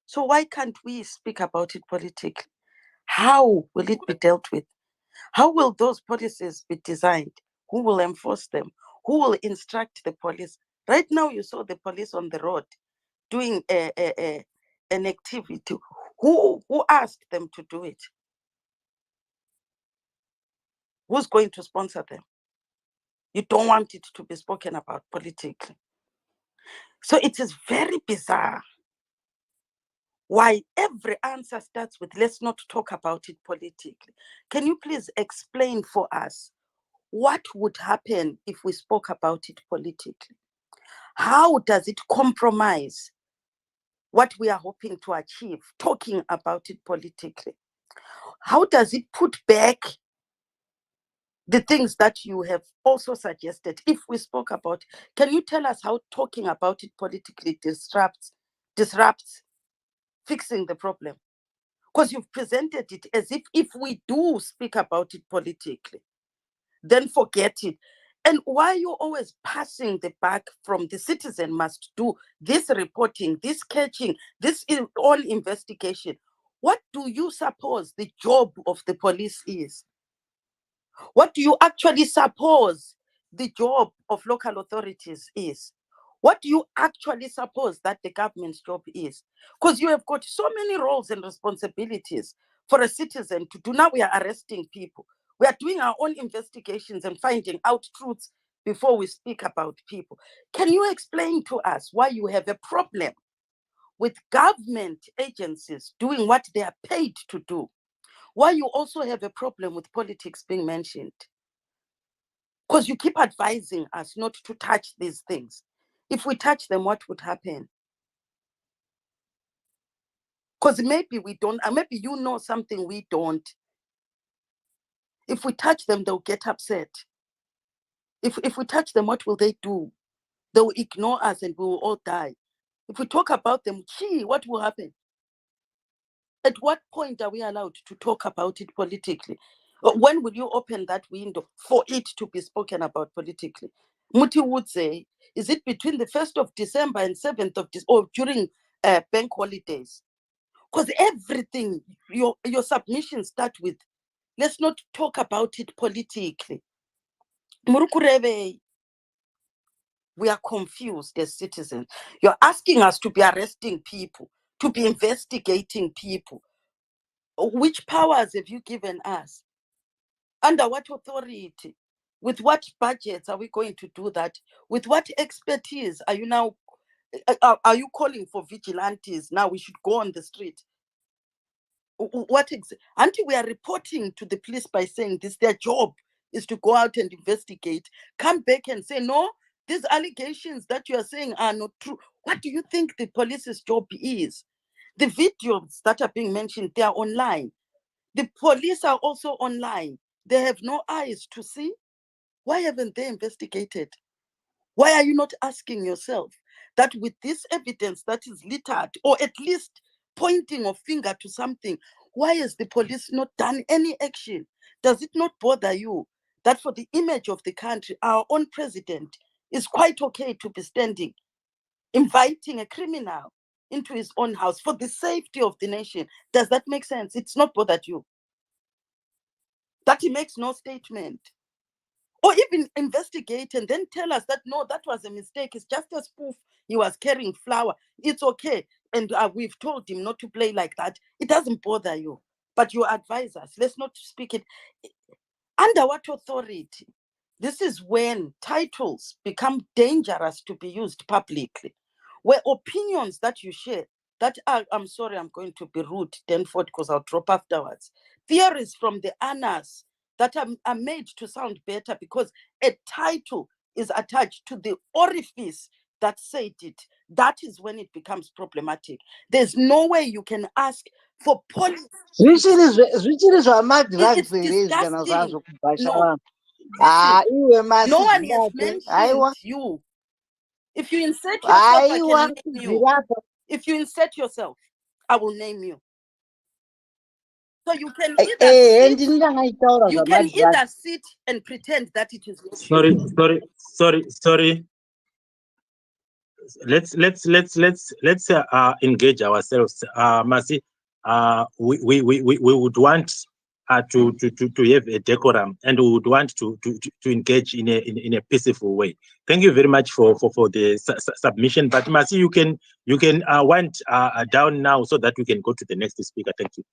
So why can't we speak about it politically? How will it be dealt with? How will those policies be designed? Who will enforce them? Who will instruct the police? Right now, you saw the police on the road doing an activity. Who asked them to do it? Who's going to sponsor them? You don't want it to be spoken about politically. So it is very bizarre why every answer starts with, let's not talk about it politically. Can you please explain for us what would happen if we spoke about it politically? How does it compromise what we are hoping to achieve, talking about it politically? How does it put back the things that you have also suggested if we spoke about? Can you tell us how talking about it politically disrupts fixing the problem? Because you've presented it as if we do speak about it politically, then forget it. And why are you always passing the buck from the citizen must do this reporting, this catching, this all investigation? What do you suppose the job of the police is? What do you actually suppose the job of local authorities is? What do you actually suppose that the government's job is? Because you have got so many roles and responsibilities for a citizen to do. Now we are arresting people. We are doing our own investigations and finding out truths before we speak about people. Can you explain to us why you have a problem with government agencies doing what they are paid to do? Why you also have a problem with politics being mentioned? Because you keep advising us not to touch these things. If we touch them, what would happen? Because maybe we don't, maybe you know something we don't. If we touch them, they'll get upset. If we touch them, what will they do? They'll ignore us and we will all die. If we talk about them, gee, what will happen? At what point are we allowed to talk about it politically? When will you open that window for it to be spoken about politically? Muti would say, is it between the 1st of December and 7th of December, or during bank holidays? Because everything, your submissions start with, let's not talk about it politically. Murukurebe, we are confused as citizens. You're asking us to be arresting people, to be investigating people. Which powers have you given us? Under what authority? With what budgets are we going to do that? With what expertise are you now? Are you calling for vigilantes? Now we should go on the street. Until we are reporting to the police by saying this, their job is to go out and investigate, come back and say, no, these allegations that you are saying are not true. What do you think the police's job is? The videos that are being mentioned, they are online. The police are also online. They have no eyes to see. Why haven't they investigated? Why are you not asking yourself that with this evidence that is littered, or at least pointing a finger to something, why has the police not done any action? Does it not bother you that for the image of the country, our own president is quite okay to be standing, inviting a criminal into his own house for the safety of the nation? Does that make sense? It's not bothered you. That he makes no statement. Or even investigate and then tell us that, no, that was a mistake. It's just a spoof. He was carrying flour. It's okay. And we've told him not to play like that. It doesn't bother you. But you advise us. Let's not speak it. Under what authority? This is when titles become dangerous to be used publicly. Where opinions that you share, that I'm sorry, I'm going to be rude, Denford, because I'll drop afterwards. Theories from the annals that are made to sound better because a title is attached to the orifice that said it. that is when it becomes problematic. There's no way you can ask for policy. Zvichiri zvamadrugs It's here kana disgusting. zvazvo kubhasha No, vanhu. listen, Iwe no one has masizimbabwe. mentioned Aiwa. you. If you insert yourself, I Aiwa, can name you. zvirapa. If you insert yourself, I will name you. So you can either sit and pretend that it is not you. Sorry. Let's engage ourselves. Mercy, we would want to have a decorum, and we would want to engage in a peaceful way. Thank you very much for the submission. But Mercy, you can wind down now so that we can go to the next speaker. Thank you.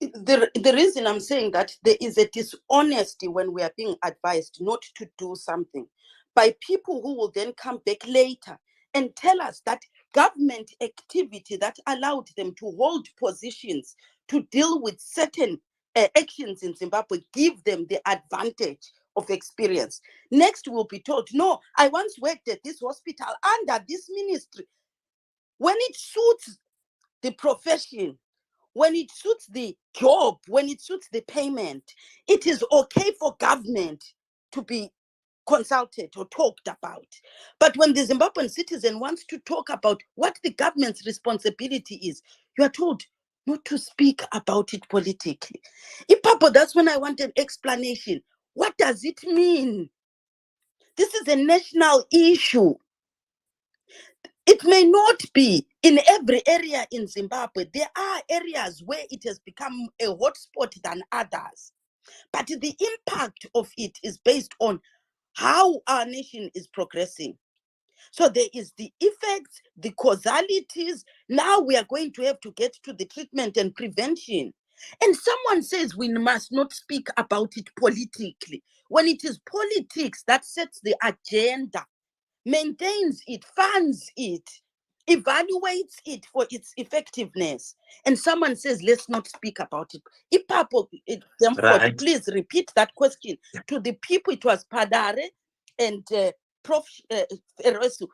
The reason I'm saying that there is a dishonesty when we are being advised not to do something by people who will then come back later and tell us that government activity that allowed them to hold positions to deal with certain actions in Zimbabwe give them the advantage of experience. Next, we'll be told, no, I once worked at this hospital under this ministry. When it suits the profession, when it suits the job, when it suits the payment, it is okay for government to be consulted or talked about. But when the Zimbabwean citizen wants to talk about what the government's responsibility is, you are told not to speak about it politically. Ipapo, that's when I want an explanation. What does it mean? This is a national issue. It may not be in every area in Zimbabwe. There are areas where it has become a hotspot than others. But the impact of it is based on how our nation is progressing. So there is the effects, the causalities. Now we are going to have to get to the treatment and prevention. And someone says we must not speak about it politically. When it is politics that sets the agenda, maintains it, funds it, evaluates it for its effectiveness, and someone says, let's not speak about it. Ipapo, Right. please repeat that question to the people. It was Padare and Prof. Feresu.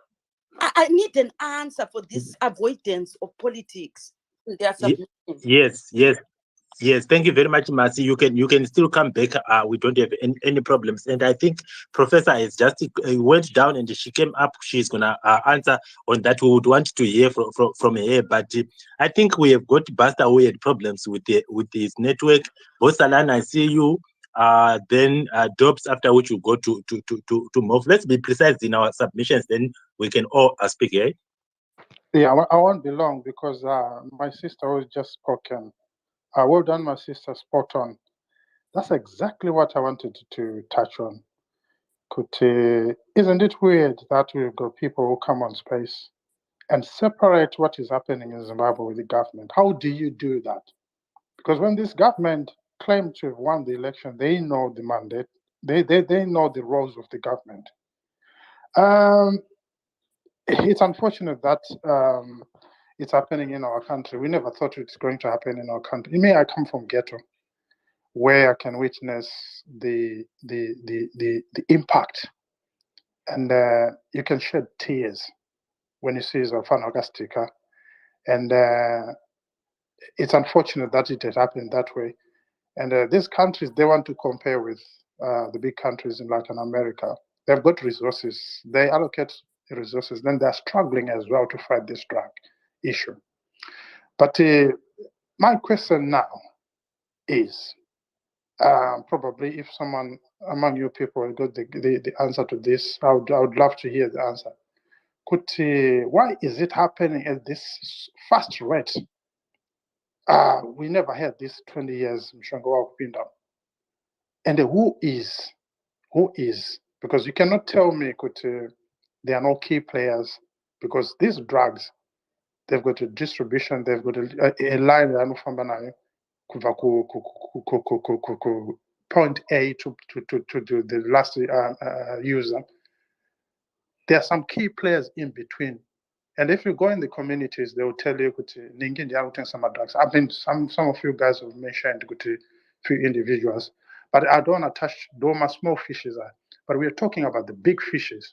I need an answer for this avoidance of politics in their submission. Yes, thank you very much, Mercy. You can still come back. We don't have any problems. And I think Professor has just went down and she came up. She's gonna answer on that. We would want to hear from her. But I think we have got Buster who had problems with his network. Bosalana, I see you. Then Dobbs, after which we go to move. Let's be precise in our submissions. Then we can all speak. Eh? Yeah, I won't be long because my sister was just spoken. Well done, my sister, spot on. That's exactly what I wanted to touch on. Isn't it weird that we've got people who come on space and separate what is happening in Zimbabwe with the government? How do you do that? Because when this government claimed to have won the election, they know the mandate. They know the roles of the government. It's unfortunate that it's happening in our country. We never thought it's going to happen in our country. I come from ghetto, where I can witness the impact, and you can shed tears when you see Zafana Gastika, and it's unfortunate that it has happened that way. And these countries, they want to compare with the big countries in Latin America. They've got resources. They allocate resources. Then they're struggling as well to fight this drug issue. But my question now is, probably if someone among you people got the answer to this, I would love to hear the answer. Why is it happening at this fast rate? We never had this 20 years Mshango Pinda. And who is? Because you cannot tell me there are no key players, because these drugs, they've got a distribution, they've got a line point A to the last user. There are some key players in between. And if you go in the communities, they will tell you some drugs. I mean, some of you guys have mentioned few individuals, but I don't attach those small fishes. But we're talking about the big fishes,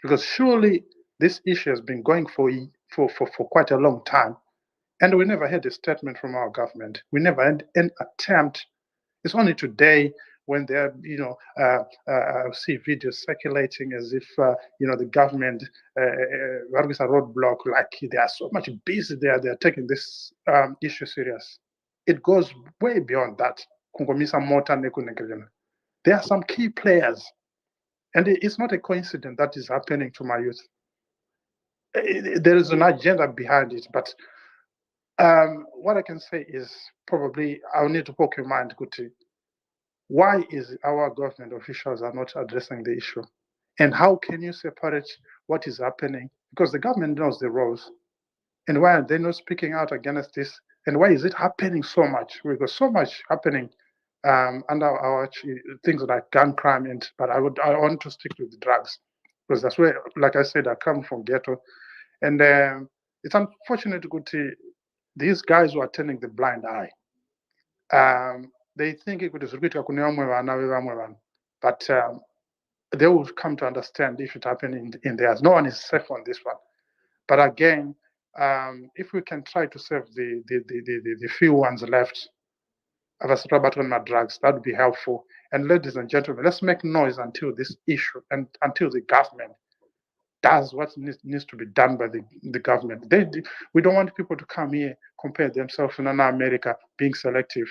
because surely This issue has been going for quite a long time, and we never had a statement from our government. We never had an attempt. It's only today when there, I see videos circulating as if, the government is a roadblock, like they are so much busy there, they are taking this issue serious. It goes way beyond that. There are some key players, and it's not a coincidence that is happening to my youth. There is an agenda behind it, but what I can say is probably I'll need to poke your mind, Kuti. Why is our government officials are not addressing the issue? And how can you separate what is happening? Because the government knows the rules. And why are they not speaking out against this? And why is it happening so much? We've got so much happening under our things like gun crime. But I want to stick with the drugs because that's where, like I said, I come from ghetto. And it's unfortunate to these guys who are turning the blind eye. They think it could but they will come to understand if it happened in theirs. No one is safe on this one. But again, if we can try to save the few ones left, drugs, that would be helpful. And ladies and gentlemen, let's make noise until this issue and until the government does what needs to be done by the government. We don't want people to come here, compare themselves in America, being selective.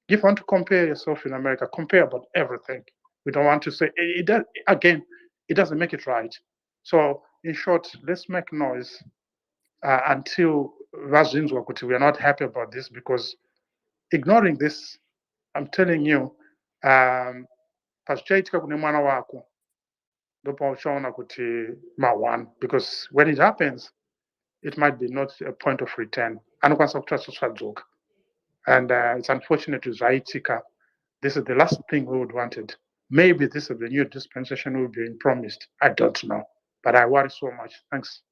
If you want to compare yourself in America, compare about everything. We don't want to say, it doesn't make it right. So in short, let's make noise until we are not happy about this, because ignoring this, I'm telling you, because when it happens, it might be not a point of return. And it's unfortunate to Zaitika. This is the last thing we would wanted. Maybe this is the new dispensation we're being promised. I don't know, but I worry so much. Thanks.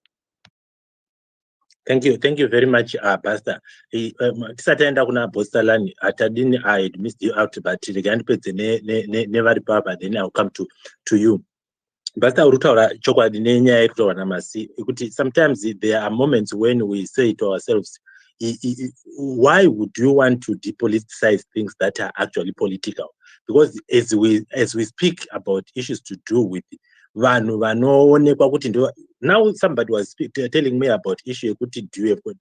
Thank you very much, Pastor. Tisataenda kuna Bostalani, atadini I had missed you out, but never papa. Then I'll come to you. Pastor urutaura chokwadi nenyaya irutaura namasi kuti sometimes there are moments when we say to ourselves, why would you want to depoliticize things that are actually political? Because as we speak about issues to do with now somebody was telling me about issue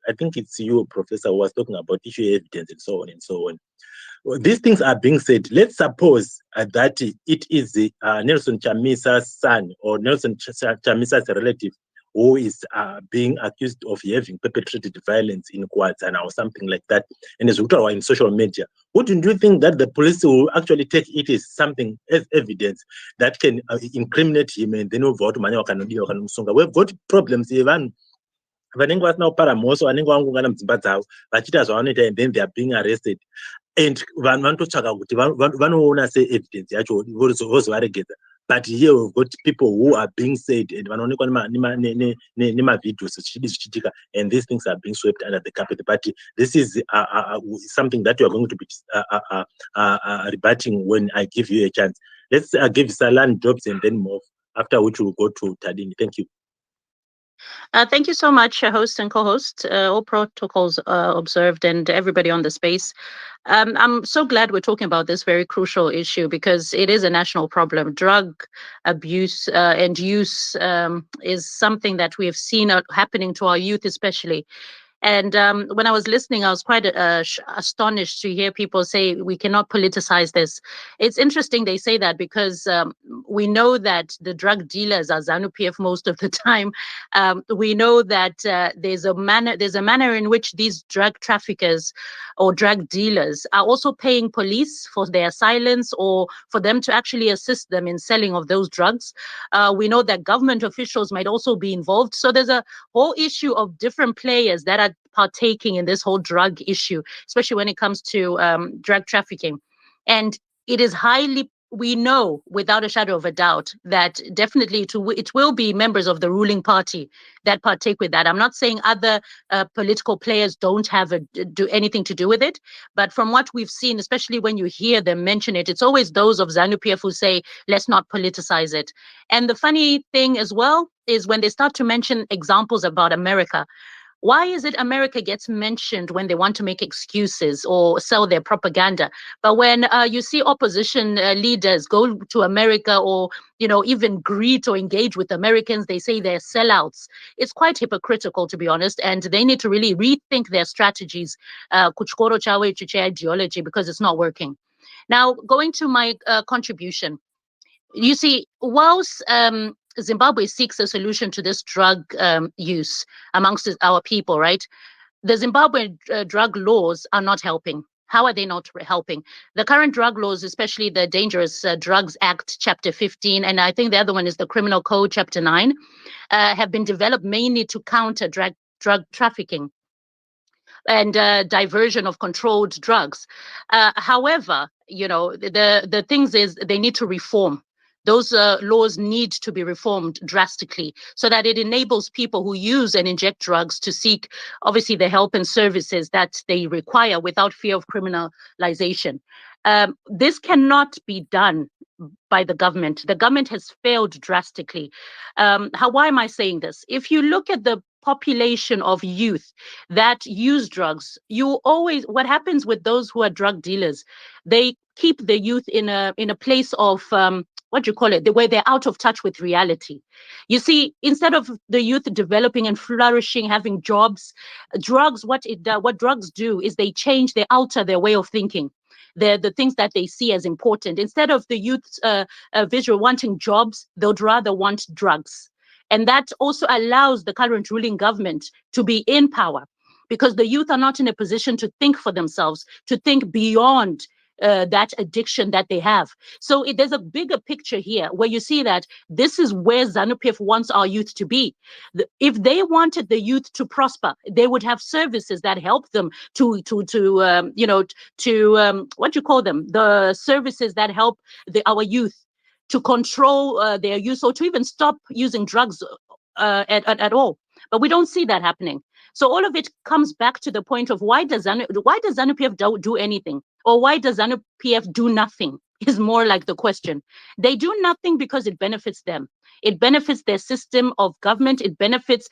I think it's you, Professor, who was talking about issue evidence and so on and so on. These things are being said. Let's suppose that it is Nelson Chamisa's son or Nelson Chamisa's relative who is being accused of having perpetrated violence in Kwazana or something like that, and is in social media. Wouldn't you think that the police will actually take it as something, as evidence that can incriminate him, and then we've got problems even vanenge vasina kupara mhosva vanenge vangungana mudzimba dzavo vachita zvavanoita, and then they are being arrested, and vanhu vanototsvaka kuti vanoona se-evidence yacho vozovaregedza. But here we've got people who are being said and vanoonekwa nemavideos zvichiitika, and these things are being swept under the carpet. But this is something that you are going to be rebutting when I give you a chance. Let's give Salan Jobs and then move, after which we'll go to Tadini. Thank you. Thank you so much, host and co-host, all protocols observed, and everybody on the space. I'm so glad we're talking about this very crucial issue, because it is a national problem. Drug abuse and use is something that we have seen happening to our youth especially. And when I was listening, I was quite astonished to hear people say we cannot politicize this. It's interesting they say that, because we know that the drug dealers are ZANU-PF most of the time. We know that there's a manner in which these drug traffickers or drug dealers are also paying police for their silence or for them to actually assist them in selling of those drugs. We know that government officials might also be involved. So there's a whole issue of different players that are partaking in this whole drug issue, especially when it comes to drug trafficking. And it is highly we know without a shadow of a doubt that definitely it will be members of the ruling party that partake with that. I'm not saying other political players don't have do anything to do with it, but from what we've seen, especially when you hear them mention it, it's always those of ZANU-PF who say, let's not politicize it. And the funny thing as well is when they start to mention examples about America, why is it America gets mentioned when they want to make excuses or sell their propaganda? But when you see opposition leaders go to America or, even greet or engage with Americans, they say they're sellouts. It's quite hypocritical, to be honest, and they need to really rethink their strategies, kuchikoro chawe chiche ideology, because it's not working. Now, going to my contribution, you see, whilst Zimbabwe seeks a solution to this drug use amongst our people, right? The Zimbabwean drug laws are not helping. How are they not helping? The current drug laws, especially the Dangerous Drugs Act, Chapter 15, and I think the other one is the Criminal Code, Chapter 9, have been developed mainly to counter drug trafficking and diversion of controlled drugs. However, the things is they need to reform. Those laws need to be reformed drastically so that it enables people who use and inject drugs to seek, obviously, the help and services that they require without fear of criminalization. This cannot be done by the government. The government has failed drastically. Why am I saying this? If you look at the population of youth that use drugs, what happens with those who are drug dealers, they keep the youth in a place of where they're out of touch with reality. You see, instead of the youth developing and flourishing, having jobs, what drugs do is they alter their way of thinking. The things that they see as important. Instead of the youth's visual wanting jobs, they'd rather want drugs. And that also allows the current ruling government to be in power because the youth are not in a position to think for themselves, to think beyond that addiction that they have. So there's a bigger picture here where you see that this is where ZANU-PF wants our youth to be. If they wanted the youth to prosper, they would have services that help them to the services that help our youth to control their use or to even stop using drugs at all. But we don't see that happening. So all of it comes back to the point of why does ZANU-PF do anything? Or why does ZANU-PF do nothing? Is more like the question. They do nothing because it benefits them. It benefits their system of government. It benefits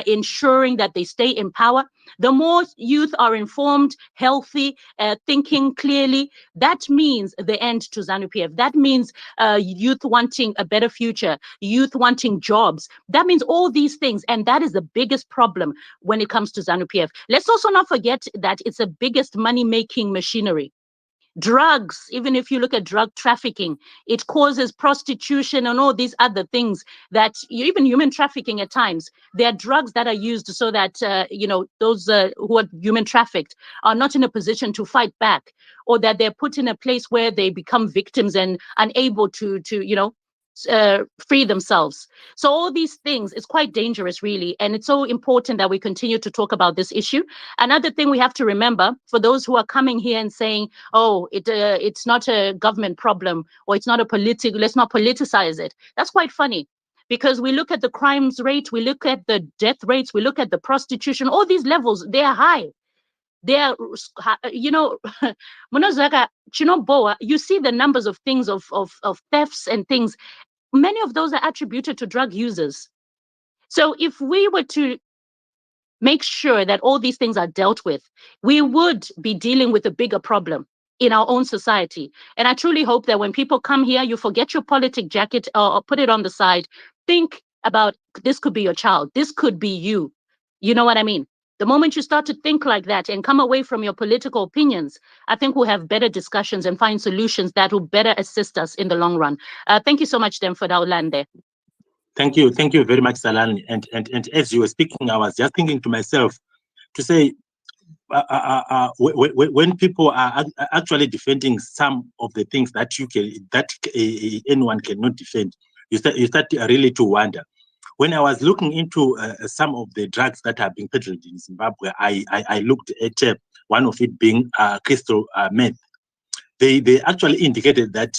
ensuring that they stay in power. The more youth are informed, healthy, thinking clearly, that means the end to ZANU-PF. That means youth wanting a better future, youth wanting jobs. That means all these things. And that is the biggest problem when it comes to ZANU-PF. Let's also not forget that it's the biggest money-making machinery. Drugs, even if you look at drug trafficking, it causes prostitution and all these other things that even human trafficking at times, there are drugs that are used so that, those who are human trafficked are not in a position to fight back, or that they're put in a place where they become victims and unable to free themselves. So all these things is quite dangerous, really. And it's so important that we continue to talk about this issue. Another thing we have to remember for those who are coming here and saying, oh, it's not a government problem or it's not let's not politicize it. That's quite funny. Because we look at the crimes rate, we look at the death rates, we look at the prostitution, all these levels, they are high. They are, you see the numbers of things of thefts and things. Many of those are attributed to drug users. So if we were to make sure that all these things are dealt with, we would be dealing with a bigger problem in our own society. And I truly hope that when people come here, you forget your politic jacket or put it on the side. Think about this could be your child. This could be you. You know what I mean? The moment you start to think like that and come away from your political opinions, I think we'll have better discussions and find solutions that will better assist us in the long run. Thank you so much, Demford. I'll land there. Thank you very much, Salani. And as you were speaking, I was just thinking to myself to say, when people are actually defending some of the things that anyone cannot defend, you start really to wonder. When I was looking into some of the drugs that are being peddled in Zimbabwe, I looked at one of it being crystal meth. they actually indicated that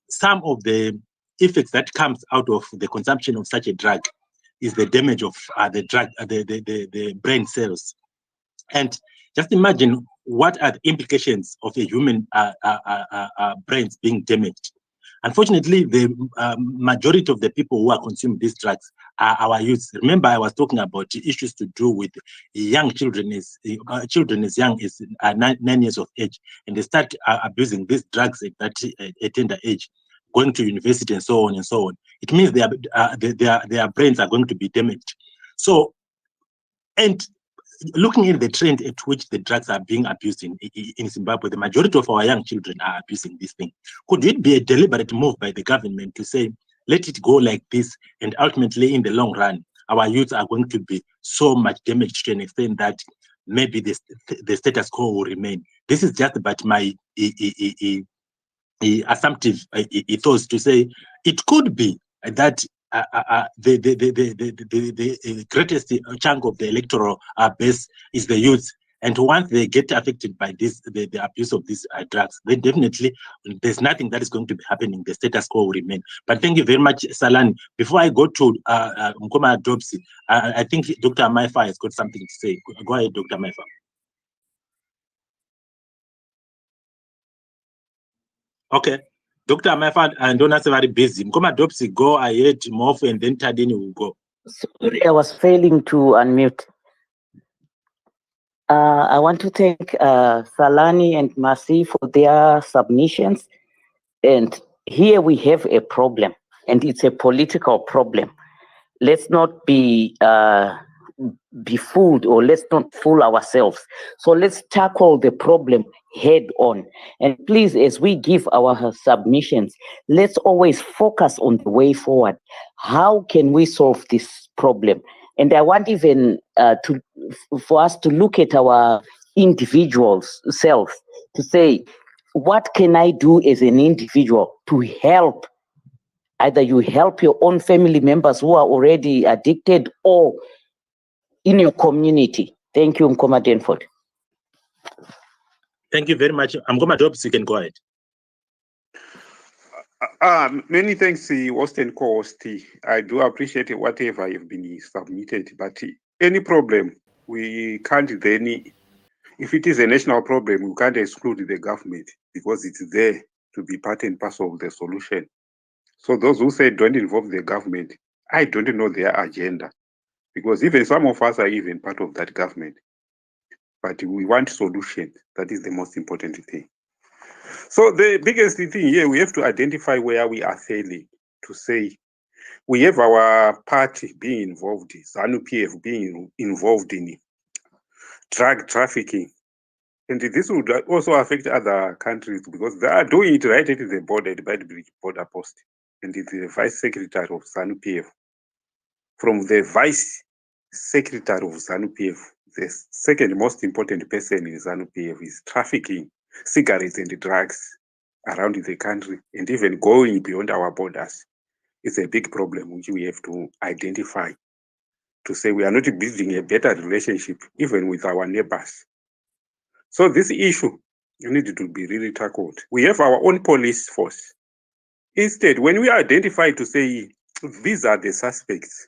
some of the effects that comes out of the consumption of such a drug is the damage of the brain cells. And just imagine what are the implications of a human brains being damaged. Unfortunately, the majority of the people who are consuming these drugs are our youth. Remember, I was talking about issues to do with young children, children as young as 9 years of age, and they start abusing these drugs at a tender age, going to university and so on and so on. It means their brains are going to be damaged. So, and looking at the trend at which the drugs are being abused in Zimbabwe, the majority of our young children are abusing this thing. Could it be a deliberate move by the government to say, let it go like this, and ultimately in the long run, our youth are going to be so much damaged to an extent that maybe the status quo will remain? This is just about my assumptive thoughts to say it could be that the greatest chunk of the electoral base is the youth, and once they get affected by this, the abuse of these drugs, then definitely there's nothing that is going to be happening. The status quo will remain. But thank you very much, Salan. Before I go to Mkoma Dobsi, I think Dr. Maifa has got something to say. Go ahead, Dr. Maifa. Okay. Dr. Maifa and Dona's very busy. Mkoma Dobsi, go ahead, Mof, and then Tadini will go. Sorry, I was failing to unmute. I want to thank Salani and Masi for their submissions. And here we have a problem, and it's a political problem. Let's not be fooled, or let's not fool ourselves. So let's tackle the problem head on. And please, as we give our submissions, let's always focus on the way forward. How can we solve this problem? And I want even for us to look at our individuals selves to say, what can I do as an individual to help? Either you help your own family members who are already addicted, or in your community. Thank you, Mkoma Denford. Thank you very much. Mkoma Dobsi, you can go ahead. Many thanks, host and co-host. I do appreciate whatever you've been submitted, but any problem, we can't then, if it is a national problem, we can't exclude the government because it's there to be part and parcel of the solution. So those who say don't involve the government, I don't know their agenda, because even some of us are even part of that government. But we want solutions. That is the most important thing. So the biggest thing here, we have to identify where we are failing, to say we have our party being involved, ZANU-PF being involved in drug trafficking. And this would also affect other countries because they are doing it right at the border, the Bridge border post. And it's the vice secretary of ZANU-PF. From the vice secretary of ZANU-PF, the second most important person in ZANU-PF is trafficking cigarettes and drugs around the country, and even going beyond our borders. It's a big problem which we have to identify, to say we are not building a better relationship even with our neighbors. So this issue needs to be really tackled. We have our own police force. Instead, when we identify to say these are the suspects,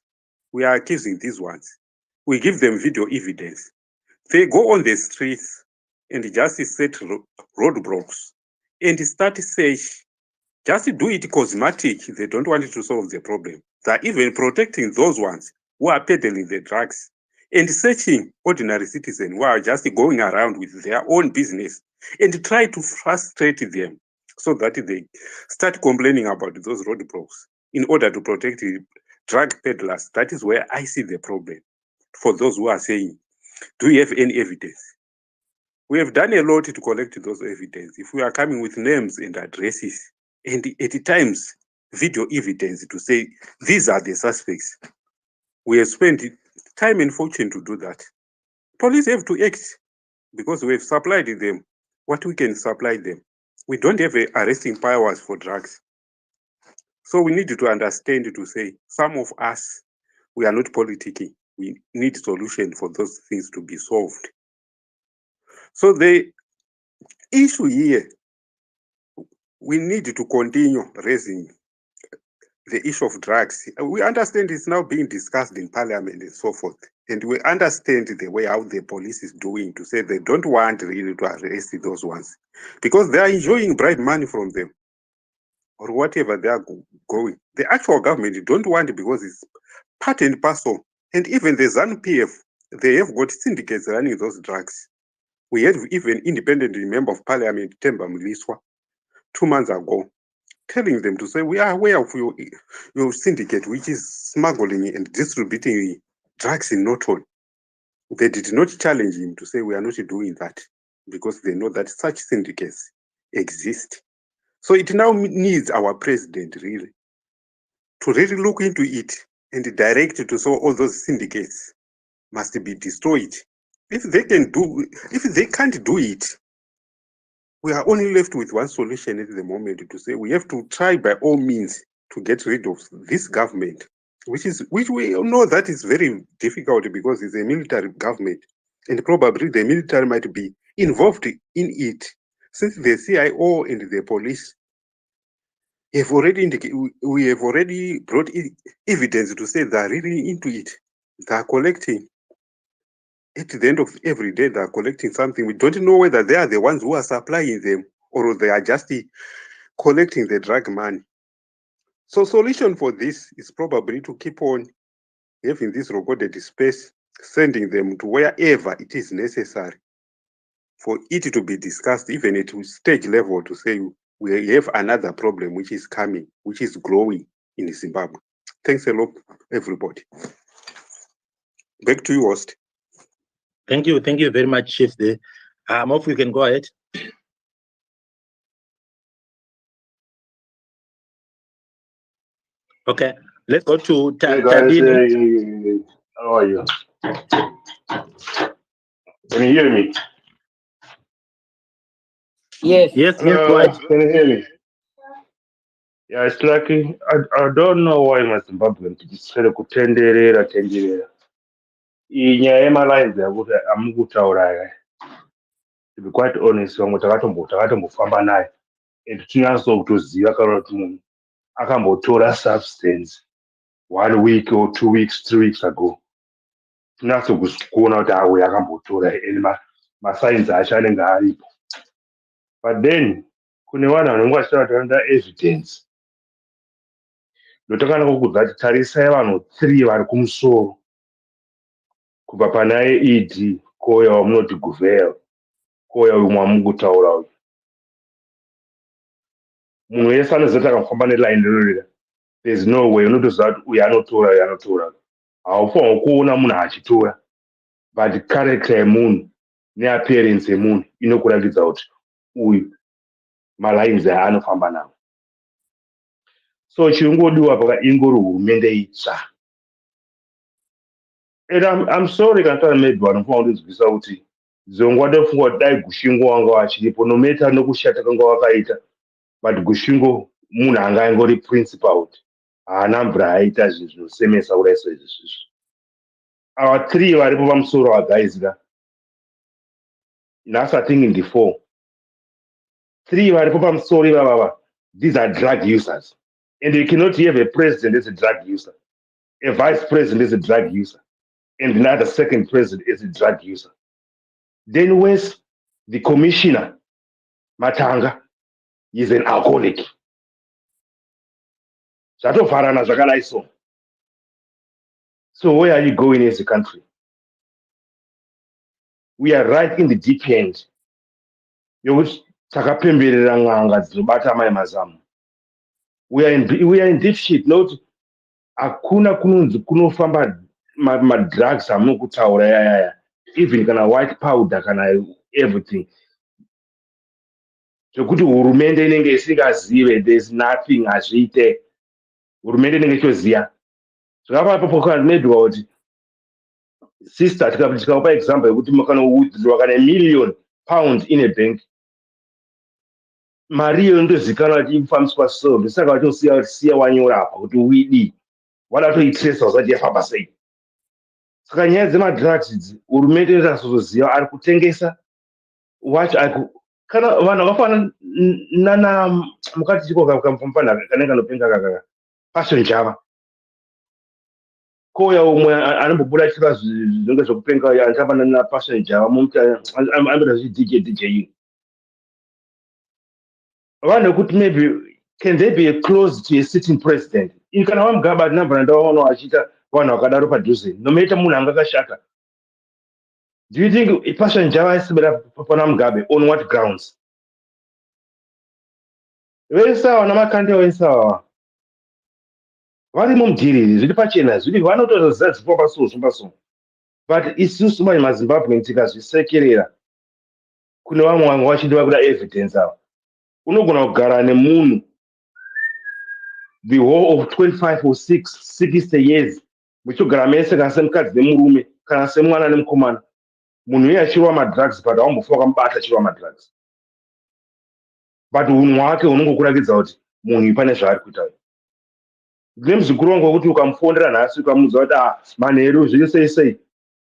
we are accusing these ones, we give them video evidence. They go on the streets and just set roadblocks and start search. Just do it cosmetic. They don't want to solve the problem. They're even protecting those ones who are peddling the drugs and searching ordinary citizens who are just going around with their own business and try to frustrate them so that they start complaining about those roadblocks in order to protect the drug peddlers. That is where I see the problem. For those who are saying, do you have any evidence? We have done a lot to collect those evidence. If we are coming with names and addresses, and at times video evidence to say these are the suspects, we have spent time and fortune to do that. Police have to act because we have supplied them what we can supply them. We don't have arresting powers for drugs. So we need to understand to say some of us, we are not politicking. We need solution for those things to be solved. So the issue here we need to continue raising the issue of drugs. We understand it's now being discussed in parliament and so forth. And we understand the way how the police is doing to say they don't want really to arrest those ones because they are enjoying bribe money from them or whatever they are going. The actual government don't want it because it's part and parcel. And even the ZANU-PF, they have got syndicates running those drugs. We had even independent member of parliament, Temba Mliswa, 2 months ago, telling them to say, we are aware of your syndicate, which is smuggling and distributing drugs in Norton. They did not challenge him to say, we are not doing that, because they know that such syndicates exist. So it now needs our president really to really look into it and direct it to so all those syndicates must be destroyed. If they can't do it, we are only left with one solution at the moment to say we have to try by all means to get rid of this government, which we know that is very difficult because it's a military government, and probably the military might be involved in it, since the CIO and the police have already we have already brought evidence to say they are really into it. They are collecting. At the end of every day, they are collecting something. We don't know whether they are the ones who are supplying them or they are just collecting the drug money. So solution for this is probably to keep on having this recorded space, sending them to wherever it is necessary for it to be discussed, even at stage level, to say we have another problem which is coming, which is growing in Zimbabwe. Thanks a lot, everybody. Back to you, host. Thank you very much, Chief. If you can go ahead. Okay, let's go to Hey guys, Tadini. how are you? Can you hear me? Yes. Yes, go ahead. Can you hear me? Yeah, it's like I don't know why my Zimbabwean decided kutenderera. Iyi nyaya yemalines yakuti amukutaura, to be quite honest, vamwe takatombofamba naye and tinyatsokutoziva kana kuti munhu akambotora substance 1 week or 2 weeks, 3 weeks ago. Tinyatsokuona kuti awe akambotora and masigns acho anenge aripo. But then kune vanhu vanenge vachitaura evidence. Ndotakana kukudza kuti tarisai vanhu 3 vari kumusoro kubva pana ED koya wamunoti Guvel koya uyu mwamukutaura uyu. Munhu wese anozoti akafamba neline rorera, there's no way unotoziva kuti uyu anotora. Haufanirwi kuona munhu achitora, but character yemunhu neappearance yemunhu inokuratidza kuti uyu malines aya anofamba nawo. So chingodiwa ingori hurumende itsva. And I'm sorry kana maybe vanofanira kundinzwisa kuti zongwa ndofunga kuti dai Gushingo wanga wachiripo nometa nokushata kanga wakaita, but Gushingo munhu anga angori principled, haana mvura aita zvinhu zvinosemesa kudai sezvizvi. Ava 3 varipo pamusoro vagaizira, nhasi atingindi 4. 3 varipo pamusoro ivava, these are drug users, and you cannot have a president as a drug user, a vice president as a drug user, and another second president as a drug user. Then where's the commissioner, Matanga, is an alcoholic. Zvatofanana zvakadai so. So where are you going as a country? We are right in the deep end. Yokuti takapemberera n'anga dzinobata mai mazamu. We are in deep shit. Note hakuna kunonzi kunofamba madrugs amukutaura yaya. Even kana white powder kana everything. Zvekuti hurumende inenge isingazive, there's nothing hazviite. Hurumende inenge ichiziva. Zvakapa popoka medwa kuti sister tikapa example yekuti kana withdraw kana £1,000,000 in a bank, mari iyo indozikanwa kuti ifambiswa so, ndosaka vatosiya wanyora apa kuti widi wadatoitrace usati yafamba sei. Saka nyaya dzemadrugs idzi hurumende inotariswa kuziva ari kutengesa wacho kana vanhu vakafana nana mukati chiko kamufana kanenge kanopenga kaka passion java koya umwe anombobuda chika zvinenge zvekupenga anotamba na passion java mumuti anoita dj vanhu kuti maybe can they be close to a sitting president ini kana vamugaba tinambva ndavaona vachiita vanhu vakadaro padhuze nomeita munhu anga akashata. Do you think passion java isibira pana mugabe on what grounds? Vesawa namakandiwa vesawa varimo mudhiriri zviri pachena zviri vanotoziva zipo paso but isusu manje mazimbabwe tikazvisekerera kune vamwe vanga vachida kuda evidence ava unogona kugara nemunhu the whole of 25 or 60 years muchigara mese kana semukadzi nemurume kana semwana nemukomana munhu iye achirwa madrugs but haumbofa wakamubata achirwa madrugs but unhu hwake hunongokurakidza kuti munhu pane zvaari kuita. Ndine muzukuru wangu wekuti ukamufondera nhasi ukamuudza kuti manheru zviri sei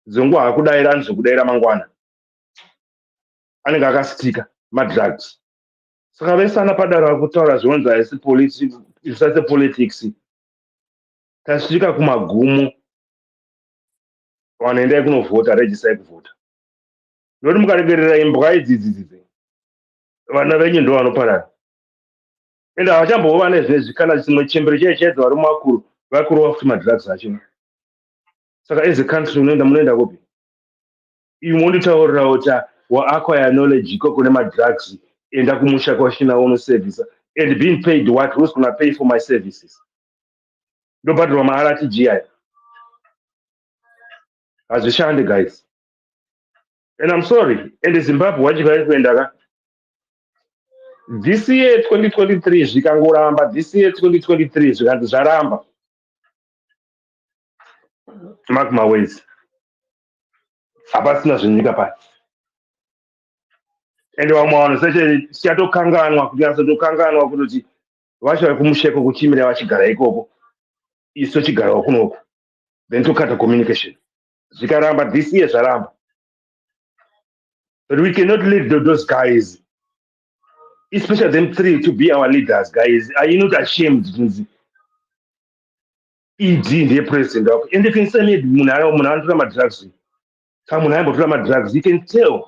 dzongo hakudaira anozokudayira mangwana anenge akasitika madrugs. Saka vesana padaro vakutaura zvinonzi haisi politics tasvika kumagumo wanoendai kunovhota rejisai kuvhota noti mukaregerera imbwa idzidzidzi vana venyu ndo vanoparara ende havachambova nezvezvi kana chimwe chembere chaiye chaedza vari mumakuru vakurova futi madrugs achino. Saka as a country munoenda kupi iwe monditaurira kuti waacquire knowledge iko kune madrugs enda kumusha kwashina unosevhisa and being paid what who's gonna pay for my services ndobhadhirwa maRTG aya hazvishande guys and I'm sorry and Zimbabwe wachikarai kuenda this year 2023 zvikangoramba this year 2023 zvikanzi zvaramba mark my words hapasina zvenyika pano ende vamwe vanhu seche tichatokanganwa kunyatsatokanganwa kutoti vachauya kumusheko kuchimira vachigara ikoko isu tochigarawo kunoko then tokata communication zvikaramba this year zvaramba but we cannot lead those guys especially them three to be our leaders guys. Are you not ashamed ED ndiye president wako and you can say maybe munhu anotora madrugs kana munhu aimbotora madrugs you can tell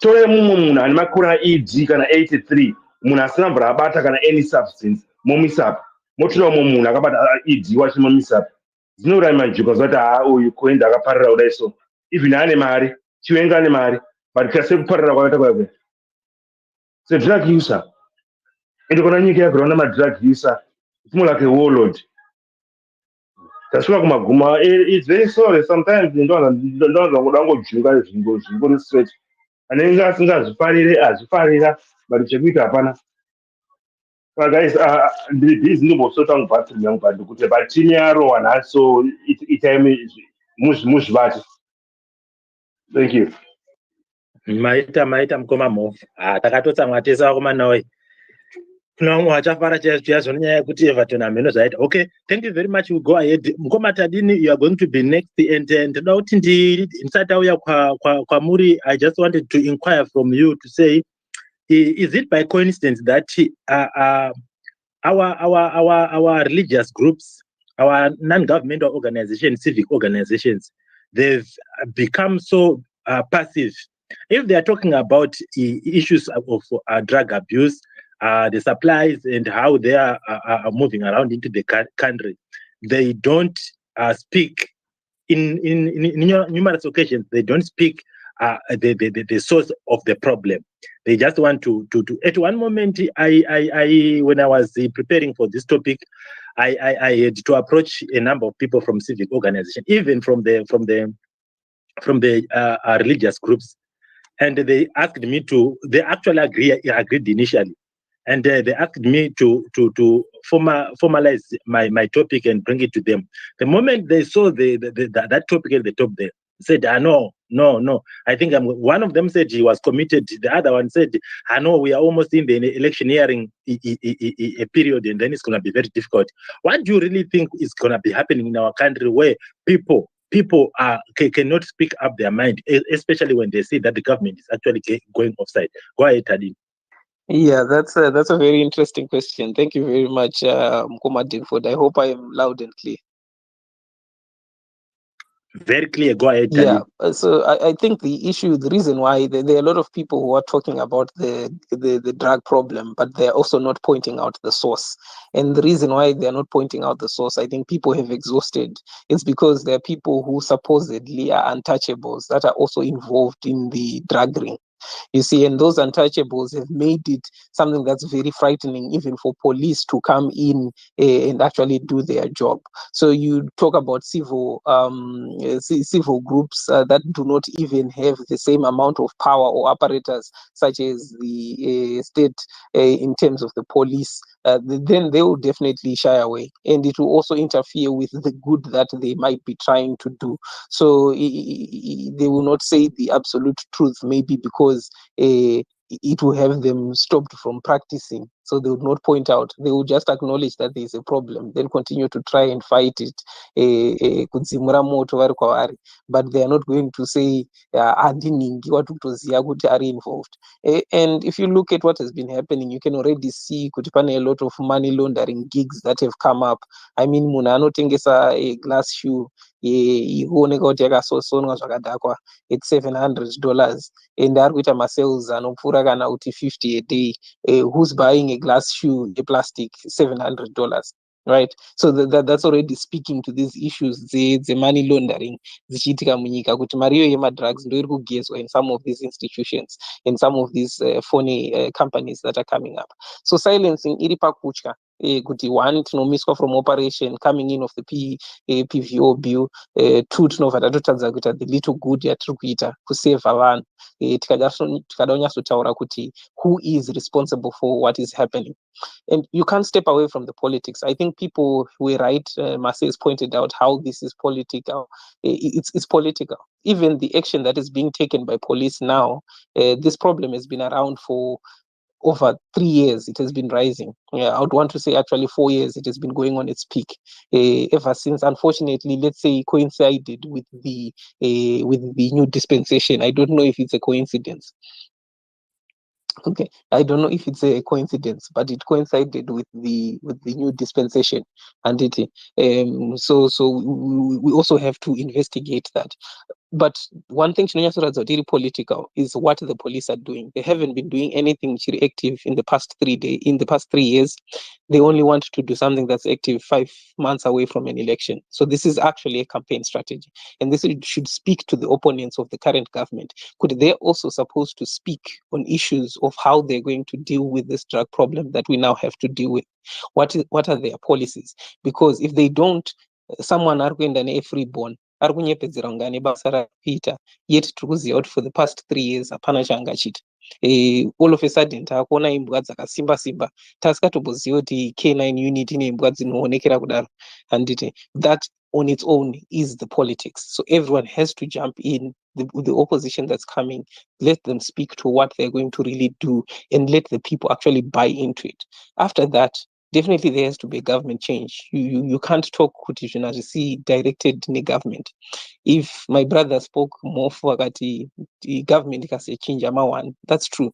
tore mumwe munhu ane makore ED kana 83 munhu asina mvura abata kana any substance momisapo motora mumwe munhu akabata ED wacho momisapo dzinouraya manjuka zoti uyu kuenda akaparira kudai so even ane mari chiwenga ane mari but kase kuparira kwakaita kwakwe so drug user ende kona nyika yagarawo namadrug user it's more like a warlord. Tasvika kumaguma it's very sorry sometimes ndoanza kuda ngojunga zvingori straight anenge asingazvifarire azvifarira but chekuita hapana. Guys, this ndombosota hangu bathroom yangu but kuti patini yarohwa naso itai muzvibate. Thank you. maita mukoma mhovha takatotsamwa tese vakomanawe kuna vamwe vachafara chaizvo nenyaya yekuti Everton hameno zvaita. Okay, thank you very much. We go ahead. Mukoma Tadini, you are going to be next and ndoda kuti ndisati auya kwamuri I just wanted to inquire from you to say is it by coincidence that our religious groups, our non-governmental organizations, civic organizations, they've become so passive? If they are talking about issues of drug abuse, the supplies and how they are moving around into the country, they don't speak in numerous occasions. They don't speak the source of the problem. They just want to. At one moment, I when I was preparing for this topic, I had to approach a number of people from civic organizations, even from the religious groups, and they asked me to. They actually agreed initially, and they asked me to formalize my topic and bring it to them. The moment they saw that topic at the top there, said, no. I think one of them said he was committed. The other one said, no, we are almost in the electioneering a period, and then it's going to be very difficult. What do you really think is going to be happening in our country where people people cannot speak up their mind, especially when they see that the government is actually going offside. Go ahead, Tadin. Yeah, that's a very interesting question. Thank you very much, Mkoma Dinford. I hope I am loud and clear. Very clear. Go ahead, Yeah, Tadin. so I think the reason why there are a lot of people who are talking about the drug problem, but they're also not pointing out the source. And the reason why they're not pointing out the source, I think people have exhausted. It's because there are people who supposedly are untouchables that are also involved in the drug ring. You see, and those untouchables have made it something that's very frightening, even for police to come in and actually do their job. So you talk about civil groups that do not even have the same amount of power or apparatus, such as the state in terms of the police. Then they will definitely shy away, and it will also interfere with the good that they might be trying to do. So they will not say the absolute truth, maybe because it will have them stopped from practicing. So they would not point out. They will just acknowledge that there is a problem, then continue to try and fight it. But they are not going to say are involved. And if you look at what has been happening, you can already see a lot of money laundering gigs that have come up. I mean, munhu anotengesa a glass shoe ikuoneka kuti yakasosonwa zvakadhakwa, it's $700, and ari kuita masales anopfuura kana kuti 50 a day. Who's buying a glass shoe, a plastic, $700? Right? So that's already speaking to these issues, the money laundering zichiitika munyika, kuti mariyo yemadrugs ndo iri kugezwa in some of these institutions, in some of these phony companies that are coming up. So silencing iri pakutya, kuti one, tinomiswa from operation, coming in of the PVO bill, two, tinobva tatotadza kuita the little good yatiri kuita kuseva vanhu, tikada kunyatsotaura kuti who is responsible for what is happening. And you can't step away from the politics. I think people were right. Marseille pointed out how this is political. It's political. Even the action that is being taken by police now, this problem has been around for over 3 years. It has been rising. I would want to say actually 4 years. It has been going on its peak ever since. Unfortunately, let's say coincided with the new dispensation. I don't know if it's a coincidence. Okay, I don't know if it's a coincidence, but it coincided with the new dispensation, and so we also have to investigate that. But one thing very political is what the police are doing. They haven't been doing anything active in the past 3 years. They only want to do something that's active 5 months away from an election. So this is actually a campaign strategy. And this should speak to the opponents of the current government. Could they also supposed to speak on issues of how they're going to deal with this drug problem that we now have to deal with? What are their policies? Because if they don't, someone are going to freeborn. Ari kunyepedzera kunga ane basa rakuita, yet tiri kuziva kuti for the past 3 years hapana chaangachita. All of a sudden taakuona imbwa dzakasimba simba, tasikatombosiva kuti K9 unit ine imbwa dzinoonekera kudaro. Handiti that on its own is the politics. So everyone has to jump in. The opposition that's coming, let them speak to what they're going to really do and let the people actually buy into it. After that, definitely there has to be a government change. You can't talk kuti directed in a government. If my brother spoke more for the government can say change one, that's true.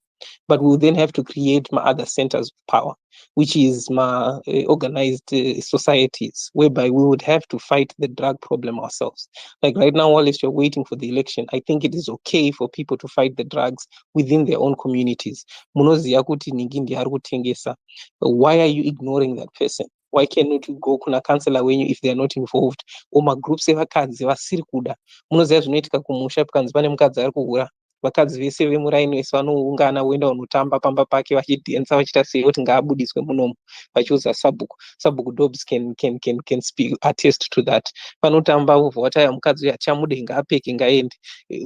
But we'll then have to create my other centers of power, which is my organized societies, whereby we would have to fight the drug problem ourselves. Like right now, while you're waiting for the election, I think it is okay for people to fight the drugs within their own communities. Munoziya kuti ningi ndi ari kutengesa. Why are you ignoring that person? Why cannot you go kuna counselor when you, if they are not involved? Oma groups evakadzi vasiri kuda. Munoziva zvinoitika kumusha pakanzi pane mukadzi ari kuhura. Vakadzi vese vemuraini vese vanoungana voenda kunotamba pamba pake vachidhensa vachiita sei kuti ngaabudiswe munomu vachiudza sabhuku dobs can speak attest to that. Panotamba vobva vataya mukadzi uyu hatichamude ngaapfeke ngaende.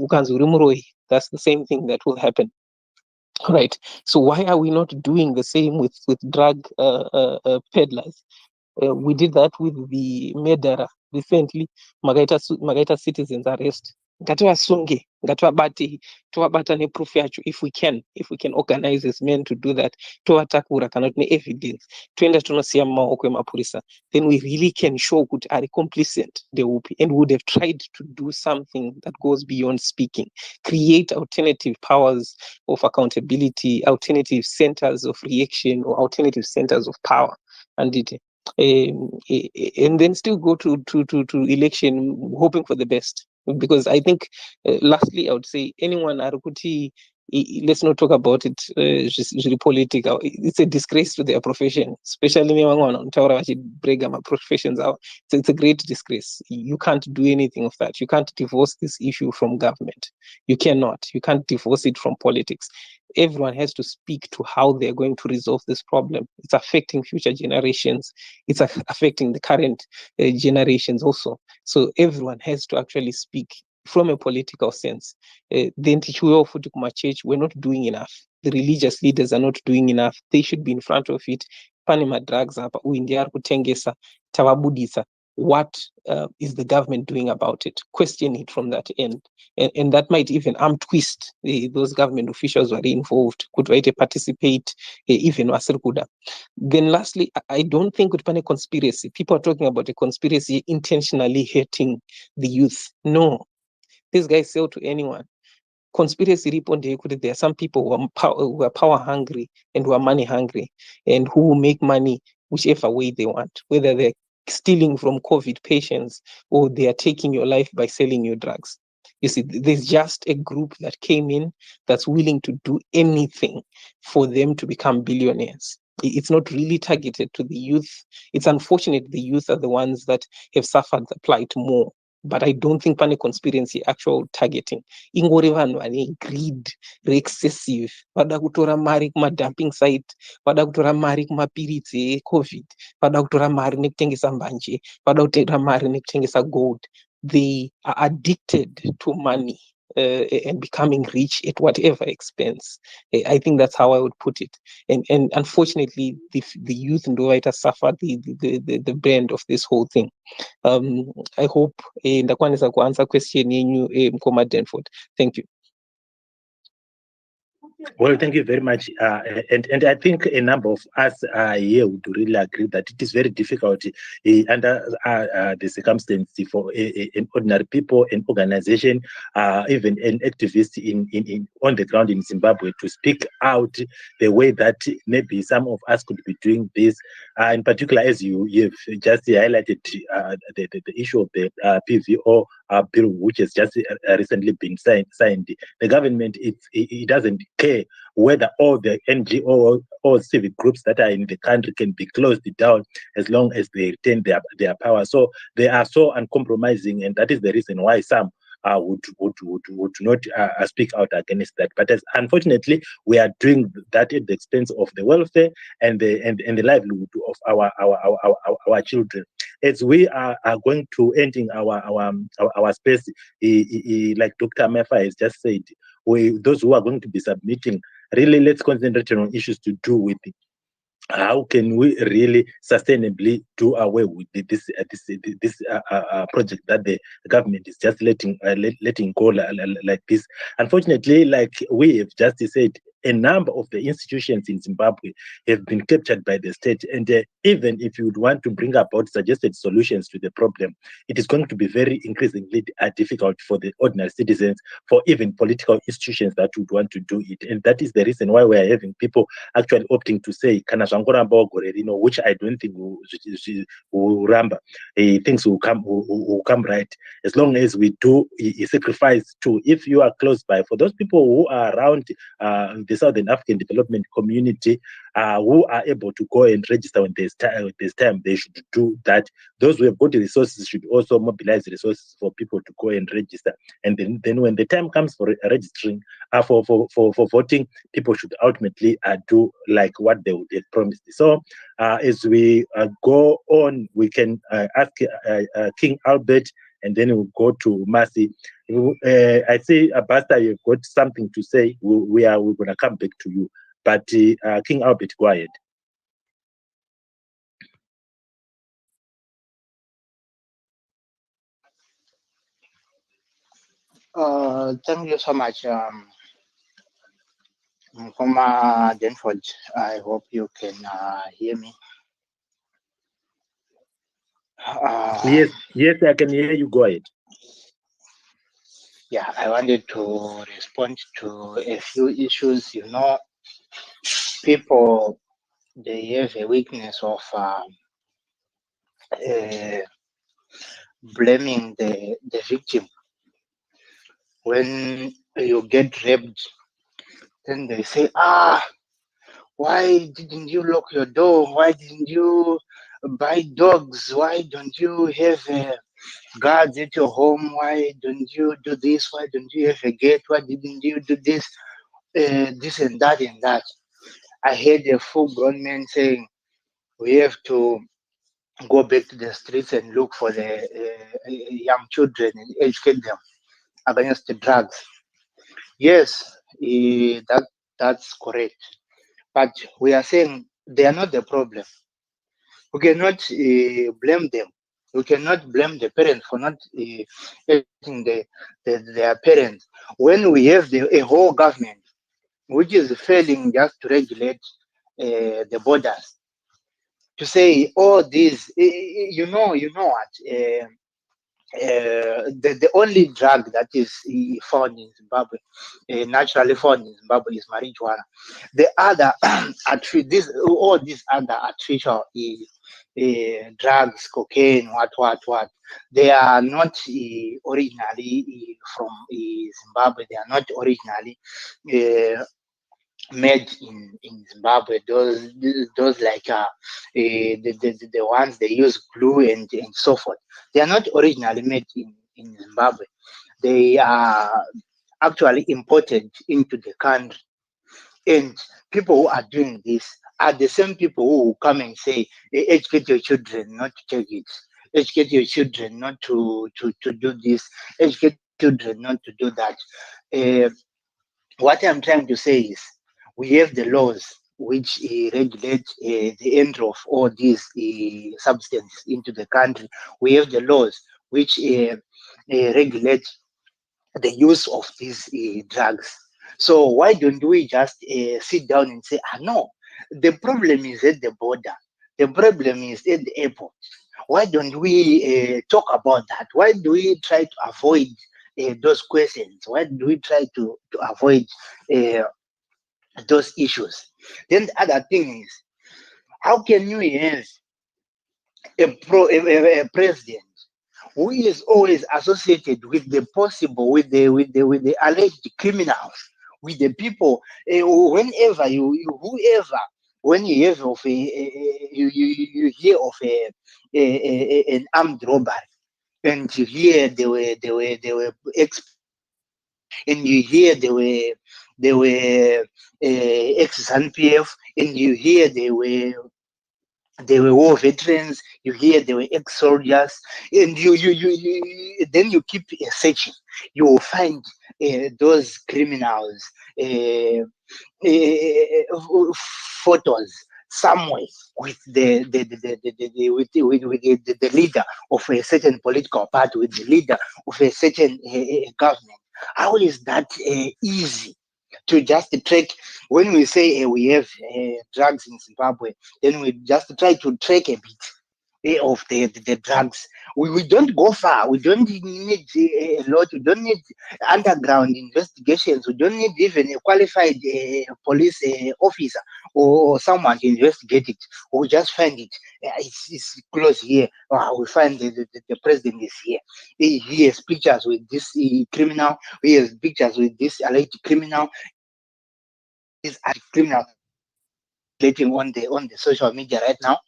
Ukanzi uri muroi, that's the same thing that will happen. Right. So why are we not doing the same with drug peddlers? We did that with the murderer recently. Magaita citizens arrest. Ngativasunge tovabata neproof yacho if we can organize as men to do that, tovatakura kana kuti neevidence toenda tonosiya mumaoko emapurisa, then we really can show kuti ari complicit ndeupi, and would have tried to do something that goes beyond speaking, create alternative powers of accountability, alternative centers of reaction, or alternative centers of power, and then still go to election hoping for the best. Because I think, lastly, I would say anyone Arukuti, let's not talk about it really political. It's a disgrace to their profession, especially me my professions out. So it's a great disgrace. You can't do anything of that. You can't divorce this issue from government. You cannot. You can't divorce it from politics. Everyone has to speak to how they're going to resolve this problem. It's affecting future generations. It's affecting the current generations also. So everyone has to actually speak from a political sense. Then church, we're not doing enough. The religious leaders are not doing enough. They should be in front of it. Panama drugs up, kutengesa, tawabudisa. What is the government doing about it? Question it from that end. And that might even twist those government officials who are involved, could participate, even wasirkuda. Then lastly, I don't think with a conspiracy. People are talking about a conspiracy intentionally hurting the youth. No, these guys sell to anyone. Conspiracy report, there are some people who are power hungry and who are money hungry and who will make money whichever way they want, whether they're stealing from COVID patients or they are taking your life by selling you drugs. You see, there's just a group that came in that's willing to do anything for them to become billionaires. It's not really targeted to the youth. It's unfortunate the youth are the ones that have suffered the plight more. But I don't think pane conspiracy actual targeting. Ingori vanhu vane greed, excessive. Vada kutora mari kuma-dumping site, vada kutora mari kumapiritsi COVID, vada kutora mari nekutengesa mbanje, vada kutora mari nekutengesa gold. They are addicted to money and becoming rich at whatever expense. I think that's how I would put it. And unfortunately, the youth in Dovaita suffer the brand of this whole thing. I hope ndakwanisa kuanswer question yenyu Mkoma Danford. Thank you. Well, thank you very much. And I think a number of us here would really agree that it is very difficult under the circumstance for an ordinary people, an organization, even an activist in on the ground in Zimbabwe to speak out the way that maybe some of us could be doing this. In particular, as you've just highlighted the issue of the PVO bill, which has just recently been signed. The government, it doesn't care whether all the NGO or civic groups that are in the country can be closed down as long as they retain their power. So they are so uncompromising, and that is the reason why some would not speak out against that. But unfortunately, we are doing that at the expense of the welfare and the livelihood of our children. As we are going to ending our space, like Dr. Mefa has just said, those who are going to be submitting, really let's concentrate on issues to do with how can we really sustainably do away with this project that the government is just letting go like this. Unfortunately, like we have just said, a number of the institutions in Zimbabwe have been captured by the state, and even if you would want to bring about suggested solutions to the problem, it is going to be very increasingly difficult for the ordinary citizens, for even political institutions that would want to do it. And that is the reason why we are having people actually opting to say, which I don't think will ramba. Things will come right as long as we do a sacrifice too. If you are close by, for those people who are around the Southern African Development Community, who are able to go and register when there's time, they should do that. Those who have got the resources should also mobilize resources for people to go and register. And then when the time comes for registering, for voting, people should ultimately do like what they would have promised. So as we go on, we can ask King Albert, and then we'll go to Mercy. I see, Basta, you've got something to say. We're going to come back to you. But King Albert, go ahead. Thank you so much, Mkoma Denford. I hope you can hear me. Yes, yes, I can hear you. Go ahead. Yeah, I wanted to respond to a few issues. You know, people, they have a weakness of blaming the victim. When you get raped, then they say, why didn't you lock your door? Why didn't you buy dogs? Why don't you have guards at your home? Why don't you do this? Why don't you have a gate? Why didn't you do this? This and that and that. I heard a full-grown man saying, we have to go back to the streets and look for the young children and educate them against the drugs. Yes, that's correct. But we are saying they are not the problem. We cannot blame them. We cannot blame the parents for not educating their parents. When we have a whole government which is failing just to regulate the borders, to say all these, you know what? The only drug that is found in Zimbabwe, naturally found in Zimbabwe, is marijuana. The other, all these other artificial drugs, cocaine, what, they are not originally from Zimbabwe. They are not originally made in Zimbabwe. Those like the ones they use glue and so forth. They are not originally made in Zimbabwe. They are actually imported into the country. And people who are doing this are the same people who come and say, educate your children not to take it. Educate your children not to do this. Educate children not to do that. Uh, what I'm trying to say is we have the laws which regulate the entry of all these substances into the country. We have the laws which regulate the use of these drugs. So why don't we just sit down and say, no, the problem is at the border. The problem is at the airport. Why don't we talk about that? Why do we try to avoid those questions? Why do we try to avoid uh, those issues? Then the other thing is, how can you have a president who is always associated with the possible, with the alleged criminals, with the people, whenever whoever, when you hear of you hear of an armed robbery, and you hear they were and you hear they were ex-ZANU-PF, and you hear they were war veterans, you hear they were ex-soldiers, and then you keep searching. You will find those criminals photos somewhere with the leader of a certain political party, with the leader of a certain government. How is that easy to just track? When we say we have drugs in Zimbabwe, then we just try to track a bit of the drugs. We don't go far. We don't need a lot. We don't need underground investigations. We don't need even a qualified police officer or someone to investigate it. We just find it. It's close here. We find the president is here. He has pictures with this criminal. He has pictures with this alleged criminal. This criminal on the social media right now,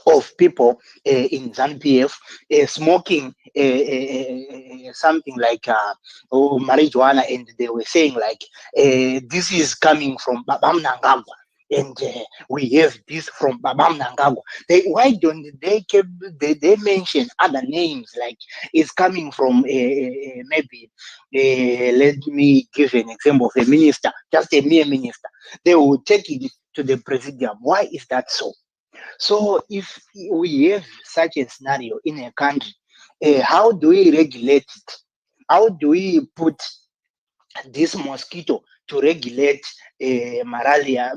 of people in ZANU-PF smoking something like marijuana, and they were saying like this is coming from Babam Nangagwa, and we have this from Babam Nangagwa. Why don't they mention other names, like it's coming from maybe let me give an example of a minister, just a mere minister. They will take it to the presidium. Why is that so? So if we have such a scenario in a country, how do we regulate it? How do we put this mosquito to regulate malaria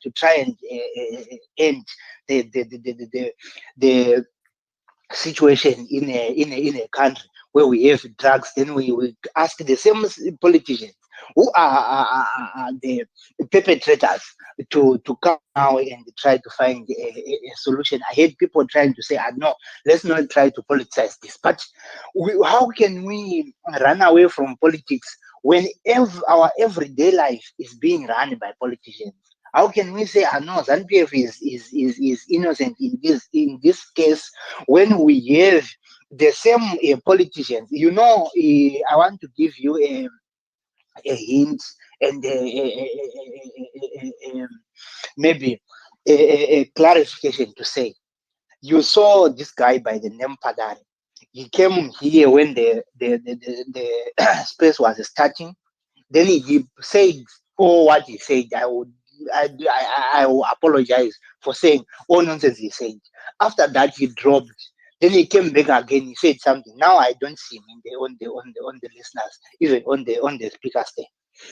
to try and end the situation in a country where we have drugs? Then we ask the same politicians who are the perpetrators to come now and try to find a solution. I hate people trying to say, no, let's not try to politicize this. But how can we run away from politics when our everyday life is being run by politicians? How can we say, no, ZANU-PF is innocent in this case when we have the same politicians? I want to give you a hint and maybe a clarification to say. You saw this guy by the name Padari. He came here when the space was starting. Then he said, what he said. I will apologize for saying all nonsense he said. After that, he dropped. Then he came back again. He said something. Now I don't see him on the listeners, even on the speaker stand.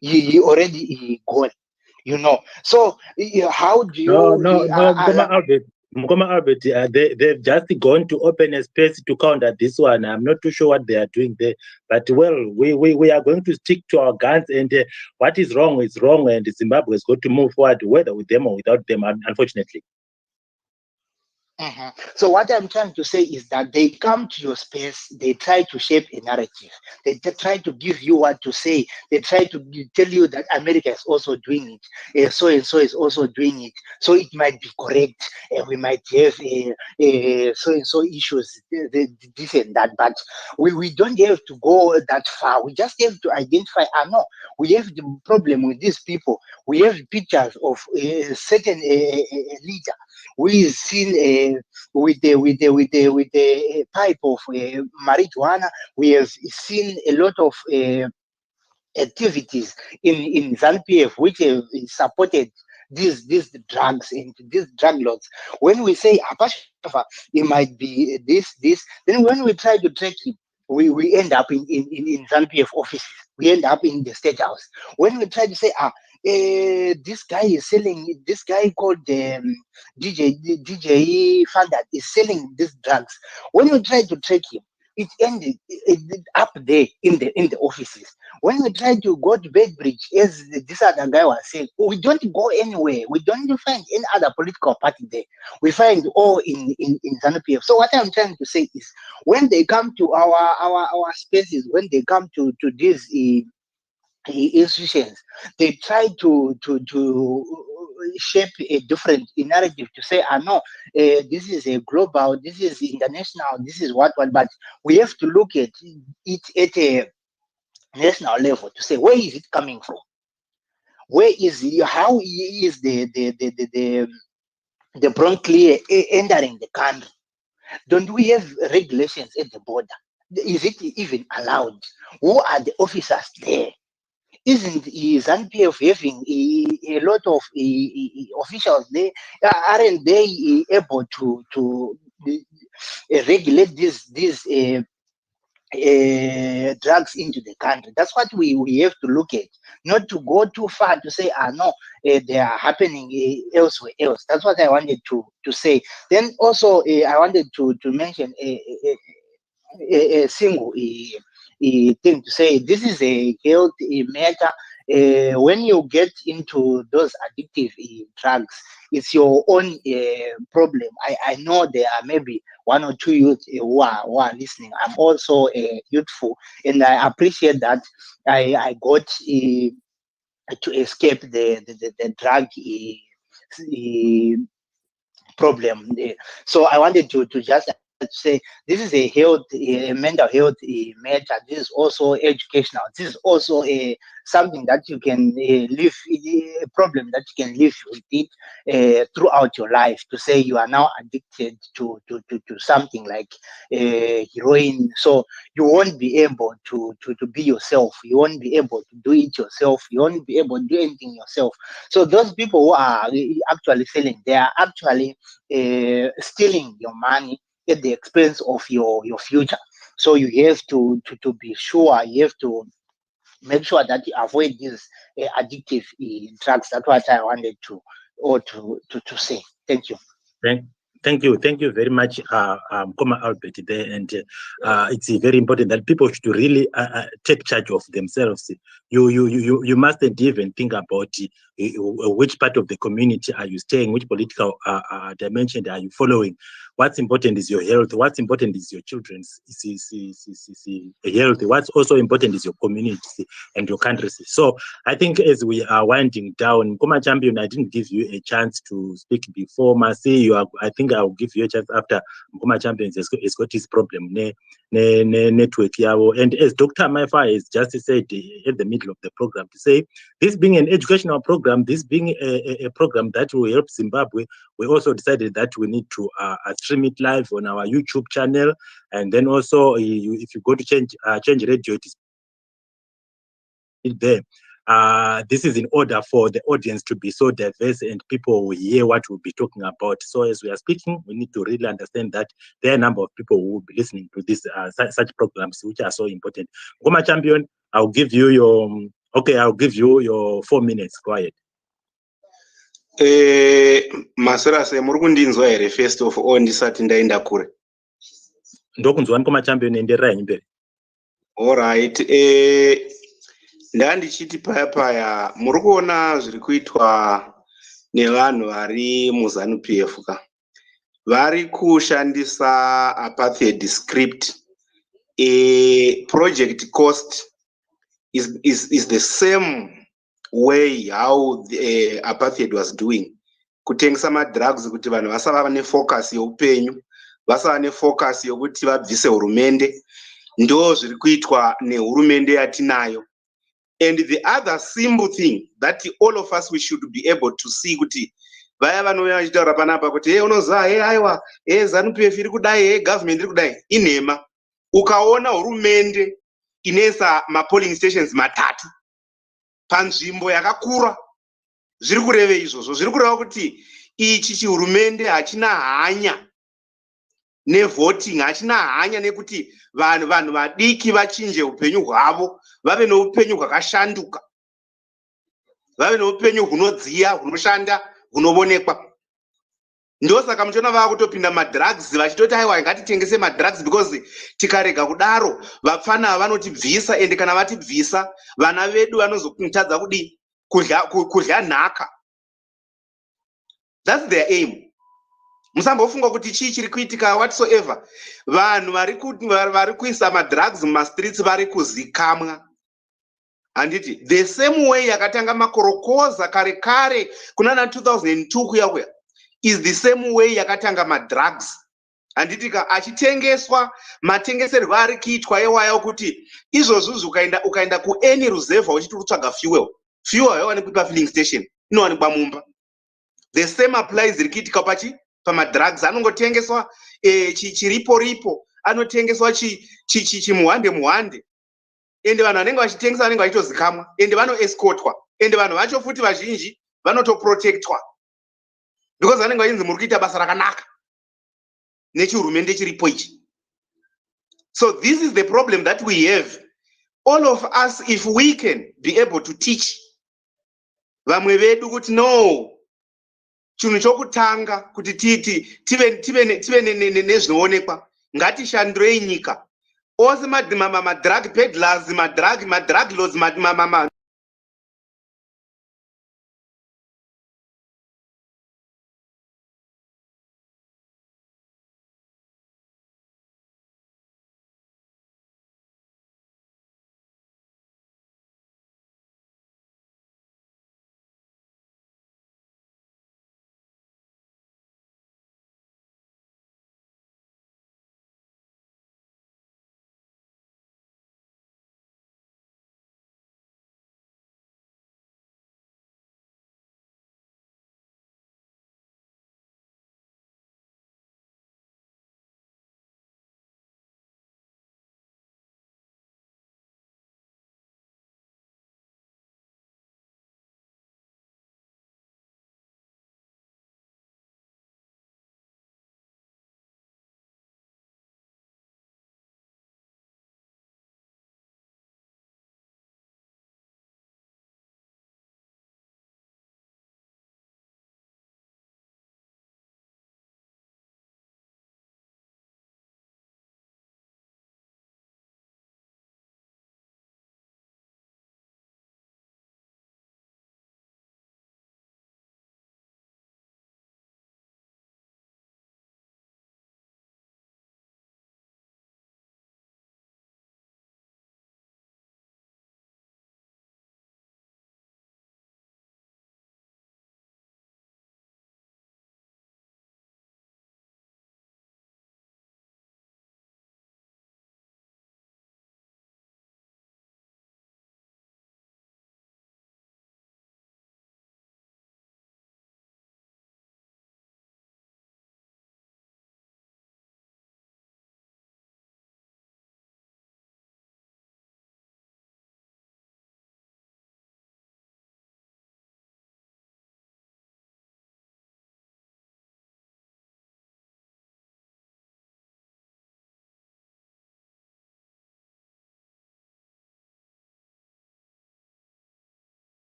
He already gone. So how do No, you? no, no, Mkoma Albert, they've just gone to open a space to counter this one. I'm not too sure what they are doing there. But, well, we are going to stick to our guns, and what is wrong, and Zimbabwe is going to move forward, whether with them or without them, unfortunately. So what I'm trying to say is that they come to your space, they try to shape a narrative, they try to give you what to say, they try to tell you that America is also doing it, so and so is also doing it, so it might be correct, and we might have so and so issues, this and that, but we don't have to go that far. We just have to identify, no, we have the problem with these people. We have pictures of a certain leader who is seen with the pipe of marijuana. We have seen a lot of activities in ZANU-PF which have supported these drugs and these drug lords. When we say Apashava, it might be this, then when we try to track him, we end up in ZANU-PF offices. We end up in the state house. When we try to say, this guy is selling, this guy called DJ Fandad is selling these drugs. When we try to track him, it ended up there in the offices. When we try to go to Bedbridge, as this other guy was saying, we don't go anywhere. We don't find any other political party there. We find all in ZANU-PF. So what I'm trying to say is, when they come to our spaces, when they come to these institutions, they try to shape a different narrative to say, no, this is a global, this is international, this is what, but we have to look at it at a national level to say, where is it coming from? Where is it, how is the bronchial entering the country? Don't we have regulations at the border? Is it even allowed? Who are the officers there? Isn't ZANU-PF having a lot of officials there? Aren't they able to regulate these drugs into the country? That's what we have to look at, not to go too far to say, no, they are happening elsewhere else. That's what I wanted to say. Then also I wanted to mention a single thing to say. This is a health matter. When you get into those addictive drugs, it's your own problem. I know there are maybe one or two youth who are listening. I'm also youthful, and I appreciate that I got to escape the drug problem. So I wanted to just say, this is a health, a mental health matter. This is also educational. This is also something that you can live, a problem that you can live with it throughout your life. To say you are now addicted to something like heroin, so you won't be able to be yourself. You won't be able to do it yourself. You won't be able to do anything yourself. So those people who are actually selling, they are actually stealing your money at the expense of your future. So you have to be sure, you have to make sure that you avoid these addictive drugs. That's what I wanted to say. Thank you. Thank you very much, Koma Albert there. And it's very important that people should really take charge of themselves. You mustn't even think about which part of the community are you staying, which political dimension are you following. What's important is your health. What's important is your children's health. What's also important is your community and your country. So I think as we are winding down, Koma Champion, I didn't give you a chance to speak before. Masi, I think I'll give you a chance after Koma Champion has got his problem network. And as Dr. Maifa has just said at the middle of the program, to say this being an educational program, this being a program that will help Zimbabwe, we also decided that we need to stream it live on our YouTube channel. And then also, if you go to change radio, it is there. This is in order for the audience to be so diverse and people will hear what we'll be talking about. So as we are speaking, we need to really understand that there are a number of people who will be listening to this such programs which are so important. Goma Champion, I'll give you your 4 minutes. Go ahead. Masirase muri kundinzwa here first of all ndisati ndaenda kure? Ndokunzwa Goma Champion enderera mberi. All right. Ndandichiti paya muri kuona zviri kuitwa nevanhu vari muZANU PF ka vari kushandisa apartheid script. Project cost is the same way how the apartheid was doing. Kutengesa madrugs kuti vanhu vasava nefocus yeupenyu, vasava nefocus yokuti vabvise hurumende. Ndo zviri kuitwa nehurumende yatinayo. And the other simple thing that all of us we should be able to see kuti vaya vanouya vachitaura panapa kuti unoziva aiwa ZANU PF iri kudai government iri kudai inhema. Ukaona hurumende inoisa mapolling stations 3 panzvimbo yakakura, zviri kureve izvozvo, zviri kureva kuti ichi chihurumende hachina hanya nevoting, hachina hanya nekuti vanhu vadiki vachinje upenyu hwavo, vave noupenyu hwakashanduka, vave noupenyu hunodziya, hunoshanda, hunoonekwa. Ndosaka muchiona vava kutopinda madrugs vachitoti aiwa ngatitengese madrugs because tikarega kudaro vapfana vanotibvisa, ende kana vatibvisa vana vedu vanozotadza kudii kudya nhaka. That's their aim. Musambofunga kuti chii chiri kuitika whatsoever. Vanhu vari kuisa madrugs mumastreets vari kuzikamwa. Handiti the same way yakatanga makorokoza kare kunana 2002 kuya is the same way yakatanga madrugs. Handiti achitengeswa matengeserwo ari kuitwa ewayo kuti izvozvo ukaenda kuany reserve uchiti kutsvaga fuel haiwanikwi pafilling station, inowanikwa mumba. The same applies zviri kuitika pamadrugs. Anongotengeswa chiripo anotengeswa chimuhande ende vanhu vanenge vachitengesa vanenge vachitozikamwa ende vanoescotwa ende vanhu vacho futi vazhinji vanotoprotectwa because vanenge vachinzi muri kuita basa rakanaka nechihurumende chiripo ichi. So this is the problem that we have. All of us, if we can be able to teach vamwe vedu kuti no, chinhu chokutanga kuti tive nezvinoonekwa, ngatishandurei nyika. Ose madrug peddlers, madrug lords,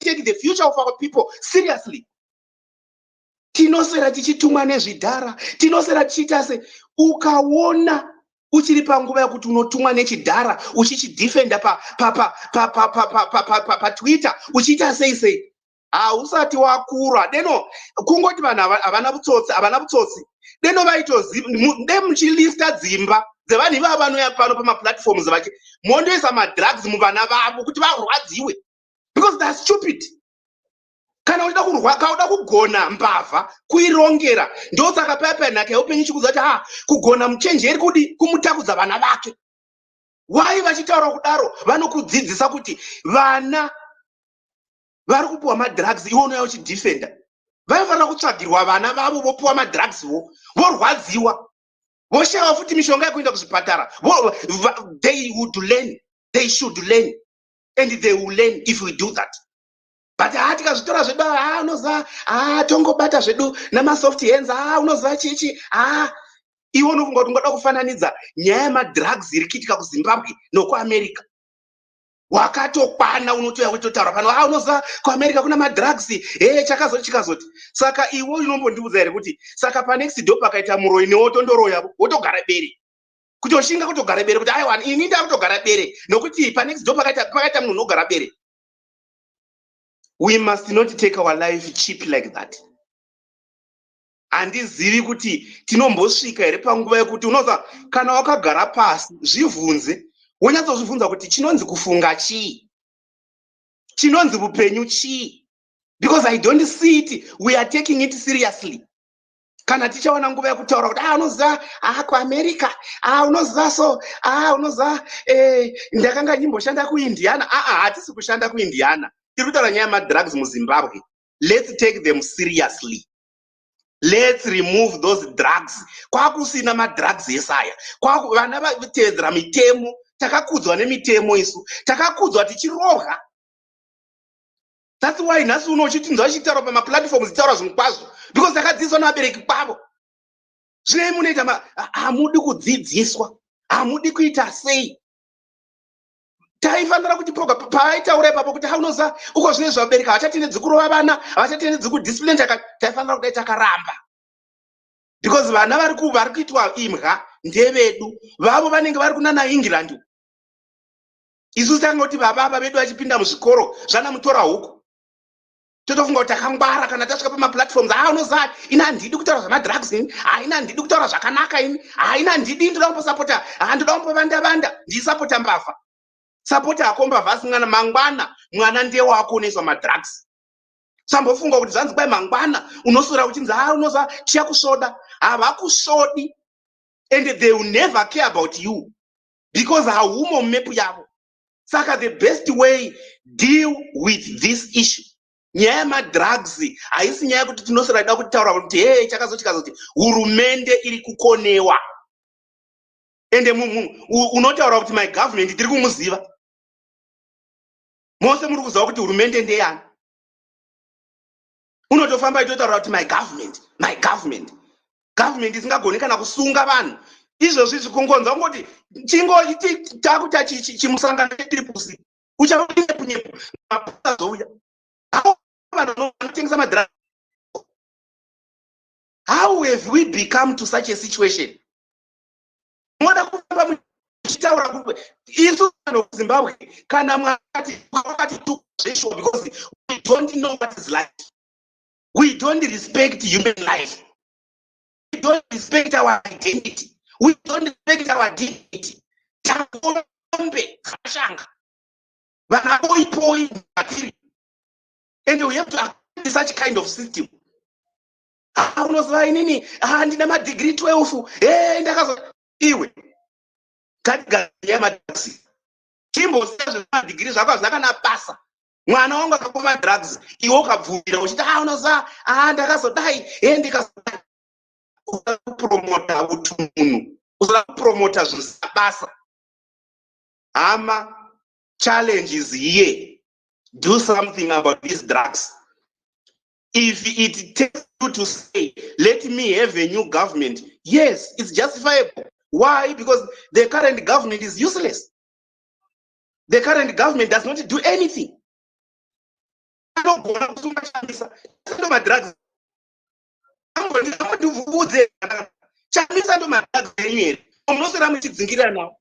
take the future of our people seriously. Tinosera tichitumwa nezvidhara, tinosera tichiita se ukaona uchiri panguva yekuti unotumwa nechidhara uchichidhifenda paTwitter uchiita sei hausati wakura deno kungoti vanhu havana butsotsi deno muchilista dzimba dzevanhu ivava vanouya pano pamaplatforms vachi mondoisa madrugs muvana vavo kuti varwadziwe because they're stupid. Kana uchida kugona mbavha kuirongera ndosaka paya nhaka yeupenyu chikuziva kuti kugona muchenjeri kumutakudza vana vake. Wai vachitaura kudaro vanokudzidzisa kuti vana vari kupiwa madrugs iwo unoya uchidhifenda. Vaifanira kutsvagirwa vana vavo vopiwa madrugswo vorwadziwa voshava futi mishonga yekuenda kuzvipatara. They would learn, they should learn, and they will learn if we do that. But tikazvitora zvedu unoziva tongobata zvedu namasoft hands unoziva chichi iwe unofunga kuti ungoda kufananidza nyaya yemadrugs iri kuitika kuZimbabwe nokuAmerica. Wakatokwana unotoya kutotaura pano unoziva kuAmerica kuna madrugs chakazoti. Saka iwe unombondiudza here kuti saka panext door pakaita muroi newe tondoroya wotogara bere kuti oshinga kutogara bere kuti aiwa ini ndakutogara bere nokuti panext door pakaita munhu unogara bere. We must not take our life cheap like that. Handizivi kuti tinombosvika here panguva yekuti unoza kana wakagara pasi zvibvunze wonyatsozvibvunza kuti chinonzi kufunga chii, chinonzi upenyu chii, because I don't see it, we are taking it seriously. Kana tichaona nguva yekutaura kuti unoziva kuAmerica unoziva so unoziva ndakanga ndimboshanda kuIndiana. Hatisi kushanda kuIndiana. Tiri kutaura nyaya yemadrugs muZimbabwe. Let's take them seriously. Let's remove those drugs. Kwakusina madrugs esaya. Vana vatevedzera mitemo. Takakudzwa nemitemo isu. Takakudzwa tichirohwa. That's why nhasi uno uchitinzwa chitaura pamaplatforms dzitaura zvinhu kwazvo. Because takadzidziswa nevabereki kwavo. Zvino munoita hamudi kudzidziswa. Hamudi kuita sei. Taifanira kuti paaitaura ipapo kuti unoziva uko zvine zvabereka havachatendedzi kurova vana havachatendedzi kudiscipline taifanira kudai takaramba. Because vana vari kuitwa imha ndevedu vavo vanenge vari kunana England. Isu tangoti baba vedu vachipinda muzvikoro zvanamutora huku totofunga kuti takangwara kana tasvika pamaplatforms unoziva ini handidi kutaura zvamadrugs ini ini handidi kutaura zvakanaka ini ini handidi ndoda kumboSapota ndoda kumbovanda ndisapota mbavha. Sapoti akomba vasingana mangwana mwana ndewako unoiswa madrugs. Sambofunga kuti zvanzi kwai mangwana unosura uchinzi unoziva chiyakusvoda. Havakusvodi and they will never care about you because haumo mumepu yavo. Saka the best way deal with this issue. Nyaya yemadrugs haisi nyaya yekuti tinosura ida kutaura kuti chakazoti hurumende iri kukonewa. And unotaura kuti my government tiri kumuziva. Mose muri kuziva kuti hurumende ndeyani. Unotofamba itotaura kuti my government isingagoni kana kusunga vanhu. Izvozvi zvikungonza ungoti takuta chimusangano chetripusi uchapunyepu mapazouya. Vanhu vanotengesa madrugs. How have we become to such a situation? Moda kufamba muchitaura kuti isu vanhu kuZimbabwe kana mwakati tukazvesho because we don't know what is life. We don't respect human life. We don't respect our identity. We don't respect our dignity. Takombe kashanga. Vanapoi material. And we have to accept such kind of system. Unoziva inini ndina madegree 12 ndakazo iwe katigara yamadrugs chimbosiya zvemadhigiri zvako zvakana basa mwana wangu akakoma drugs iwe ukabvumira uchiti unoziva ndakazodai ndikazodai. Usa kupromota utunhu, usa kupromota zvisina basa. Challenge is here. Do something about these drugs. If it takes you to say, let me have a new government, yes, it's justifiable. Why? Because the current government is useless. The current government does not do anything. anogona kusungachamisa ndo madrugs angondivhudze chamisa ndo madrugs enyu here munosera muchidzingirira nawo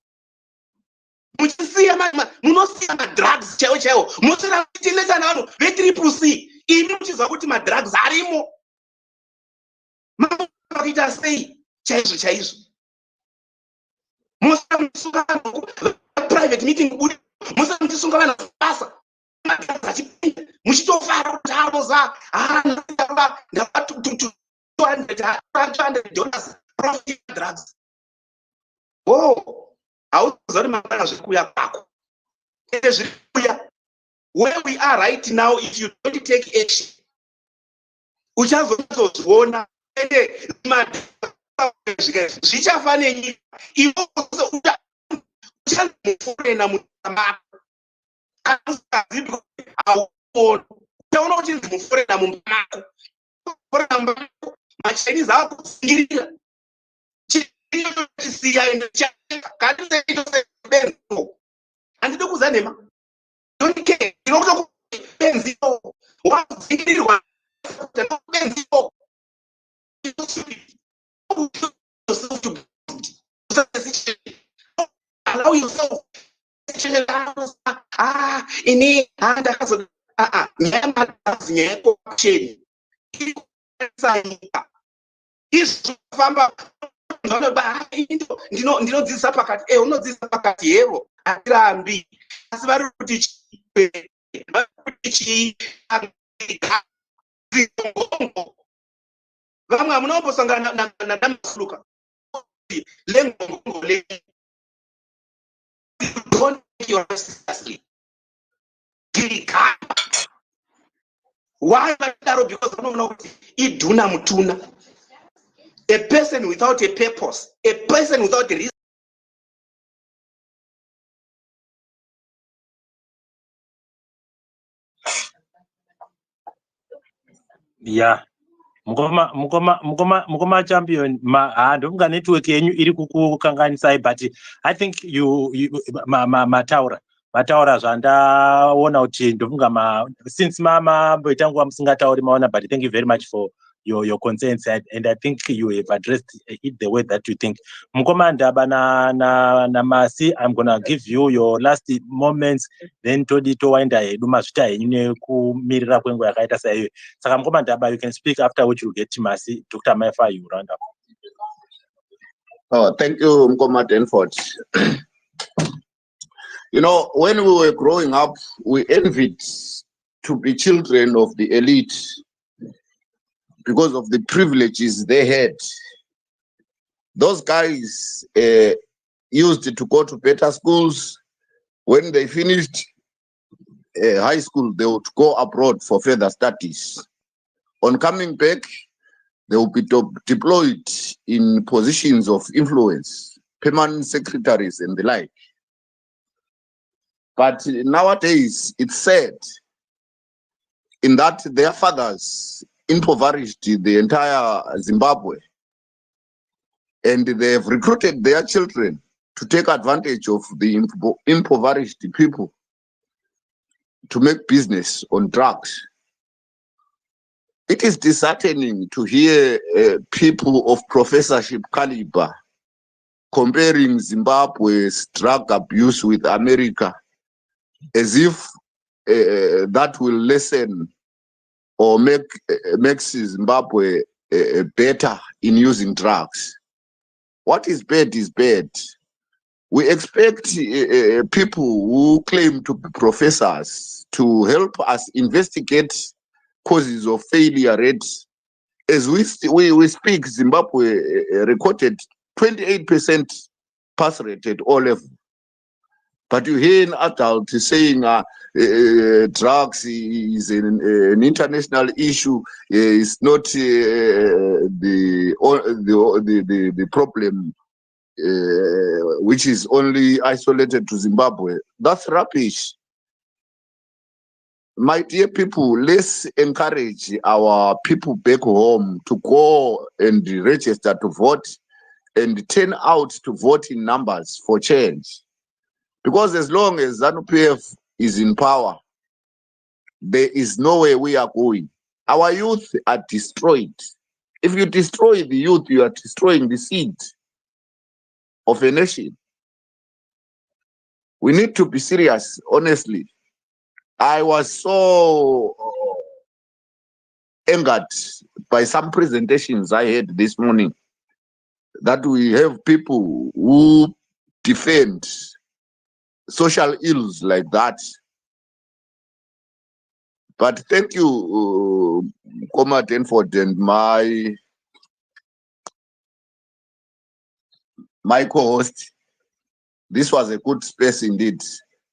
muchisiya munosiya madrugs chaiwo chaiwo munosera muchitenesa navanhu ve3 C imi muchizwa kuti madrugs arimo makuita sei chaizvo chaizvo musera muchisunga vanhu private meeting budi musera muchisunga vanhu basa madrugs achipinda muchitofara kuti anoza ndapa $200 profit drugs hauziva kuti mangwana zviri kuuya kwako ende zviri kuuya where we are right now. If you don't take action uchazozviona ende zvichafa nenyika uchazomufurena mutamako ausazivi auona uchaona uchinzi mufurena mumamako machinese akutsingirira chisiya ende chabenzo handidi kuza nhema don't care ndinokuda benziyo wazingirirwa benziyo allow yourself ini handakazo nyeko cheni izvofamba ndinodzidzisa pakati unodzidzisa pakati yevo hatirambi asi vari kuti chii vamwe hamunombosangana namasuluka lengongo don't take your seriously. Why Madaro? Because I don't know iduna mutuna. A person without a purpose, a person without a reason. Yeah. Mukoma champion ndofunga network yenyu iri kukukanganisai, but I think you mataura zvandaona kuti ndofunga since mamboita nguva musingatauri maona, but thank you very much for your concerns, and I think you have addressed it the way that you think. Mukoma Ndaba na Masi, I'm gonna give you your last moments, then todi towaenda hedu mazvita henyu nekumirira kwenguva yakaita saiyo. Saka Mukoma Ndaba, you can speak, after which you get to Masi. Dr. Maifa, you round up. Oh, thank you, Mukoma Denford. You know, when we were growing up, we envied to be children of the elite because of the privileges they had. Those guys used to go to better schools. When they finished high school, they would go abroad for further studies. On coming back, they would be deployed in positions of influence, permanent secretaries and the like. But nowadays, it's sad in that their fathers impoverished the entire Zimbabwe, and they have recruited their children to take advantage of the impoverished people to make business on drugs. It is disheartening to hear people of professorship caliber comparing Zimbabwe's drug abuse with America, as if that will lessen or makes Zimbabwe better in using drugs. What is bad is bad. We expect people who claim to be professors to help us investigate causes of failure rates. As we speak, Zimbabwe recorded 28% pass rate at all levels. But you hear an adult saying drugs is an international issue. It's not the problem which is only isolated to Zimbabwe. That's rubbish. My dear people, let's encourage our people back home to go and register to vote and turn out to vote in numbers for change. Because as long as ZANU-PF is in power, there is nowhere we are going. Our youth are destroyed. If you destroy the youth, you are destroying the seed of a nation. We need to be serious, honestly. I was so angered by some presentations I had this morning that we have people who defend social ills like that. But thank you, Comrade Denford, and my co-host. This was a good space indeed.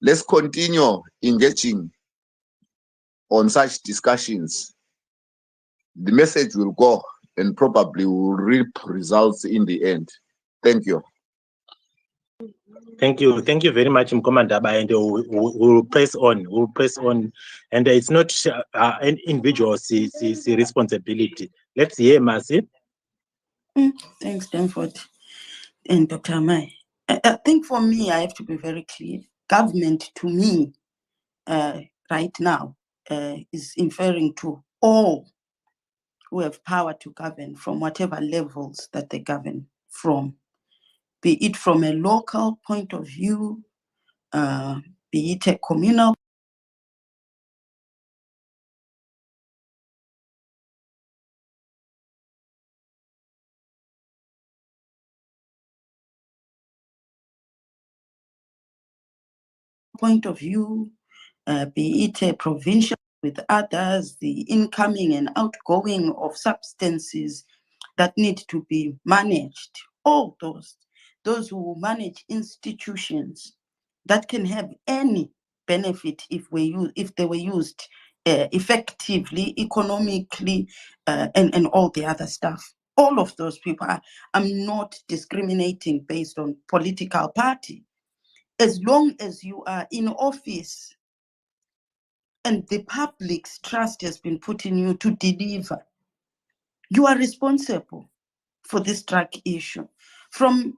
Let's continue engaging on such discussions. The message will go and probably will reap results in the end. Thank you. Thank you very much, Mkomandaba, and we'll press on. We'll press on, and it's not an individual's responsibility. Let's hear Mercy. Thanks, Stanford and Dr. Amai. I think for me, I have to be very clear. Government, to me, right now, is inferring to all who have power to govern from whatever levels that they govern from, be it from a local point of view, be it a communal point of view, be it a provincial with others, the incoming and outgoing of substances that need to be managed. All those who manage institutions that can have any benefit if they were used effectively, economically, and all the other stuff. All of those people I'm not discriminating based on political party. As long as you are in office and the public's trust has been put in you to deliver, you are responsible for this drug issue. From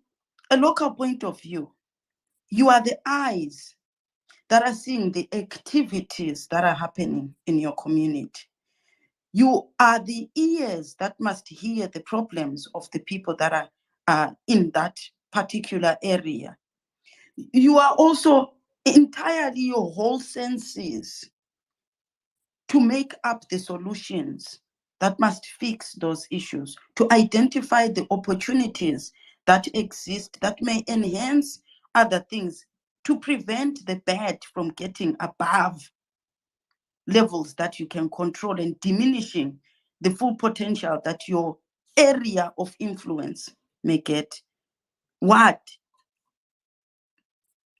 a local point of view, you are the eyes that are seeing the activities that are happening in your community. You are the ears that must hear the problems of the people that are in that particular area. You are also entirely your whole senses to make up the solutions that must fix those issues, to identify the opportunities that exist that may enhance other things, to prevent the bad from getting above levels that you can control and diminishing the full potential that your area of influence may get. What?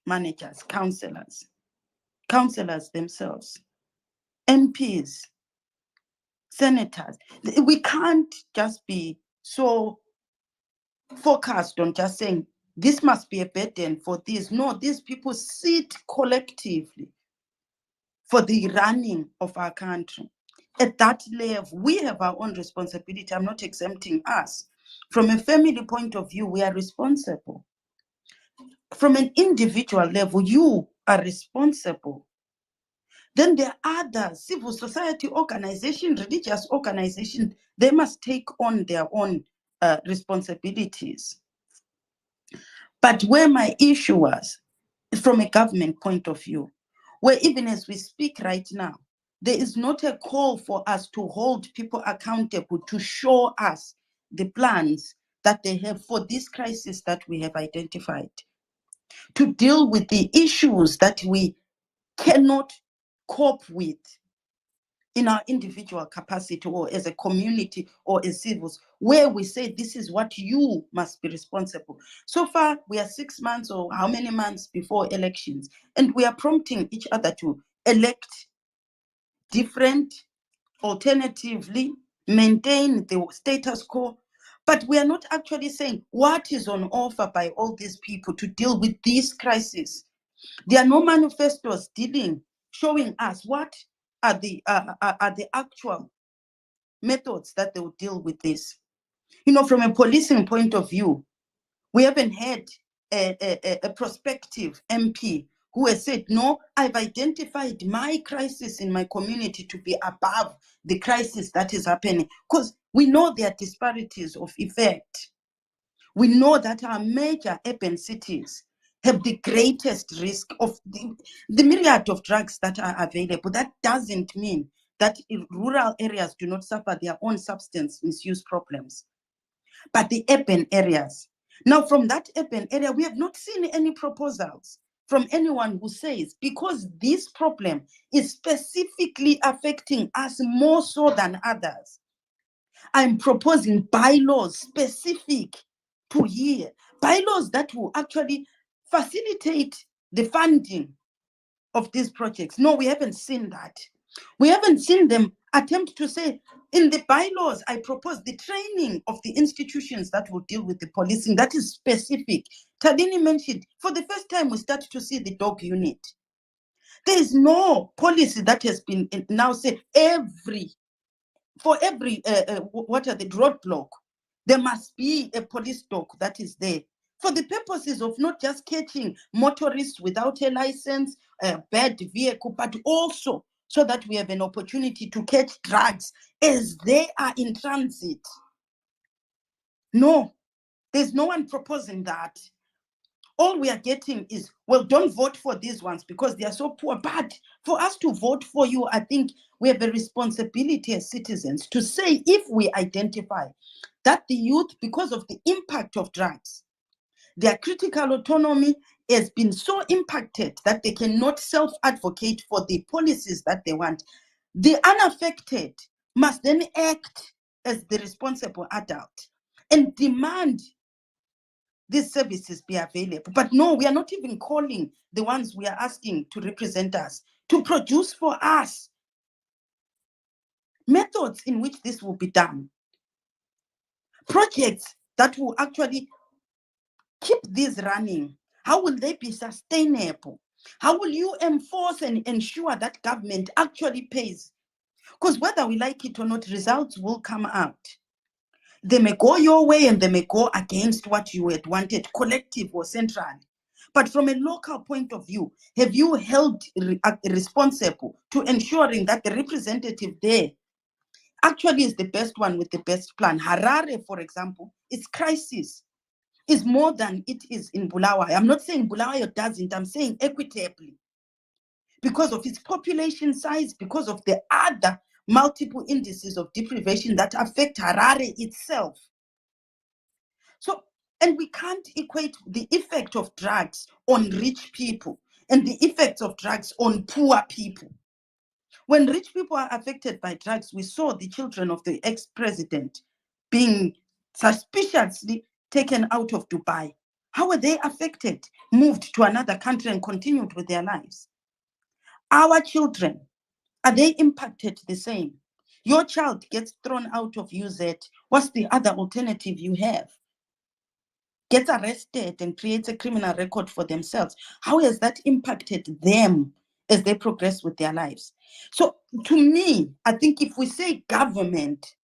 Managers, councillors themselves, MPs, senators. We can't just be so focused on just saying this must be a burden for this. No, these people sit collectively for the running of our country. At that level, we have our own responsibility. I'm not exempting us. From a family point of view, we are responsible. From an individual level, you are responsible. Then there are other civil society organizations, religious organizations, they must take on their own responsibilities. But where my issue was, from a government point of view, where even as we speak right now, there is not a call for us to hold people accountable to show us the plans that they have for this crisis that we have identified, to deal with the issues that we cannot cope with in our individual capacity or as a community or as civils, where we say this is what you must be responsible. So far, we are 6 months or how many months before elections, and we are prompting each other to elect different, alternatively, maintain the status quo. But we are not actually saying what is on offer by all these people to deal with this crisis. There are no manifestos showing us what are the actual methods that they will deal with this. From a policing point of view, we haven't had a prospective MP who has said, no, I've identified my crisis in my community to be above the crisis that is happening. Because we know there are disparities of effect. We know that our major urban cities have the greatest risk of the myriad of drugs that are available. That doesn't mean that in rural areas do not suffer their own substance misuse problems, but the urban areas. Now, from that urban area, we have not seen any proposals from anyone who says, because this problem is specifically affecting us more so than others, I'm proposing bylaws specific to here, bylaws that will actually facilitate the funding of these projects. No, we haven't seen that. We haven't seen them attempt to say, in the bylaws, I propose the training of the institutions that will deal with the policing. That is specific. Tadini mentioned, for the first time, we start to see the dog unit. There is no policy that has been now said for every what are the roadblock, there must be a police dog that is there for the purposes of not just catching motorists without a license, a bad vehicle, but also so that we have an opportunity to catch drugs as they are in transit. No, there's no one proposing that. All we are getting is, well, don't vote for these ones because they are so poor. But for us to vote for you, I think we have a responsibility as citizens to say, if we identify that the youth, because of the impact of drugs, their critical autonomy has been so impacted that they cannot self-advocate for the policies that they want, the unaffected must then act as the responsible adult and demand these services be available. But no, we are not even calling the ones we are asking to represent us to produce for us methods in which this will be done. Projects that will actually keep this running. How will they be sustainable? How will you enforce and ensure that government actually pays? Because whether we like it or not, results will come out. They may go your way and they may go against what you had wanted, collective or central. But from a local point of view, have you held responsible to ensuring that the representative there actually is the best one with the best plan? Harare, for example, its crisis is more than it is in Bulawayo. I'm not saying Bulawayo doesn't, I'm saying equitably. Because of its population size, because of the other multiple indices of deprivation that affect Harare itself. So, and we can't equate the effect of drugs on rich people and the effects of drugs on poor people. When rich people are affected by drugs, we saw the children of the ex-president being suspiciously taken out of Dubai. How were they affected? Moved to another country and continued with their lives. Our children, are they impacted the same? Your child gets thrown out of UZ. What's the other alternative you have? Gets arrested and creates a criminal record for themselves. How has that impacted them as they progress with their lives? So to me, I think if we say government,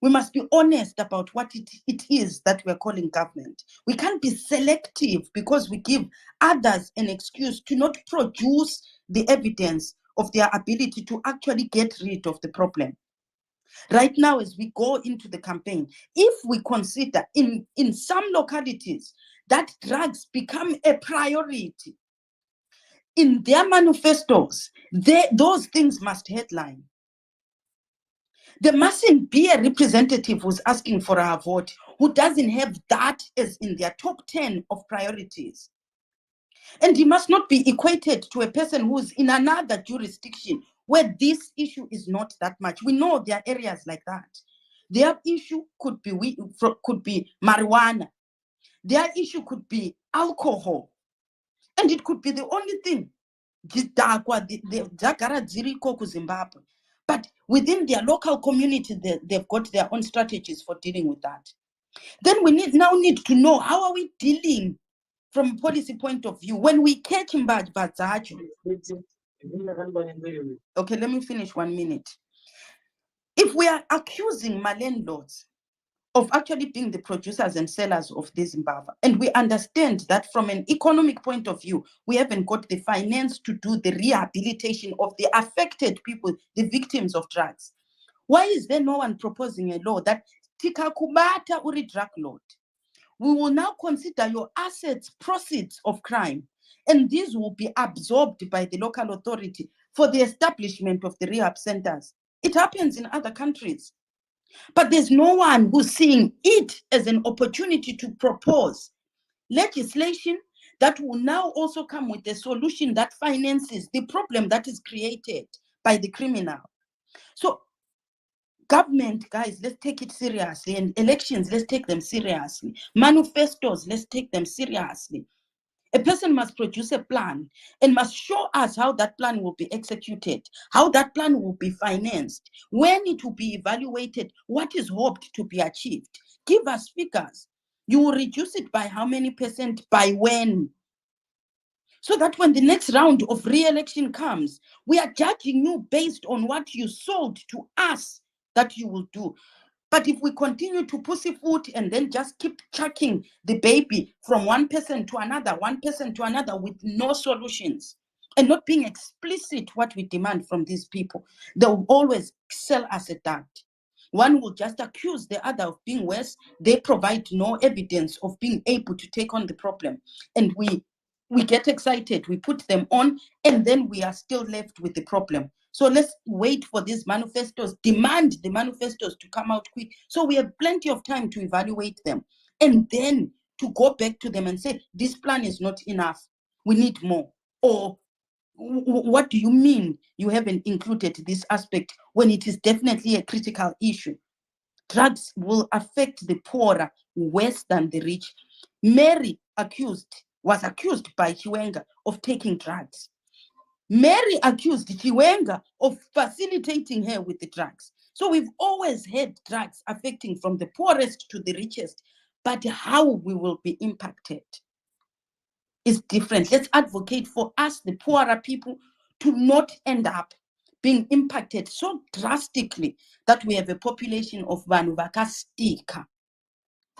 we must be honest about what it is that we're calling government. We can't be selective because we give others an excuse to not produce the evidence of their ability to actually get rid of the problem. Right now, as we go into the campaign, if we consider in some localities that drugs become a priority in their manifestos, those things must headline. There mustn't be a representative who's asking for our vote who doesn't have that as in their top 10 of priorities. And he must not be equated to a person who's in another jurisdiction where this issue is not that much. We know there are areas like that. Their issue could be marijuana. Their issue could be alcohol. And it could be the only thing. But within their local community, they've got their own strategies for dealing with that. Then we now need to know, how are we dealing from a policy point of view when we catch Mbaj. Okay, let me finish 1 minute. If we are accusing my landlords of actually being the producers and sellers of this Zimbabwe. And we understand that from an economic point of view, we haven't got the finance to do the rehabilitation of the affected people, the victims of drugs. Why is there no one proposing a law that tikakubata uri drug lord, we will now consider your assets proceeds of crime, and these will be absorbed by the local authority for the establishment of the rehab centers. It happens in other countries. But there's no one who's seeing it as an opportunity to propose legislation that will now also come with a solution that finances the problem that is created by the criminal. So government, guys, let's take it seriously. And elections, let's take them seriously. Manifestos, let's take them seriously. A person must produce a plan and must show us how that plan will be executed, how that plan will be financed, when it will be evaluated, what is hoped to be achieved. Give us figures. You will reduce it by how many percent, by when? So that when the next round of re-election comes, we are judging you based on what you sold to us that you will do. But if we continue to pussyfoot and then just keep chucking the baby from one person to another with no solutions, and not being explicit what we demand from these people, they'll always sell us a dart. One will just accuse the other of being worse. They provide no evidence of being able to take on the problem. And we get excited, we put them on, and then we are still left with the problem. So let's wait for these manifestos, demand the manifestos to come out quick, so we have plenty of time to evaluate them, and then to go back to them and say, this plan is not enough, we need more. Or what do you mean you haven't included this aspect when it is definitely a critical issue? Drugs will affect the poorer worse than the rich. Mary was accused by Chiwenga of taking drugs. Mary accused Chiwenga of facilitating her with the drugs. So we've always had drugs affecting from the poorest to the richest, but how we will be impacted is different. Let's advocate for us, the poorer people, to not end up being impacted so drastically that we have a population of vanhu vakastika.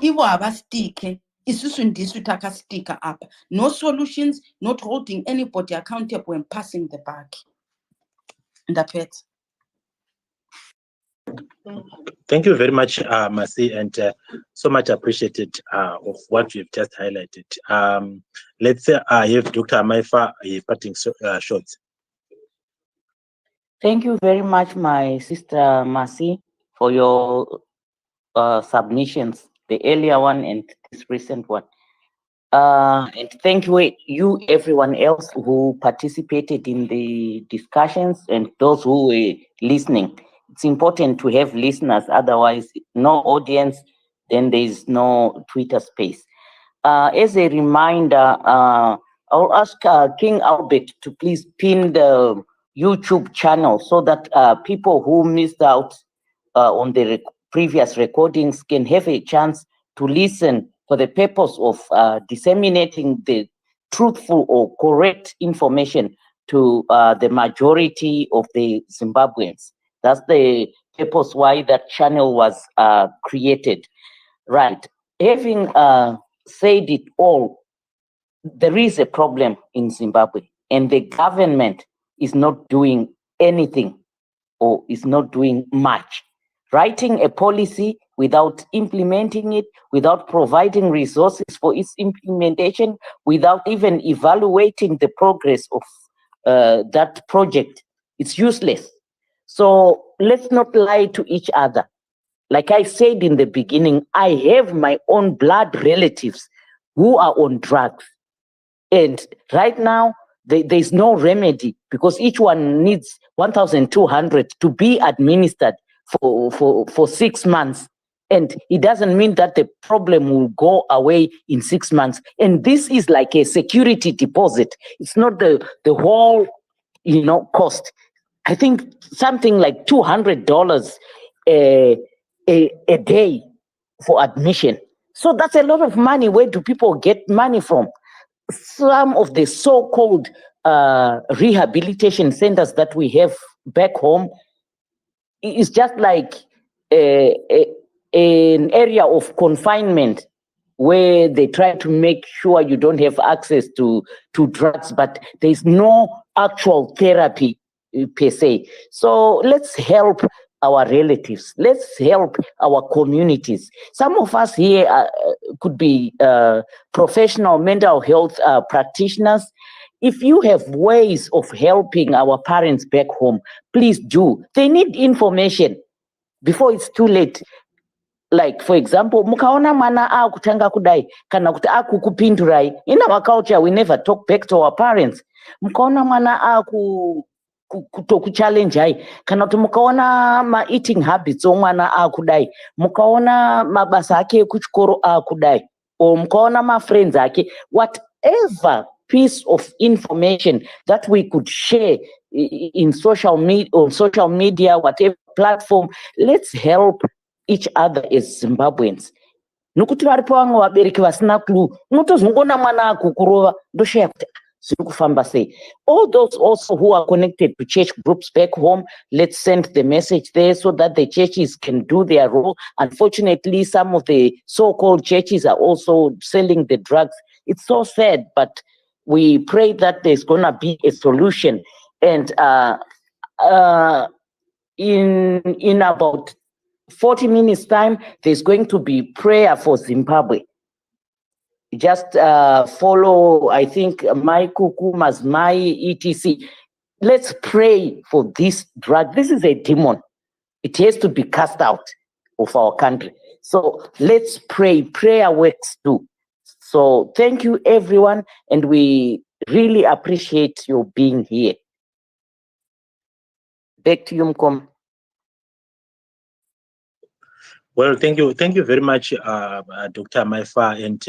Ivo havastike, isusu ndisu takastika apa. No solutions, not holding anybody accountable and passing the buck. Ndaphetha. Thank you very much, Masi, and so much appreciated of what you've just highlighted. Let's say I have Dr. Amaifa parting shots. Thank you very much, my sister Masi, for your submissions, the earlier one and this recent one. And thank you, everyone else who participated in the discussions and those who were listening. It's important to have listeners, otherwise no audience, then there's no Twitter space. As a reminder, I'll ask King Albert to please pin the YouTube channel so that people who missed out on the previous recordings can have a chance to listen for the purpose of disseminating the truthful or correct information to the majority of the Zimbabweans. That's the purpose why that channel was created. Right. Having said it all, there is a problem in Zimbabwe, and the government is not doing anything or is not doing much. Writing a policy without implementing it, without providing resources for its implementation, without even evaluating the progress of that project, it's useless. So let's not lie to each other. Like I said in the beginning, I have my own blood relatives who are on drugs. And right now, there's no remedy because each one needs 1,200 to be administered for 6 months. And it doesn't mean that the problem will go away in 6 months. And this is like a security deposit. It's not the whole, cost. I think something like $200 a day for admission. So that's a lot of money. Where do people get money from? Some of the so-called rehabilitation centers that we have back home is just like a an area of confinement where they try to make sure you don't have access to drugs, but there's no actual therapy per se. So let's help our relatives. Let's help our communities. Some of us here could be professional mental health practitioners. If you have ways of helping our parents back home, please do. They need information before it's too late. Like, for example, mukaona mwana akutanga kudai kana kuti akukupindurai. In our culture, we never talk back to our parents. Mukaona mwana kutokuchallenge hai kana kuti mukaona ma-eating habits omwana akudai, mukaona mabasa ake ekuchikoro akudai, or mukaona ma-friends ake, whatever piece of information that we could share in social media, on social media, whatever platform, let's help each other as Zimbabweans. Nokuti varipo vamwe vabereki vasina clue, unotozongoona mwana akukurova ndosheya kuti zviri kufamba sei. All those also who are connected to church groups back home, let's send the message there so that the churches can do their role. Unfortunately, some of the so-called churches are also selling the drugs. It's so sad, but we pray that there's gonna be a solution. And in about 40 minutes time, there's going to be prayer for Zimbabwe. Just follow, I think, my Kukuma's, my etc. Let's pray for this drug. This is a demon. It has to be cast out of our country. So let's pray. Prayer works too. So thank you, everyone. And we really appreciate you being here. Back to you, Mkom. Well, thank you very much, Dr. Maifa, and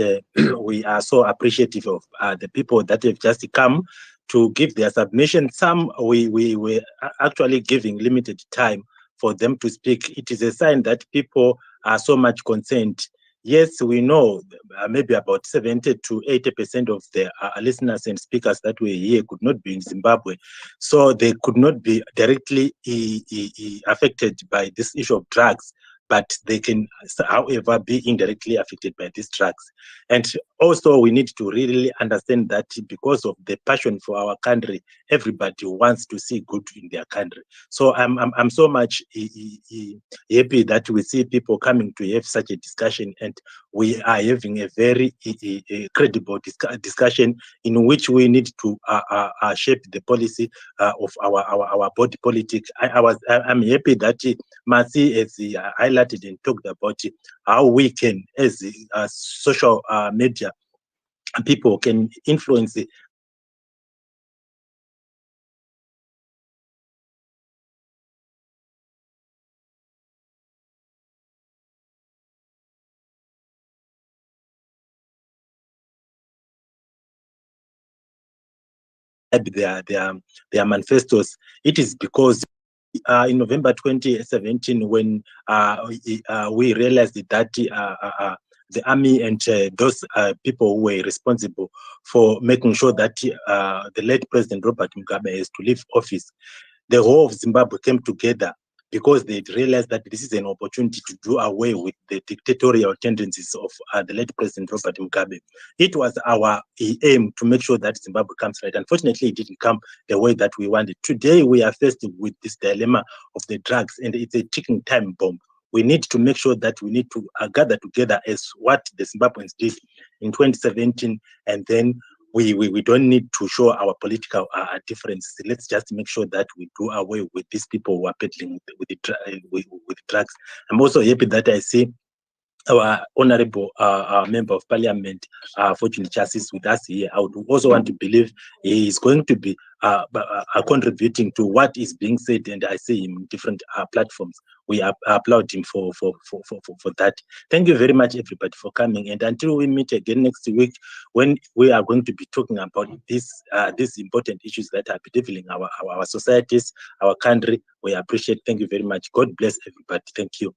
we are so appreciative of the people that have just come to give their submission. Some we were actually giving limited time for them to speak. It is a sign that people are so much concerned. Yes, we know maybe about 70 to 80% of the listeners and speakers that were here could not be in Zimbabwe, so they could not be directly affected by this issue of drugs, but they can, however, be indirectly affected by these drugs. And also, we need to really understand that because of the passion for our country, everybody wants to see good in their country. So I'm so much happy that we see people coming to have such a discussion, and we are having a very credible discussion in which we need to shape the policy of our body politic. I'm happy that Masi has highlighted and talked about how we can, as social media people, can influence their manifestos. It is because in November 2017, when we realized that the army and those people who were responsible for making sure that the late President Robert Mugabe has to leave office, the whole of Zimbabwe came together because they realized that this is an opportunity to do away with the dictatorial tendencies of the late President Robert Mugabe. It was our aim to make sure that Zimbabwe comes right. Unfortunately, it didn't come the way that we wanted. Today, we are faced with this dilemma of the drugs, and it's a ticking time bomb. We need to make sure that we need to gather together as what the Zimbabweans did in 2017, and then we don't need to show our political differences. Let's just make sure that we do away with these people who are peddling with drugs. I'm also happy that I see our honorable member of parliament, Fortune Chassis, with us here. I would also want to believe he is going to be contributing to what is being said, and I see him in different platforms. We applaud him for that. Thank you very much, everybody, for coming. And until we meet again next week, when we are going to be talking about these important issues that are bedeviling our societies, our country, we appreciate. Thank you very much. God bless everybody. Thank you.